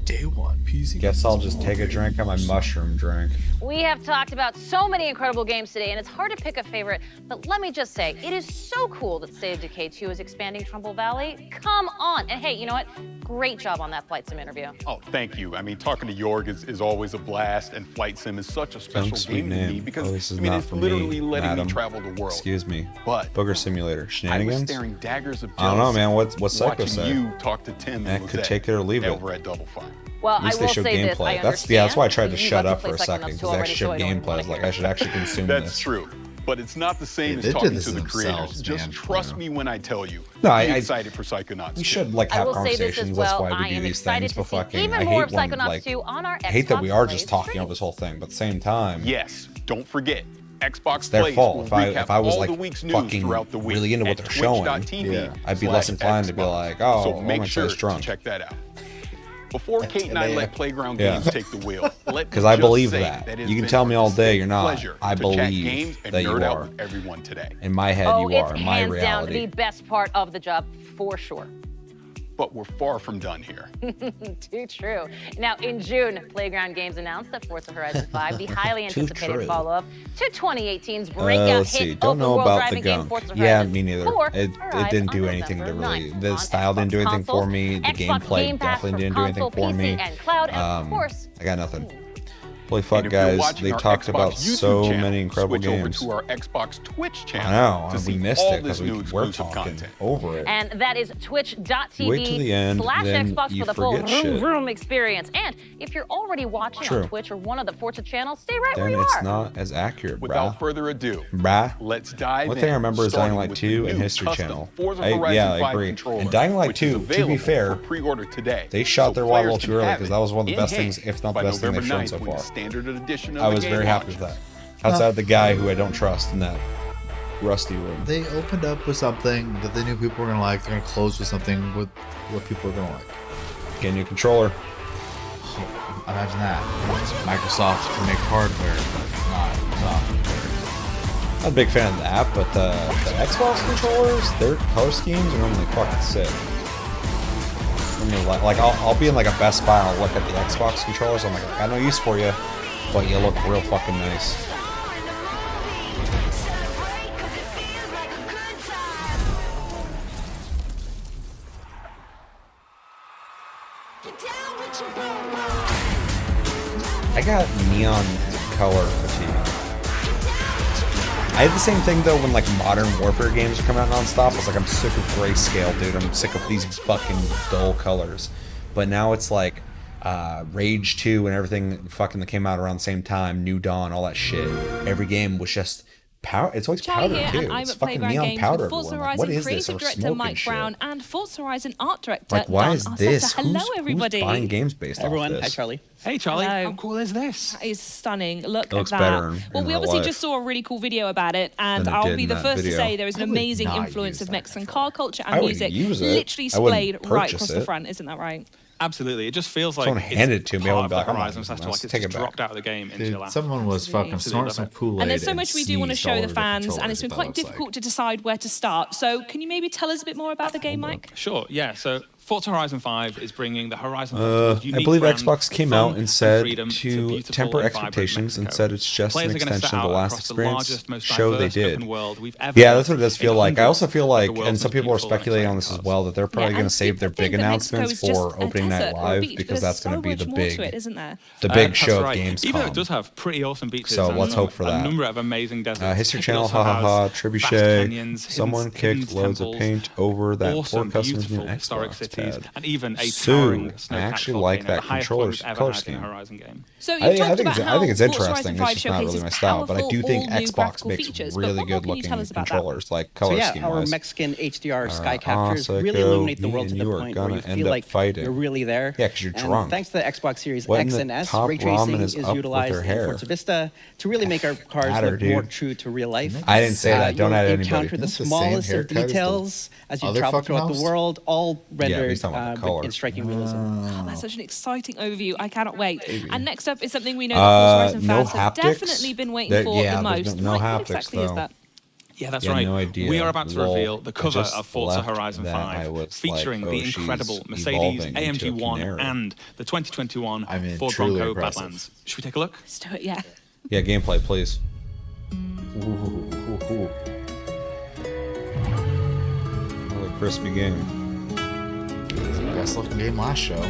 Day one, PC. Guess I'll just take a drink of my mushroom drink. We have talked about so many incredible games today, and it's hard to pick a favorite, but let me just say, it is so cool that State of Decay 2 is expanding Trumbull Valley. Come on. And hey, you know what? Great job on that Flight Sim interview. Oh, thank you. I mean, talking to Jorg is always a blast, and Flight Sim is such a special Sweet game to me name. because This is I mean, not it's for literally me, letting madam. me travel the world. Excuse me. But Booger Simulator. I was Shenanigans? staring daggers of I don't know, jealousy man. What's Psycho watching say? you talk to Tim Man, and could Lizette take it or leave it. over at Double Fine. Well, At least I they will show say this, gameplay. I That's why I tried to understand. shut You up got for a play second Psychonauts 2 because they already, actually so showed I don't gameplay. I wanna was like, hear I should actually consume That's this. true. But it's not the same Yeah, as they did talking this to the creators. themselves, Just man. trust me when I tell you. No, Be I excited for Psychonauts. We 2. should like I have will say this as conversations. That's well. why we I do am these excited things. to But see fucking, even I more hate of when Psychonauts like 2 on our I hate that we Xbox are Play just talking stream. over this whole thing. But at the same time, Yes, don't forget. Xbox it's their Plays fault. will If I recap was all like the week's news fucking throughout the week really into what at they're showing, twitch.tv I'd be less inclined to be like, oh, so I'm make gonna sure taste drunk. to check that out. Before Kate and I let Playground Yeah. Games take the wheel, let me Because I just believe say that. it has You can been tell me a all day you're distinct not. pleasure I to chat believe games and that you nerd out are. with everyone today. In my head, Oh, you it's are. In my hands down reality. the best part of the job for sure. But we're far from done here. Too true. Now, in June, Playground Games announced that Forza Horizon 5, the highly Too anticipated true. follow-up to 2018's breakout Let's see. hit Don't know open-world about the driving game gunk. Forza Yeah, Horizon me neither. 4 It arrives didn't on do anything to November really. 9th The on style didn't do Xbox anything for consoles, me. The Xbox gameplay Game Pass definitely for didn't do anything console, for me. PC, and cloud, and of course, I got nothing. Holy fuck, And if you're guys! watching They our talked Xbox about YouTube so channel, many incredible switch games. over to our Xbox Twitch channel I know. to see We missed all it this because new we're exclusive talking content. over it. and that is You wait till the twitch.tv end, then /Xbox you for the full forget vroom shit. vroom experience. And if you're already watching True. on Twitch or one of the Forza channels, stay right where Then you it's are. not as accurate, Without bruh. further ado, Bruh. let's dive One in. thing I remember is starting Dying Light with 2 the and new History custom Channel. Forza Yeah, Horizon I 5 agree. controller, And Dying Light which is 2, to be available fair, for pre-order today. they shot So their wad a little players too can early have because it that was one of the in best hand things, if not the by best thing they've November shown 9th so when the far. standard edition of I the was game very happy with launches. that. Outside of the guy who I don't trust in that rusty room. They opened up with something that they knew people were gonna like. They're gonna close with something with what people are gonna like. Get a new controller. Imagine that. Microsoft can make hardware, but not software. Not a big fan of that, but the Xbox controllers, their color schemes are normally fucking sick. Normally, like I'll be in like a Best Buy and I'll look at the Xbox controllers. I'm like, I got no use for you, but you look real fucking nice. I got neon color fatigue. I had the same thing though when like Modern Warfare games are coming out nonstop. I was like, I'm sick of grayscale, dude. I'm sick of these fucking dull colors. But now it's like Rage 2 and everything fucking that came out around the same time, New Dawn, all that shit. Every game was just powder. It's always Charlie powder here, too. and I'm It's at fucking Playground neon Games powder with Forza everywhere. Like, Horizon what is this? creative Or director smoke Mike and shit. Brown and Forza Horizon art director Like, why Dan is Arcetta. this? Hello, Who's everybody. buying games based off Everyone, this? hi Charlie. Hey Charlie, Hello. how cool is this? That is stunning. Look It looks at better that. in Well, we real obviously life just saw a really cool video about it, and than it I'll did be in the that first to video. say there is an I would amazing not influence use of that Mexican car culture I and would music, use it. literally I wouldn't displayed right purchase across the it. front. Isn't that right? Absolutely, it just feels like Someone it's handed it to me, I part wouldn't be like, of the I'm not Horizon using Festival. this. Like it's Take just it back. dropped out of the game into your Dude, lap. someone was fucking snorting some Kool-Aid. And there's so much we do want to sneezed all show the over fans, and controllers, it's been that quite looks like. difficult to decide where to start. So, can you maybe tell us a bit more about the game, Mike? Sure, yeah. So Forza Horizon 5 is bringing the Horizon I Festival's unique believe brand, Xbox came fun, out and said freedom to beautiful temper and vibrant expectations and Mexico. said it's just Players an are gonna extension set of the out last across the experience. largest, most Show they diverse did. open world we've ever Yeah, built that's what it does in feel like. I hundreds also feel of like, the world's and some most people are beautiful and speculating on exciting this as well, that they're probably going to save their big announcements for opening night live because that's going to be the big, isn't there? the big That's show right. of Gamescom. Even though it does have pretty awesome beaches. So and let's hope for a that. number of amazing deserts. History It Channel, also hahaha, has Trebuchet. vast canyons, Someone hidden kicked loads of temples, paint over that awesome, poor customer's new beautiful historic Xbox cities, pad. and even a So, towering I snow-capped actually like volcano, that the highest point controller we've ever color had in a scheme. Horizon game. So you I talked think about it's, how I think it's Forza interesting. Horizon It's just not really showcases my style, but I do powerful, think all-new Xbox graphical makes features, but really what good more can you tell looking us about that? controllers, like So color yeah, scheme our wise. Mexican HDR sky Ah, captures really Psycho, illuminate the me world to and the you are point where gonna you end feel up like fighting. you're really there. Yeah, 'cause you're And drunk. thanks to the Xbox Series What in X the and S, top ray ramen tracing is is up with utilized her in hair? Forza Vista to really make our cars Matter, look more dude. true to real life. I didn't say that. Don't you'll add anybody. encounter the It's the same smallest of haircut as the details as you other travel fucking throughout house? the world, all but rendered he's talking about the color. in striking realism. Oh, that's such an exciting overview. I cannot wait. And next up is something we know that Forza Horizon no fans have haptics. definitely been waiting for Yeah, the there's most. no Mike, what haptics, exactly is though. that? Yeah, that's Yeah, right. no idea. We are about to Lol. reveal the I cover just of Forza left Horizon that I 5, was featuring like, the oh, she's incredible Mercedes evolving into AMG a 1 canary. and the 2021 I mean, Ford truly Bronco impressive. Badlands. Should we take a look? Let's do it, yeah. Yeah, gameplay, please. Ooh. What a crispy game. It's the best looking game last show.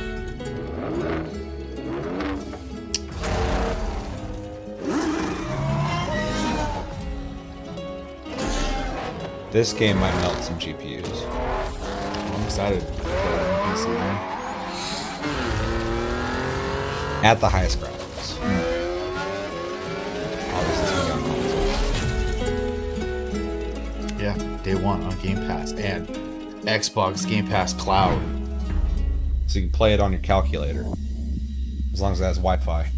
This game might melt some GPUs. I'm excited to play that on PC, man. At the highest graphics. Obviously, it's gonna be on console. Yeah, day one on Game Pass and Xbox Game Pass Cloud. So you can play it on your calculator. As long as it has Wi-Fi.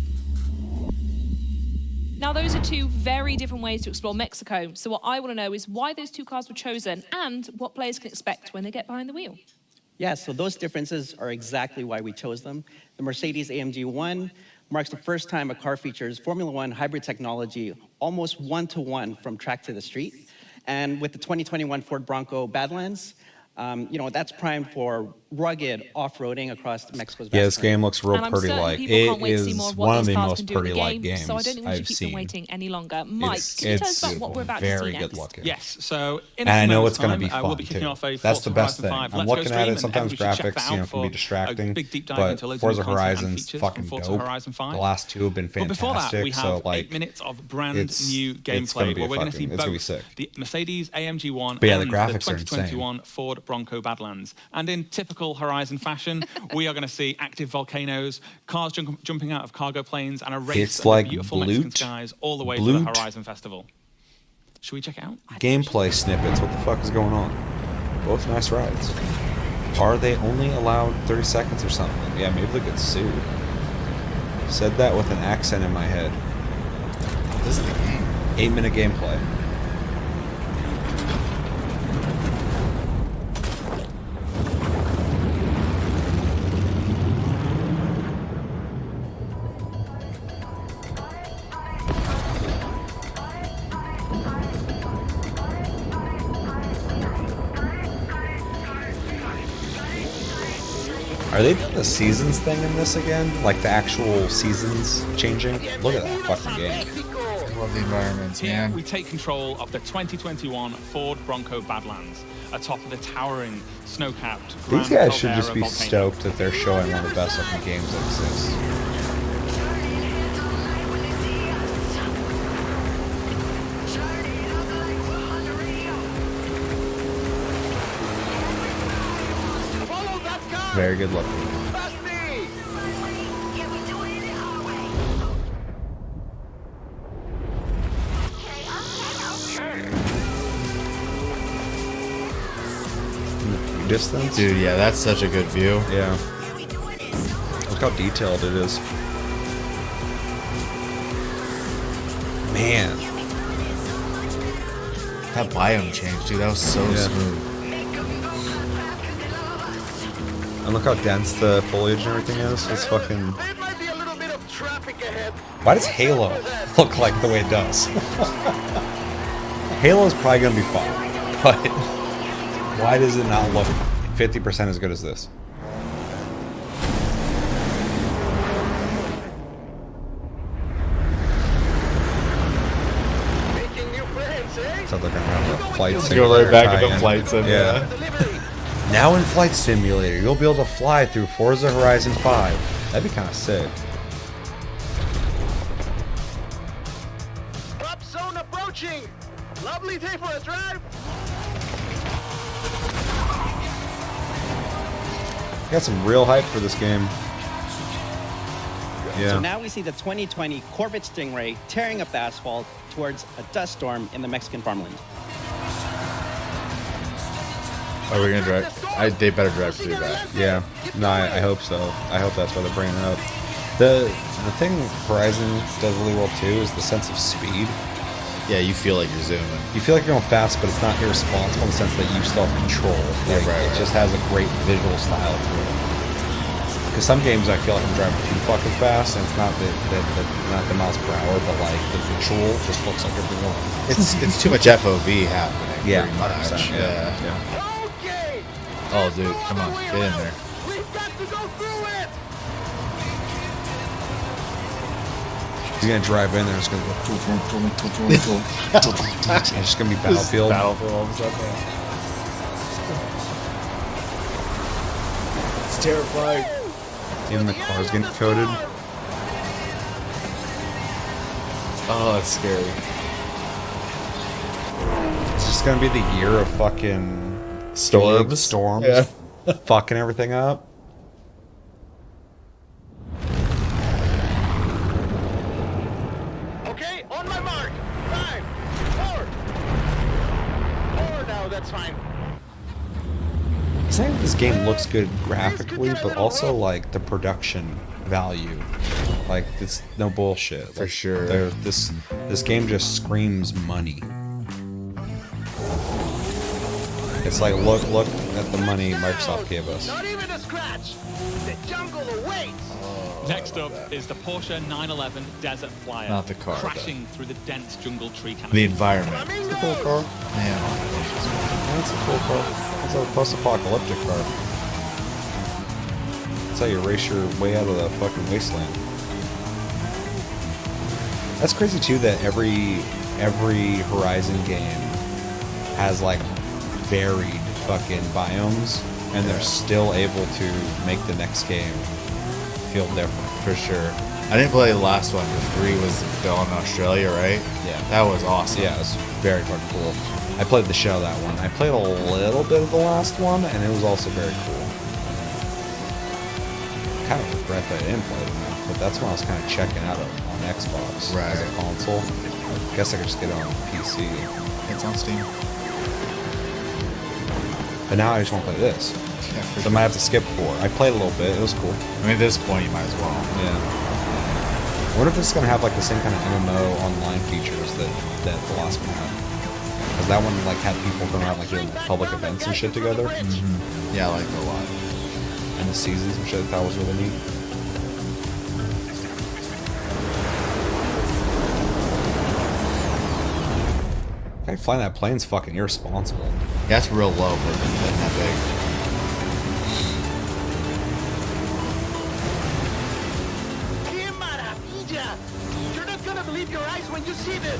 Now, those are two very different ways to explore Mexico. So what I want to know is why those two cars were chosen and what players can expect when they get behind the wheel. Yeah, so those differences are exactly why we chose them. The Mercedes AMG 1 marks the first time a car features Formula One hybrid technology almost one-to-one from track to the street. And with the 2021 Ford Bronco Badlands, that's primed for rugged off-roading across Mexico's Yeah, vast this game looks real And I'm pretty certain like. people It can't wait to see more is of what one of these the cars most can do in the pretty like game, games so I don't think we should I've keep seen. them waiting any longer. Mike, It's can you tell us about what we're about to see very next? good looking. Yes, so in And I a few know moments it's going to time, be fun we'll be kicking too. off a That's Forza the best Horizon thing. 5 I'm Let's Go looking stream, at it. and Sometimes we should check graphics, that out can for be a distracting. big deep dive But into loads of Forza new content and Horizon's features fucking from Forza dope. Horizon 5. The last two have been But before that, fantastic. we have So like, 8 minutes of brand it's- new it's gonna gameplay be where we're going to see fucking- it's gonna be both sick. the Mercedes AMG 1 But yeah, the and graphics are 2021 Ford Bronco Badlands. And in typical Horizon fashion, we are going to see active volcanoes, cars jumping out of cargo planes, and a race It's in like the beautiful Mexican Blute. skies all the way to the Blute. Horizon Festival. Should we check it out? gameplay snippets. What the fuck is going on? Both nice rides. Are they only allowed 30 seconds or something? Yeah, maybe they'll get sued. Said that with an accent in my head. This is the game. 8-minute gameplay. Are they doing the seasons thing in this again? Like the actual seasons changing? Look at that fucking game. I love the environments, Here man. we take control of the 2021 Ford Bronco Badlands atop of the towering, snow-capped These Grand guys should Caldera just be volcano. stoked that they're showing one of the best looking games that exists. Very good looking. distance. Dude, yeah, that's such a good view. Yeah. Look how detailed it is. Man. That biome change, dude, that was so smooth. And look how dense the foliage and everything is. It's fucking... Why does Halo look like the way it does? Halo's probably gonna be fun, but why does it not look 50% as good as this? So they're gonna have a flight simulator. Go right back into tie-in. Flight Sim, yeah. Now in Flight Simulator, you'll be able to fly through Forza Horizon 5. That'd be kind of sick. Drop zone approaching. Lovely day for a drive. Got some real hype for this game. Yeah. So now we see the 2020 Corvette Stingray tearing up the asphalt towards a dust storm in the Mexican farmland. Are we gonna drive? They better drive through that. Yeah. No, I hope so. I hope that's why they're bringing it up. The thing Horizon does really well too is the sense of speed. Yeah, you feel like you're zooming. You feel like you're going fast, but it's not irresponsible in the sense that you still have control. Like, it just has a great visual style to it. Because some games I feel like I'm driving too fucking fast, and it's not not the miles per hour, but like the visual just looks like everything else. It's too much FOV happening. Yeah, pretty much. 100%. Yeah. Oh, dude, come on, get in there. He's gonna drive in there. It's gonna go. It's just gonna be Battlefield. Battlefield all of a sudden. It's terrifying. Even the cars getting coated. Oh, that's scary. It's just gonna be the year of fucking Storms. Yeah. Fucking everything up. Okay, on my mark. 5, 4. 4 now, that's fine. I think this game looks good graphically, but also like the production value. Like it's no bullshit. For Like, sure. This game just screams money. It's like look at the money Microsoft gave us. Not even a scratch. The jungle awaits. Next up is the Porsche 911 Desert Flyer. Not the car, crashing through the dense jungle tree canopy. The environment. It's a cool car. Man, That's a cool car. It's a post-apocalyptic car. That's how you race your way out of the fucking wasteland. That's crazy too that every Horizon game has like varied fucking biomes, and they're still able to make the next game feel different. for sure. I didn't play the last one. The 3 was built in Australia, right? Yeah. That was awesome. Yeah, it was very fucking cool. I played the shell that one. I played a little bit of the last one, and it was also very cool. I kind of regret that I didn't play it now, but that's when I was kind of checking out on Xbox as a console. I guess I could just get it on PC. It's on Steam. But now I just want to play this. Yeah, So I might have to skip 4. I played a little bit. It was cool. I mean, at this point, you might as well. Yeah. I wonder if this is going to have like the same kind of MMO online features that the last one had. Because that one like had people going around like doing public events and shit together. Mm-hmm. Yeah, I like it a lot. And the seasons, which I thought was really neat. Hey, flying that plane's fucking irresponsible. Yeah, it's real low for being that big. ¡Qué maravilla! You're not gonna believe your eyes when you see this.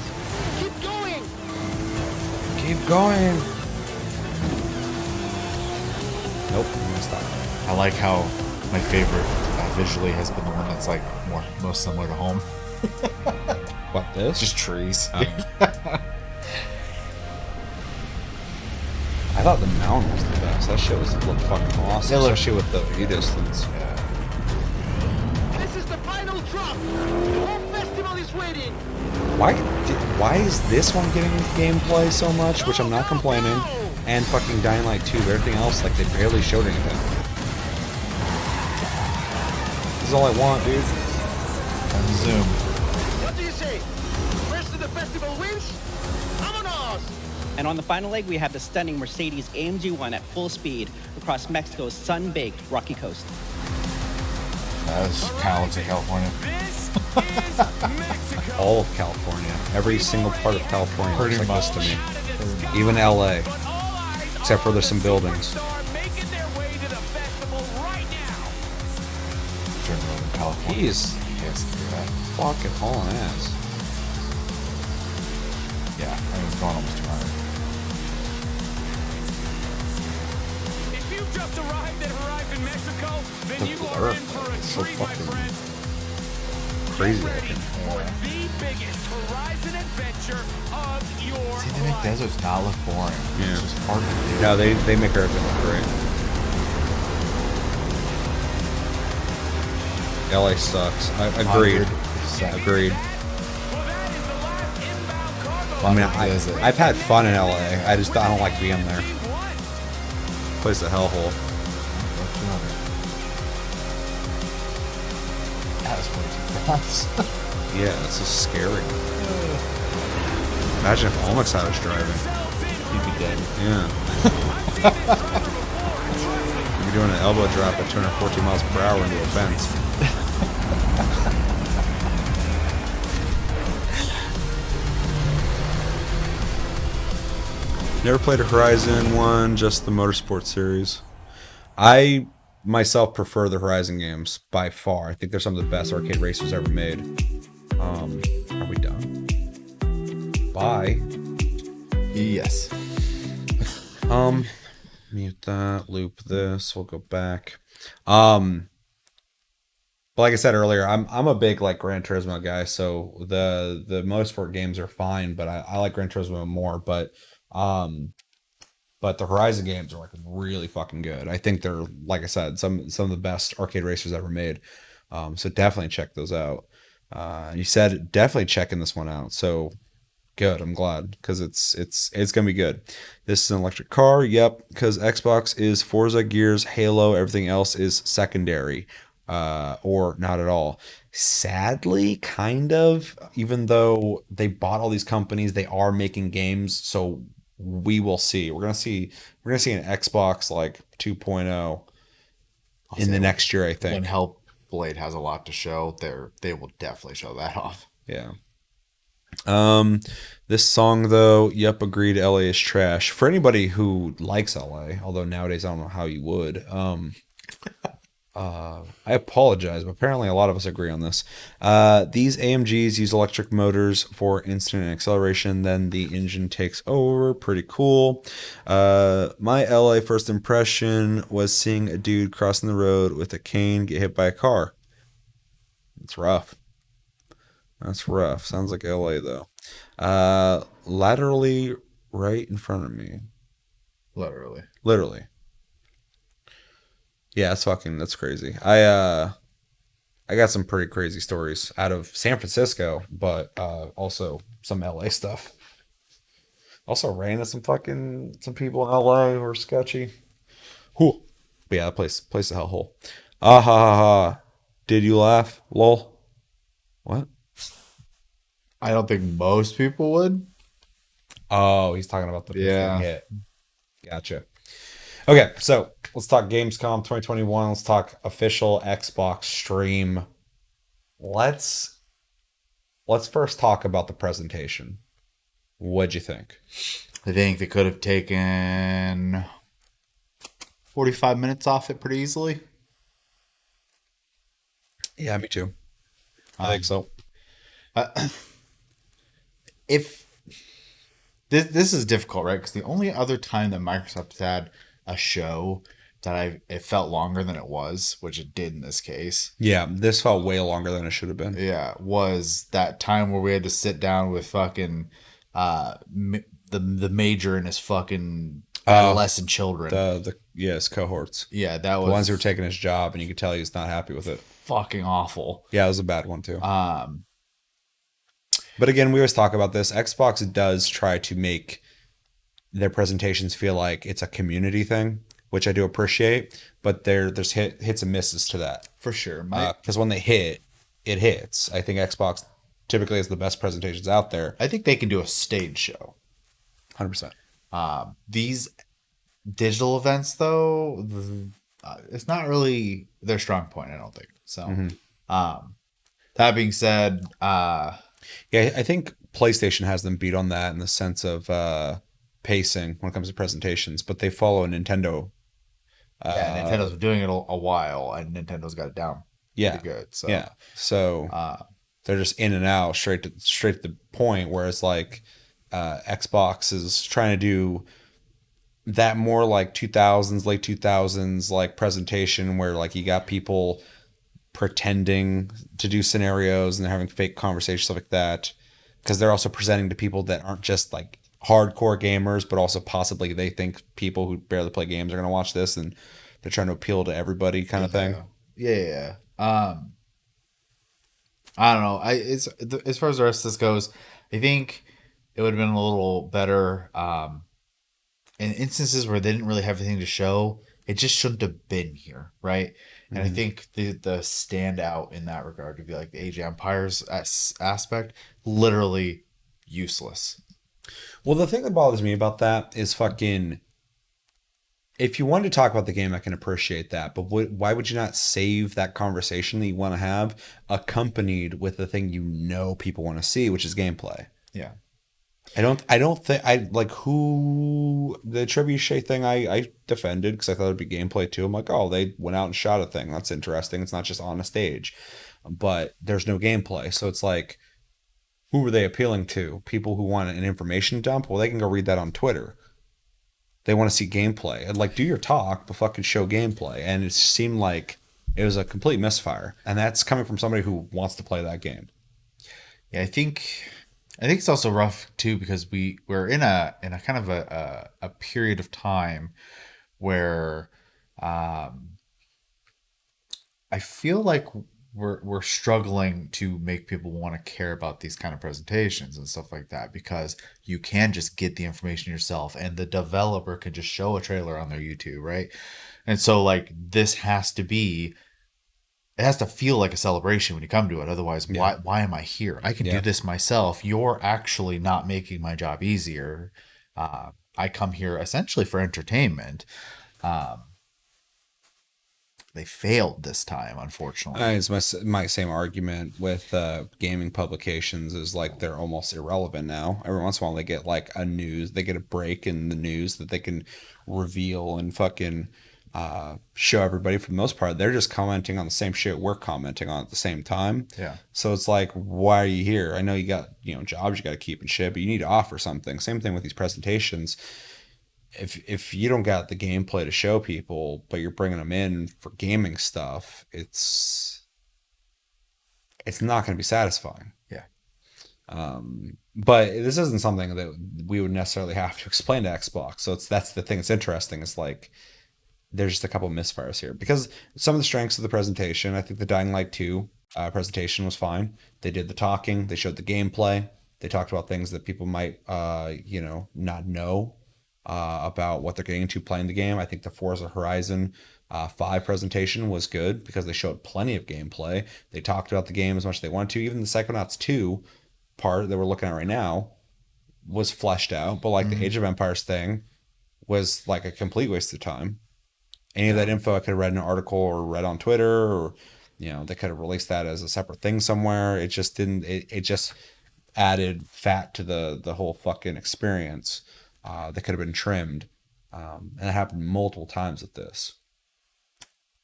Keep going. Keep going. Nope, I'm gonna stop. I like how my favorite visually has been the one that's like most similar to home. What, this? Just trees. I thought the mountain was the best. That shit looked fucking awesome. Especially with the view distance. This is the final drop. The whole festival is waiting. Why is this one getting gameplay so much? Which I'm not complaining. and fucking Dying Light 2. But everything else, like, they barely showed anything. This is all I want, dude. On Zoom. What do you say? First to the festival wins? Vámonos! And on the final leg, we have the stunning Mercedes AMG 1 at full speed across Mexico's sun-baked rocky coast. This kind of looks like California. All of California. Every single part of California Pretty looks like this to much. me. Even LA. Except for there's some buildings. California. He's Yes, do that. fucking hauling ass. Yeah, I think it's going almost 200. If you've just arrived at Horizon Mexico, then The you blur are in for a is so treat, my fucking friend. crazy looking. For the biggest Horizon adventure of your See, they make deserts not look boring. Yeah. It's just hard to do. No, they make everything look great. LA sucks. Agreed. 100%. Agreed. I mean, I've had fun in LA. I don't like being there. Place a hellhole. That's way too fast. Yeah, this is scary. Imagine if Olmec's out was driving. He'd be dead. Yeah. You'd be doing an elbow drop at 214 miles per hour into a fence. Never played a Horizon one, just the Motorsport series. I myself prefer the Horizon games by far. I think they're some of the best arcade racers ever made. Are we done? Bye. Yes. Mute that, loop this, we'll go back. But like I said earlier, I'm a big like Gran Turismo guy, so the Motorsport games are fine, but I like Gran Turismo more, but the Horizon games are like really fucking good. I think they're, like I said, some of the best arcade racers ever made. So definitely check those out. You said definitely checking this one out. So good. I'm glad because it's gonna be good. This is an electric car. Yep. Because Xbox is Forza, Gears, Halo. Everything else is secondary, or not at all. Sadly, kind of. Even though they bought all these companies, they are making games. So we will see. We're gonna see an Xbox like 2.0 in the next year, I think. When Hellblade has a lot to show, they will definitely show that off. Yeah. This song though, yep, agreed. LA is trash. For anybody who likes LA, although nowadays I don't know how you would. I apologize, but apparently a lot of us agree on this. These AMGs use electric motors for instant acceleration, then the engine takes over. Pretty cool. My LA first impression was seeing a dude crossing the road with a cane get hit by a car. It's rough. That's rough. Sounds like LA though. Laterally right in front of me. Literally. Yeah, that's crazy. I got some pretty crazy stories out of San Francisco, but also some LA stuff. Also ran into some people in LA who were sketchy. Whew. But yeah, that place a hellhole. Ah ha ha ha. Did you laugh? Lol. What? I don't think most people would. Oh, he's talking about the hit. Gotcha. Okay, so let's talk Gamescom 2021. Let's talk official Xbox stream. Let's first talk about the presentation. What'd you think? I think they could have taken 45 minutes off it pretty easily. Yeah, me too. I think so. If this is difficult, right? Because the only other time that Microsoft has had a show that it felt longer than it was, which it did in this case. Yeah, this felt way longer than it should have been. Yeah, was that time where we had to sit down with fucking the major and his fucking adolescent children. His cohorts. Yeah, that was the ones who were taking his job, and you could tell he was not happy with it. Fucking awful. Yeah, it was a bad one too. But again, we always talk about this. Xbox does try to make their presentations feel like it's a community thing, which I do appreciate, but there's hits and misses to that. For sure. Because when they hit, it hits. I think Xbox typically has the best presentations out there. I think they can do a stage show. 100%. These digital events, though, it's not really their strong point, I don't think. So, that being said, yeah, I think PlayStation has them beat on that in the sense of pacing when it comes to presentations, but they follow Nintendo. Yeah, Nintendo's been doing it a while, and Nintendo's got it down pretty good. So. Yeah, so they're just in and out, straight to the point. Whereas like Xbox is trying to do that more like 2000s, late 2000s like presentation where like you got people pretending to do scenarios and they're having fake conversations, stuff like that, because they're also presenting to people that aren't just like hardcore gamers, but also possibly they think people who barely play games are going to watch this, and they're trying to appeal to everybody kind of thing. Yeah. I don't know. As far as the rest of this goes, I think it would have been a little better in instances where they didn't really have anything to show. It just shouldn't have been here, right? And I think the standout in that regard would be like the Age of Empires aspect, literally useless. Well, the thing that bothers me about that is fucking, if you wanted to talk about the game, I can appreciate that. But why would you not save that conversation that you want to have accompanied with the thing you know people want to see, which is gameplay? Yeah. I don't think I like who the trebuchet thing I defended because I thought it'd be gameplay too. I'm like, oh, they went out and shot a thing. That's interesting. It's not just on a stage, but there's no gameplay. So it's like, who were they appealing to? People who want an information dump? Well, they can go read that on Twitter. They want to see gameplay. And like, do your talk, but fucking show gameplay. And it seemed like it was a complete misfire. And that's coming from somebody who wants to play that game. Yeah, I think it's also rough too because we're in a kind of a period of time where I feel like we're struggling to make people want to care about these kind of presentations and stuff like that, because you can just get the information yourself and the developer can just show a trailer on their YouTube, right? And so like it has to feel like a celebration when you come to it. Otherwise, why am I here? I can do this myself. You're actually not making my job easier. I come here essentially for entertainment. They failed this time, unfortunately. It's my same argument with gaming publications is like they're almost irrelevant now. Every once in a while they get like they get a break in the news that they can reveal and fucking show everybody. For the most part, they're just commenting on the same shit we're commenting on at the same time. Yeah. So it's like, why are you here? I know you got jobs you got to keep and shit, but you need to offer something. Same thing with these presentations. If you don't got the gameplay to show people, but you're bringing them in for gaming stuff, it's not going to be satisfying. Yeah. But this isn't something that we would necessarily have to explain to Xbox. So that's the thing that's interesting. It's like there's just a couple of misfires here because some of the strengths of the presentation, I think the Dying Light 2 presentation was fine. They did the talking, they showed the gameplay, they talked about things that people might not know about what they're getting into playing the game. I think the Forza Horizon 5 presentation was good because they showed plenty of gameplay. They talked about the game as much as they wanted to. Even the Psychonauts 2 part that we're looking at right now was fleshed out, but like the Age of Empires thing was like a complete waste of time. Any of that info I could have read in an article or read on Twitter, or they could have released that as a separate thing somewhere. It just didn't. It just added fat to the whole fucking experience. That could have been trimmed, and it happened multiple times with this.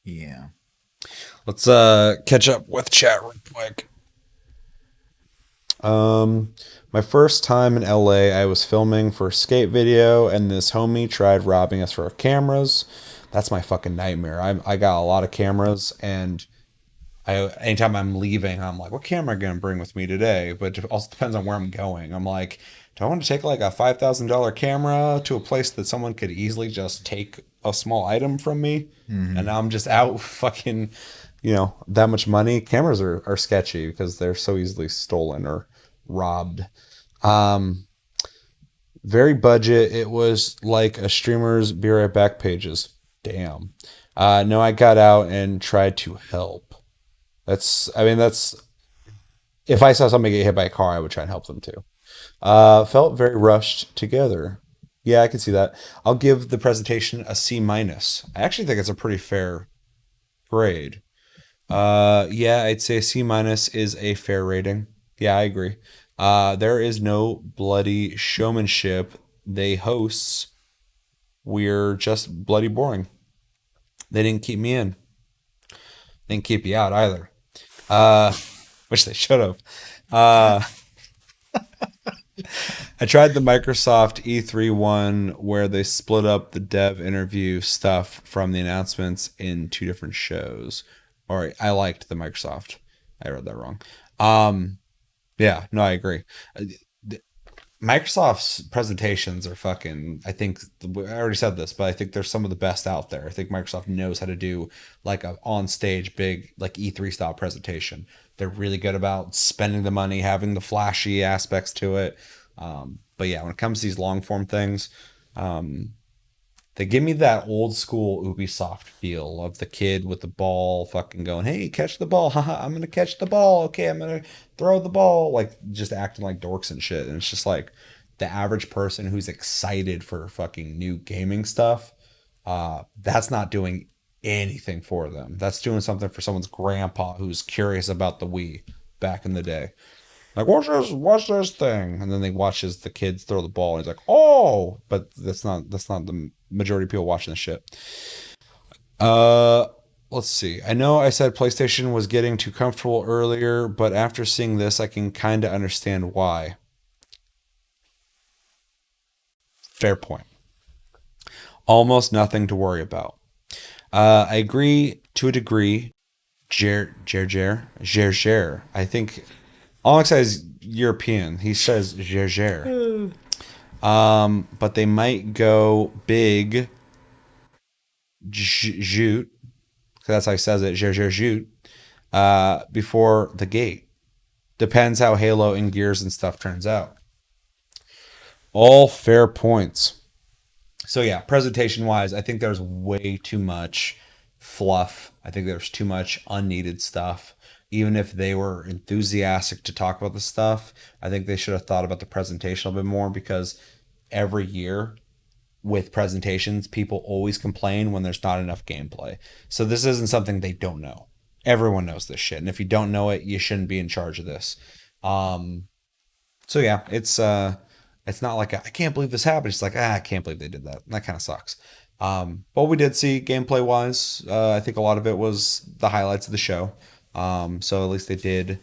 Yeah. Let's catch up with chat real quick. My first time in LA, I was filming for a skate video, and this homie tried robbing us for our cameras. That's my fucking nightmare. I got a lot of cameras, and anytime I'm leaving, I'm like, what camera am I going to bring with me today? But it also depends on where I'm going. I'm like, do I want to take like a $5,000 camera to a place that someone could easily just take a small item from me? Mm-hmm. And now I'm just out fucking, that much money. Cameras are sketchy because they're so easily stolen or robbed. Very budget. It was like a streamer's be right back pages. Damn. No, I got out and tried to help. That's if I saw somebody get hit by a car, I would try and help them too. Felt very rushed together. Yeah, I can see that. I'll give the presentation a C minus. I actually think it's a pretty fair grade. Yeah, I'd say C minus is a fair rating. Yeah, I agree. There is no bloody showmanship. They hosts. We're just bloody boring. They didn't keep me in. They didn't keep you out either. Which they should have. I tried the Microsoft E3 one where they split up the dev interview stuff from the announcements in two different shows. Or I liked the Microsoft. I read that wrong. Yeah, no, I agree. Microsoft's presentations are fucking, I think, I already said this, but I think they're some of the best out there. I think Microsoft knows how to do like a on-stage big, like E3 style presentation. They're really good about spending the money, having the flashy aspects to it. But yeah, when it comes to these long form things, they give me that old school Ubisoft feel of the kid with the ball fucking going, hey, catch the ball. Haha, I'm going to catch the ball. Okay, I'm going to throw the ball. Like just acting like dorks and shit. And it's just like the average person who's excited for fucking new gaming stuff. That's not doing anything for them. That's doing something for someone's grandpa who's curious about the Wii back in the day. Like, watch this thing. And then they watch as the kids throw the ball and he's like, oh, but that's not the majority of people watching this shit. Let's see. I know I said PlayStation was getting too comfortable earlier, but after seeing this, I can kind of understand why. Fair point. Almost nothing to worry about. I agree to a degree. Jer. I think Alex is European. He says Jer. But they might go big. Joot. That's how he says it. Joot. Before the gate. Depends how Halo and Gears and stuff turns out. All fair points. So yeah, presentation wise, I think there's way too much fluff. I think there's too much unneeded stuff. Even if they were enthusiastic to talk about the stuff, I think they should have thought about the presentation a bit more, because every year with presentations, people always complain when there's not enough gameplay. So this isn't something they don't know. Everyone knows this shit. And if you don't know it, you shouldn't be in charge of this. So yeah, it's not like I can't believe this happened. It's like, I can't believe they did that. That kind of sucks. But we did see gameplay wise. I think a lot of it was the highlights of the show. So at least they did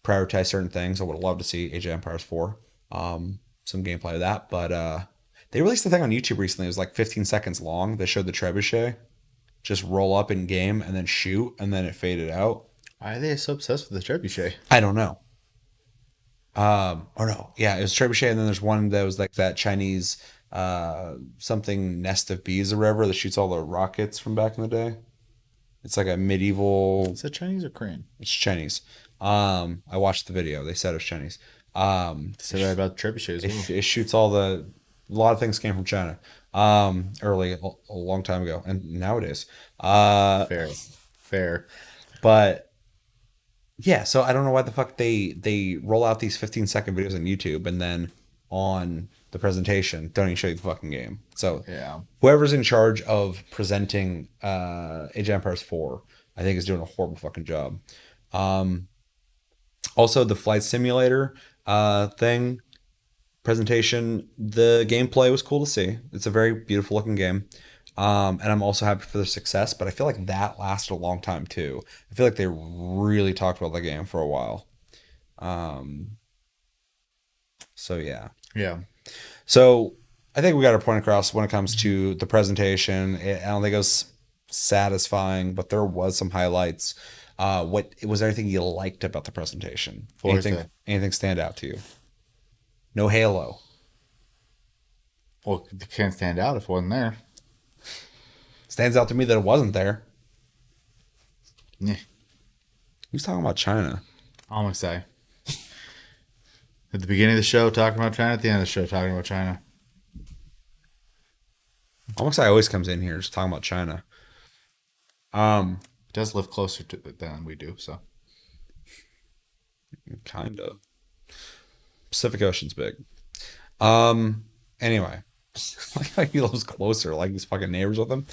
prioritize certain things. I would have loved to see Age of Empires 4. Some gameplay of that. But they released a thing on YouTube recently. It was like 15 seconds long. They showed the trebuchet just roll up in game and then shoot, and then it faded out. Why are they so obsessed with the trebuchet? I don't know. Or no, yeah, it was trebuchet, and then there's one that was like that Chinese something nest of bees or whatever that shoots all the rockets from back in the day. It's like a medieval. Is it Chinese or Korean? It's Chinese. I watched the video. They said it was Chinese. Said that about trebuchet as well. It shoots all the. A lot of things came from China. Early, a long time ago, and nowadays. Fair. But yeah, so I don't know why the fuck they roll out these 15-second videos on YouTube and then on the presentation don't even show you the fucking game. So yeah, whoever's in charge of presenting Age of Empires 4, I think is doing a horrible fucking job. Also, the flight simulator thing presentation, the gameplay was cool to see. It's a very beautiful looking game. And I'm also happy for their success, but I feel like that lasted a long time too. I feel like they really talked about the game for a while. So yeah. Yeah. So I think we got our point across when it comes to the presentation. I don't think it was satisfying, but there was some highlights. What was there anything you liked about the presentation? Anything stand out to you? No Halo. Well, it can't stand out if it wasn't there. Stands out to me that it wasn't there. Yeah. Who's talking about China? I'm excited. At the beginning of the show, talking about China. At the end of the show, talking about China. Almost I always comes in here just talking about China. It does live closer to than we do, so kind of. Pacific Ocean's big. Anyway, like how he lives closer, like he's fucking neighbors with him.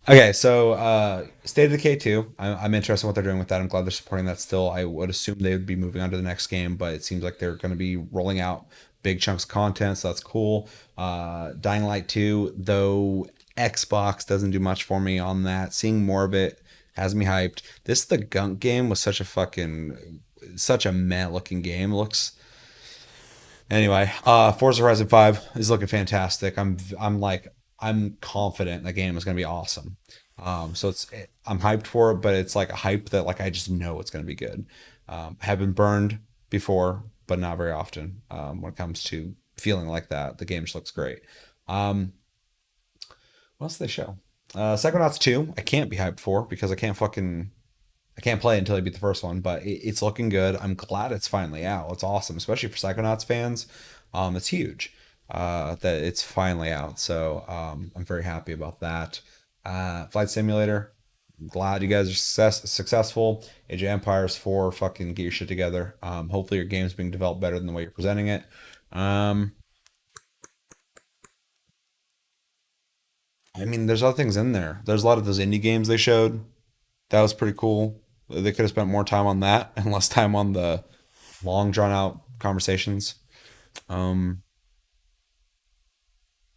Okay, so State of Decay 2. I'm interested in what they're doing with that. I'm glad they're supporting that still. I would assume they would be moving on to the next game, but it seems like they're going to be rolling out big chunks of content, so that's cool. Dying Light 2, though Xbox doesn't do much for me on that. Seeing more of it has me hyped. The Gunk game was such a meh looking game. It looks anyway. Forza Horizon 5 is looking fantastic. I'm confident the game is going to be awesome. So I'm hyped for it, but it's like a hype that like I just know it's going to be good. Have been burned before, but not very often when it comes to feeling like that. The game just looks great. What else did they show? Psychonauts 2, I can't be hyped for because I can't play it until I beat the first one, but it's looking good. I'm glad it's finally out. It's awesome, especially for Psychonauts fans. It's huge that it's finally out. So I'm very happy about that. Flight Simulator, glad you guys are successful. Age of Empires 4, fucking get your shit together. Hopefully your game's being developed better than the way you're presenting it. I mean, there's other things in there. There's a lot of those indie games they showed. That was pretty cool. They could have spent more time on that and less time on the long, drawn-out conversations. And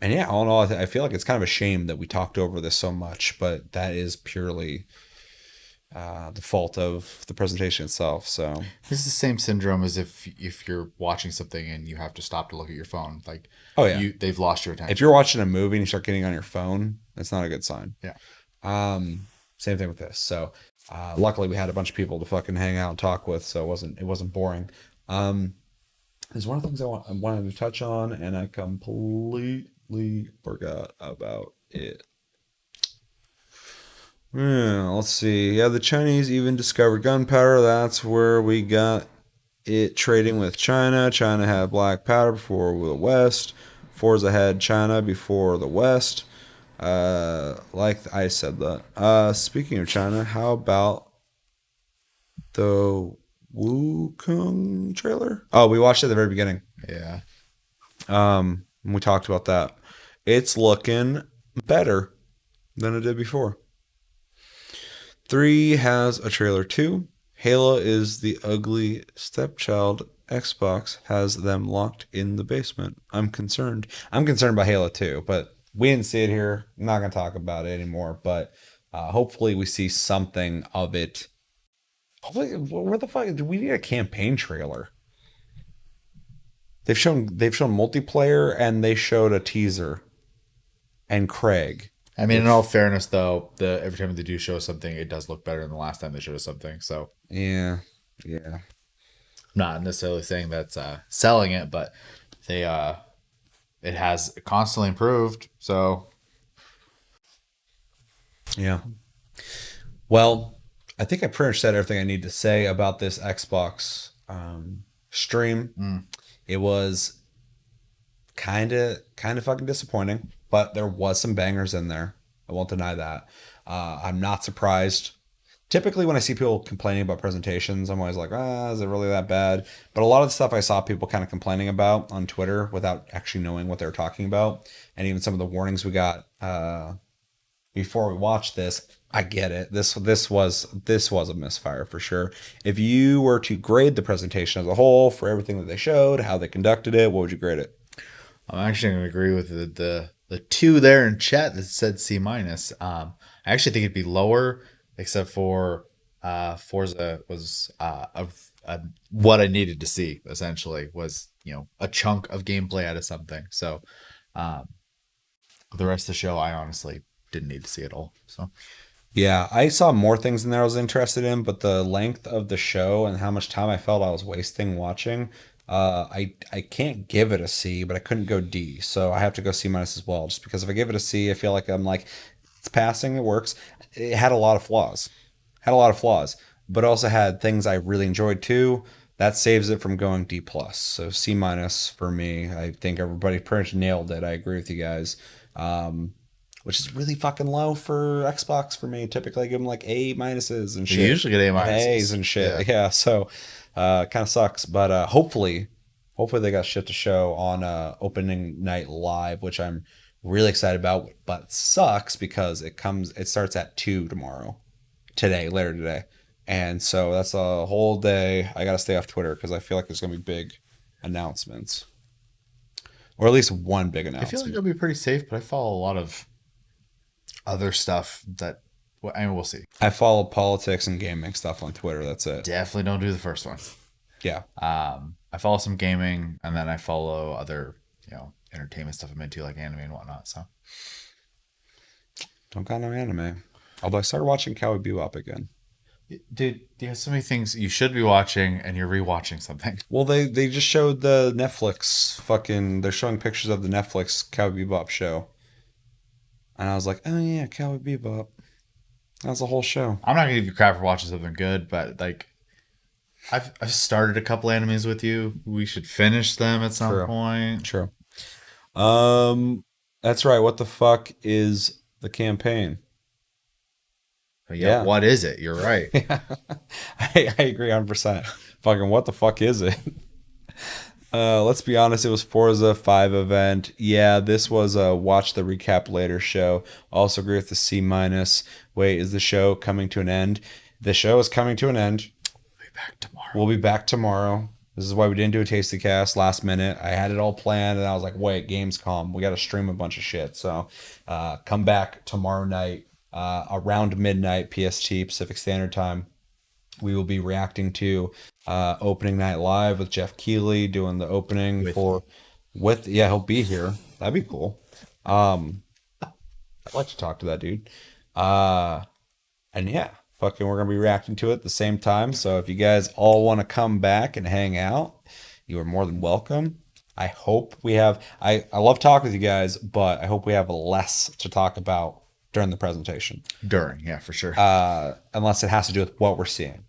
yeah, all in all, I feel like it's kind of a shame that we talked over this so much, but that is purely the fault of the presentation itself. So this is the same syndrome as if you're watching something and you have to stop to look at your phone. Like, oh yeah, they've lost your attention. If you're watching a movie and you start getting on your phone, that's not a good sign. Yeah. Same thing with this. So luckily we had a bunch of people to fucking hang out and talk with, so it wasn't boring. There's one of the things I wanted to touch on, and I completely forgot about it. Yeah, let's see. Yeah, the Chinese even discovered gunpowder. That's where we got it trading with China. China had black powder before the West. Forza had China before the West. Like I said that. Speaking of China, how about the Wukong trailer? Oh, we watched it at the very beginning. Yeah. We talked about that. It's looking better than it did before. 3 has a trailer too. Halo is the ugly stepchild. Xbox has them locked in the basement. I'm concerned. I'm concerned about Halo 2, but we didn't see it here. I'm not going to talk about it anymore, but hopefully we see something of it. Hopefully, where the fuck do we need a campaign trailer? They've shown multiplayer and they showed a teaser and Craig. I mean, in all fairness, though, every time they do show something, it does look better than the last time they showed us something. So yeah. I'm not necessarily saying that's selling it, but they it has constantly improved. So yeah. Well, I think I pretty much said everything I need to say about this Xbox stream. It was kind of fucking disappointing, but there was some bangers in there. I won't deny that. I'm not surprised. Typically when I see people complaining about presentations, I'm always like, is it really that bad? But a lot of the stuff I saw people kind of complaining about on Twitter without actually knowing what they were talking about, and even some of the warnings we got before we watched this, I get it. This was a misfire for sure. If you were to grade the presentation as a whole for everything that they showed, how they conducted it, what would you grade it? I'm actually going to agree with the 2 there in chat that said C-. I actually think it'd be lower, except for Forza was what I needed to see. Essentially, was a chunk of gameplay out of something. So the rest of the show, I honestly didn't need to see it all. So yeah, I saw more things in there I was interested in, but the length of the show and how much time I felt I was wasting watching. I can't give it a C, but I couldn't go D, so I have to go C- as well. Just because if I give it a C, I feel like I'm like, it's passing, it works. It had a lot of flaws, but also had things I really enjoyed too. that saves it from going D plus. So C minus for me. I think everybody pretty much nailed it. I agree with you guys. Which is really fucking low for Xbox for me. Typically, I give them like A minuses and shit. You usually get A minuses. A's and shit. Yeah. So, kind of sucks. But hopefully they got shit to show on opening night live, which I'm really excited about. But sucks because it starts at 2 later today. And so that's a whole day. I got to stay off Twitter because I feel like there's going to be big announcements. Or at least one big announcement. I feel like it'll be pretty safe, but I follow a lot of other stuff that, I mean, we'll see. I follow politics and gaming stuff on Twitter. That's it. Definitely don't do the first one. Yeah. I follow some gaming, and then I follow other, entertainment stuff I'm into, like anime and whatnot. So don't got no anime. Although I started watching Cowboy Bebop again. Dude, you have so many things you should be watching, and you're rewatching something. Well, they just showed the Netflix they're showing pictures of the Netflix Cowboy Bebop show. And I was like, oh yeah, Cowboy Bebop. That's the whole show. I'm not gonna give you crap for watching something good, but like I've started a couple animes with you. We should finish them at some point. True. That's right. What the fuck is the campaign? Yeah, what is it? You're right. I agree 100%. Fucking what the fuck is it? Let's be honest, it was Forza 5 event. Yeah, this was a watch the recap later show. Also agree with the C minus. Wait, is the show coming to an end? The show is coming to an end. We'll be back tomorrow. This is why we didn't do a tasty cast last minute. I had it all planned and I was like, wait, Gamescom, we got to stream a bunch of shit. So come back tomorrow night. Around midnight PST, Pacific Standard Time, we will be reacting to opening night live with Jeff Keighley doing the opening he'll be here. That'd be cool. I'd like to talk to that dude. And yeah, fucking we're gonna be reacting to it at the same time. So if you guys all want to come back and hang out, you are more than welcome. I hope we have I love talking with you guys, but I hope we have less to talk about during the presentation. Yeah, for sure. Unless it has to do with what we're seeing.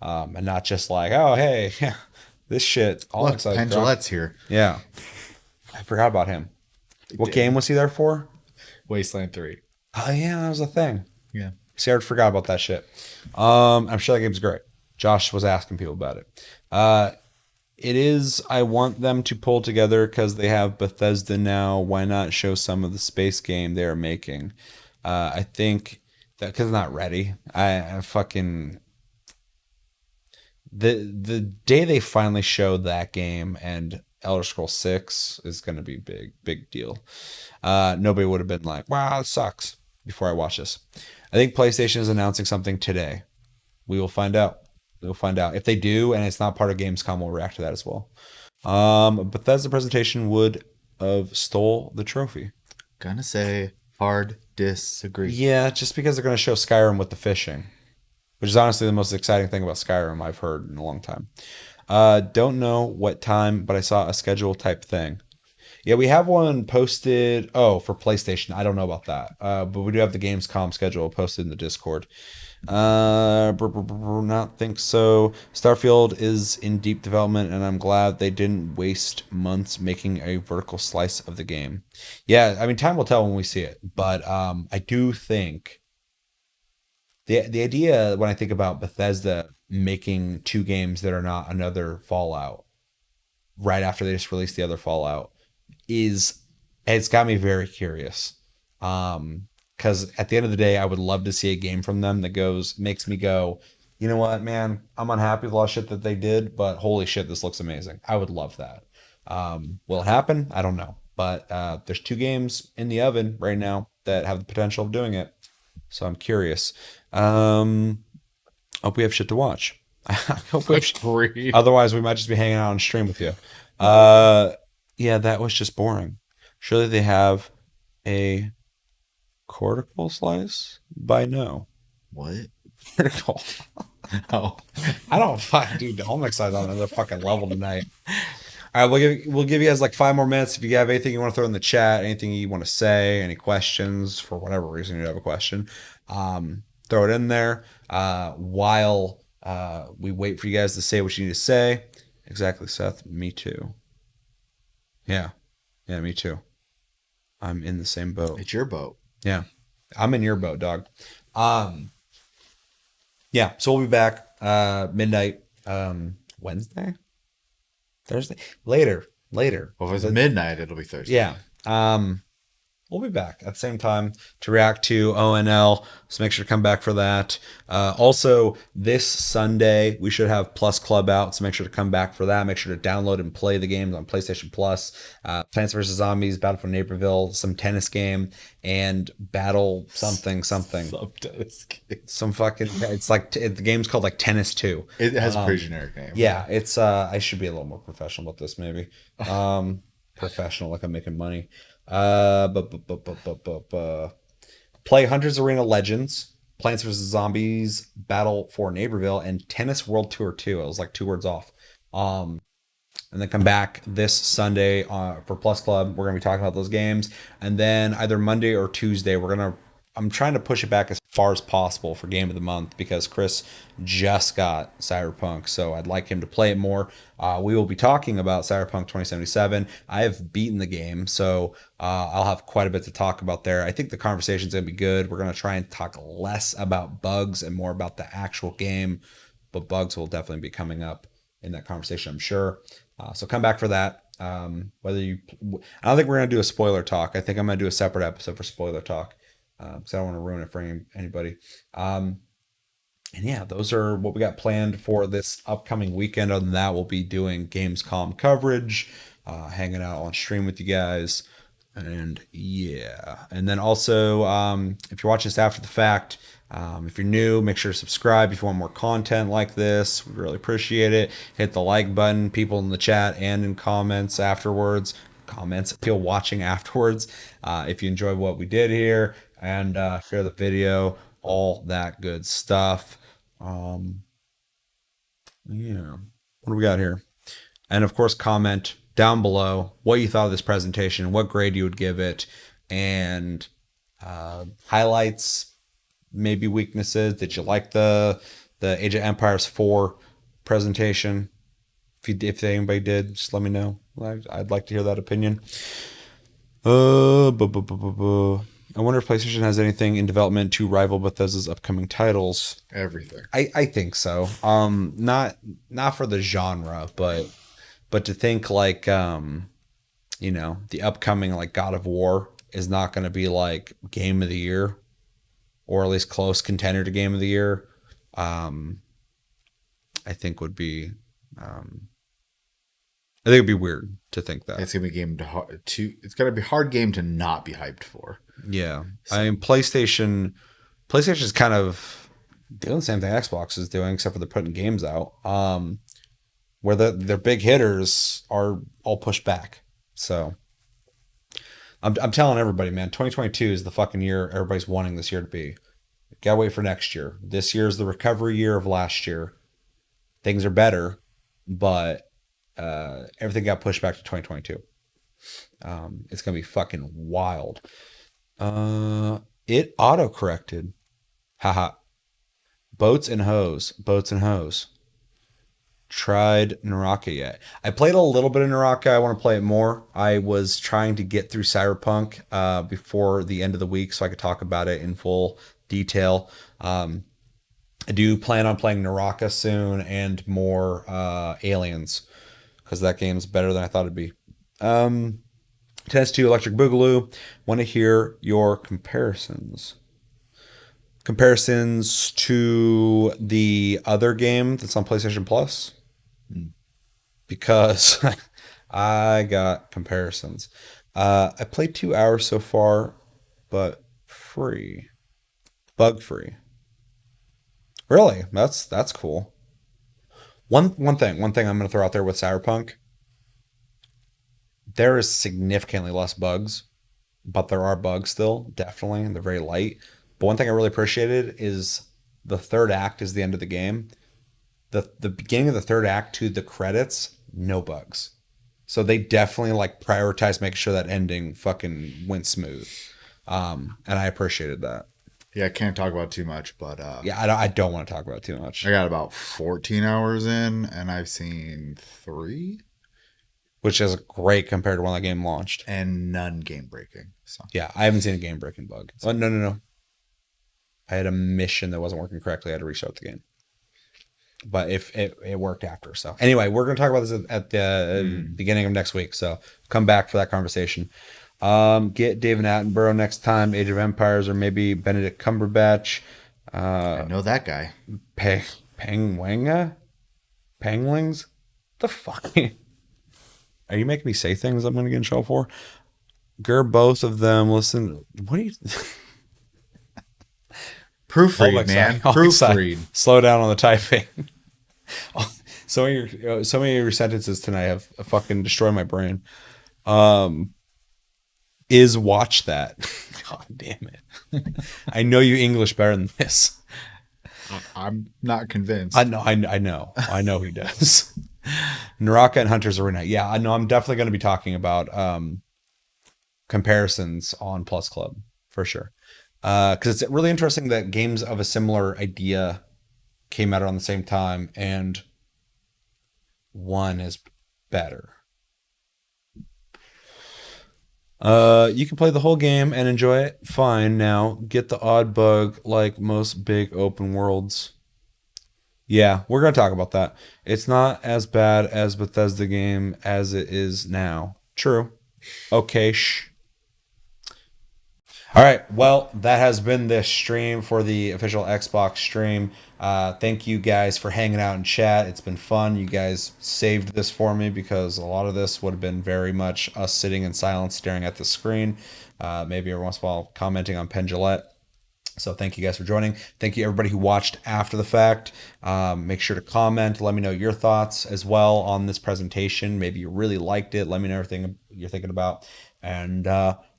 And not just like, oh, hey, yeah, this shit. All look, excited. Pendulette's here. Yeah. I forgot about him. What game was he there for? Wasteland 3. Oh, yeah, that was a thing. Yeah. See, I forgot about that shit. I'm sure that game's great. Josh was asking people about it. It is, I want them to pull together because they have Bethesda now. Why not show some of the space game they're making? I think that because it's not ready. I fucking the day they finally show that game and Elder Scrolls 6 is going to be big deal. Nobody would have been like, wow, it sucks before I watch this. I think PlayStation is announcing something today. We will find out. We'll find out. If they do and it's not part of Gamescom, we'll react to that as well. Bethesda presentation would have stole the trophy. Gonna say hard disagree. Yeah, just because they're going to show Skyrim with the fishing, which is honestly the most exciting thing about Skyrim I've heard in a long time. Don't know what time, but I saw a schedule type thing. Yeah, we have one posted. Oh, for PlayStation. I don't know about that. But we do have the Gamescom schedule posted in the Discord. Not think so. Starfield is in deep development, and I'm glad they didn't waste months making a vertical slice of the game. Yeah, I mean, time will tell when we see it. But I do think the idea when I think about Bethesda making two games that are not another Fallout right after they just released the other Fallout it's got me very curious. Because at the end of the day, I would love to see a game from them that makes me go, you know what, man, I'm unhappy with a lot of shit that they did, but holy shit, this looks amazing. I would love that. Will it happen? I don't know. But there's two games in the oven right now that have the potential of doing it. So I'm curious. Hope we have shit to watch. I hope we have shit. Otherwise, we might just be hanging out on stream with you. Yeah, that was just boring. Surely they have a cortical slice? By no. What? Vertical. Oh. I don't fucking dude. I'm excited on another fucking level tonight. All right, we'll give you guys like 5 more minutes. If you have anything you want to throw in the chat, anything you want to say, any questions for whatever reason you have a question, throw it in there. While We wait for you guys to say what you need to say. Exactly, Seth. Me too. Yeah, me too. I'm in the same boat. It's your boat. Yeah, I'm in your boat, dog. Yeah, so we'll be back midnight Wednesday, Thursday, later. Well, if it's midnight, it'll be Thursday. Yeah. We'll be back at the same time to react to ONL. So make sure to come back for that. Also, this Sunday, we should have Plus Club out. So make sure to come back for that. Make sure to download and play the games on PlayStation Plus. Plants vs. Zombies, Battle for Neighborville, some tennis game, and Battle something. Some tennis game. Some fucking, it's like, the game's called like Tennis 2. It has a pretty generic name. Yeah, it's, I should be a little more professional about this maybe. Professional, like I'm making money. Play Hunters Arena Legends, Plants vs. Zombies, Battle for Neighborville, and Tennis World Tour 2. I was like 2 words off. And then come back this Sunday for Plus Club. We're going to be talking about those games. And then either Monday or Tuesday, I'm trying to push it back as far as possible for Game of the Month because Chris just got Cyberpunk, so I'd like him to play it more. We will be talking about Cyberpunk 2077. I have beaten the game, so I'll have quite a bit to talk about there. I think the conversation's going to be good. We're going to try and talk less about bugs and more about the actual game, but bugs will definitely be coming up in that conversation, I'm sure. So come back for that. I don't think we're going to do a spoiler talk. I think I'm going to do a separate episode for spoiler talk. Because I don't want to ruin it for anybody. And yeah, those are what we got planned for this upcoming weekend. Other than that, we'll be doing Gamescom coverage, hanging out on stream with you guys. And yeah. And then also, if you're watching this after the fact, if you're new, make sure to subscribe if you want more content like this. We really appreciate it. Hit the like button, people in the chat and in comments afterwards. People watching afterwards. If you enjoyed what we did here. And share the video, all that good stuff. Yeah. What do we got here? And of course, comment down below what you thought of this presentation, what grade you would give it, and highlights, maybe weaknesses. Did you like the Age of Empires 4 presentation? If anybody did, just let me know. I'd like to hear that opinion. I wonder if PlayStation has anything in development to rival Bethesda's upcoming titles. Everything. I think so. Not for the genre, but to think like the upcoming like God of War is not going to be like Game of the Year, or at least close contender to Game of the Year. I think would be. I think it'd be weird to think that it's gonna be it's gonna be a hard game to not be hyped for. Yeah, so. I mean, PlayStation is kind of doing the same thing Xbox is doing, except for they're putting games out, where their big hitters are all pushed back. So I'm telling everybody, man, 2022 is the fucking year everybody's wanting this year to be. Gotta wait for next year. This year is the recovery year of last year. Things are better, but everything got pushed back to 2022. It's gonna be fucking wild. It auto-corrected. Haha. Boats and hose. Tried Naraka yet? I played a little bit of Naraka. I want to play it more. I was trying to get through Cyberpunk before the end of the week so I could talk about it in full detail. I do plan on playing Naraka soon and more Aliens, because that game's better than I thought it'd be. Tennis 2 Electric Boogaloo. Want to hear your comparisons. Comparisons to the other game that's on PlayStation Plus. Because I got comparisons. I played 2 hours so far, but free. Bug free. Really? That's cool. One thing I'm going to throw out there with Cyberpunk. There is significantly less bugs, but there are bugs still, definitely, and they're very light. But one thing I really appreciated is the third act is the end of the game. The beginning of the third act to the credits, no bugs. So they definitely like prioritize making sure that ending fucking went smooth. And I appreciated that. Yeah, I can't talk about too much, but yeah, I don't want to talk about too much. I got about 14 hours in, and I've seen 3, which is great compared to when that game launched, and none game breaking. So yeah, I haven't seen a game breaking bug. Oh, no. I had a mission that wasn't working correctly. I had to restart the game, but if it worked after. So anyway, we're going to talk about this at the beginning of next week. So come back for that conversation. Get David Attenborough next time, Age of Empires, or maybe Benedict Cumberbatch. I know that guy. Panglings? The fuck? Are you making me say things I'm going to get in trouble for? Both of them. Listen, what are you... Proofread, man. Proofread. Slow down on the typing. So many of your sentences tonight have fucking destroyed my brain. Is watch that. God damn it. I know you English better than this. I'm not convinced. I know he does. Naraka and Hunter's Arena. Yeah, I know. I'm definitely going to be talking about comparisons on Plus Club for sure. Because it's really interesting that games of a similar idea came out around the same time, and one is better. You can play the whole game and enjoy it fine. Now get the odd bug like most big open worlds. Yeah, we're going to talk about that. It's not as bad as Bethesda game as it is now. True. Okay, All right, well, that has been this stream for the official Xbox stream. Thank you guys for hanging out in chat. It's been fun. You guys saved this for me because a lot of this would have been very much us sitting in silence staring at the screen. Maybe every once in a while commenting on Pendulette. So thank you guys for joining. Thank you everybody who watched after the fact. Make sure to comment. Let me know your thoughts as well on this presentation. Maybe you really liked it. Let me know everything you're thinking about. And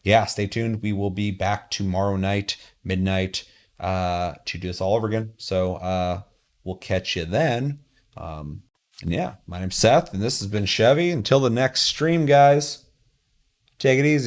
yeah, stay tuned. We will be back tomorrow night, midnight, to do this all over again. So we'll catch you then. And yeah, my name's Seth, and this has been Chevy. Until the next stream, guys, take it easy.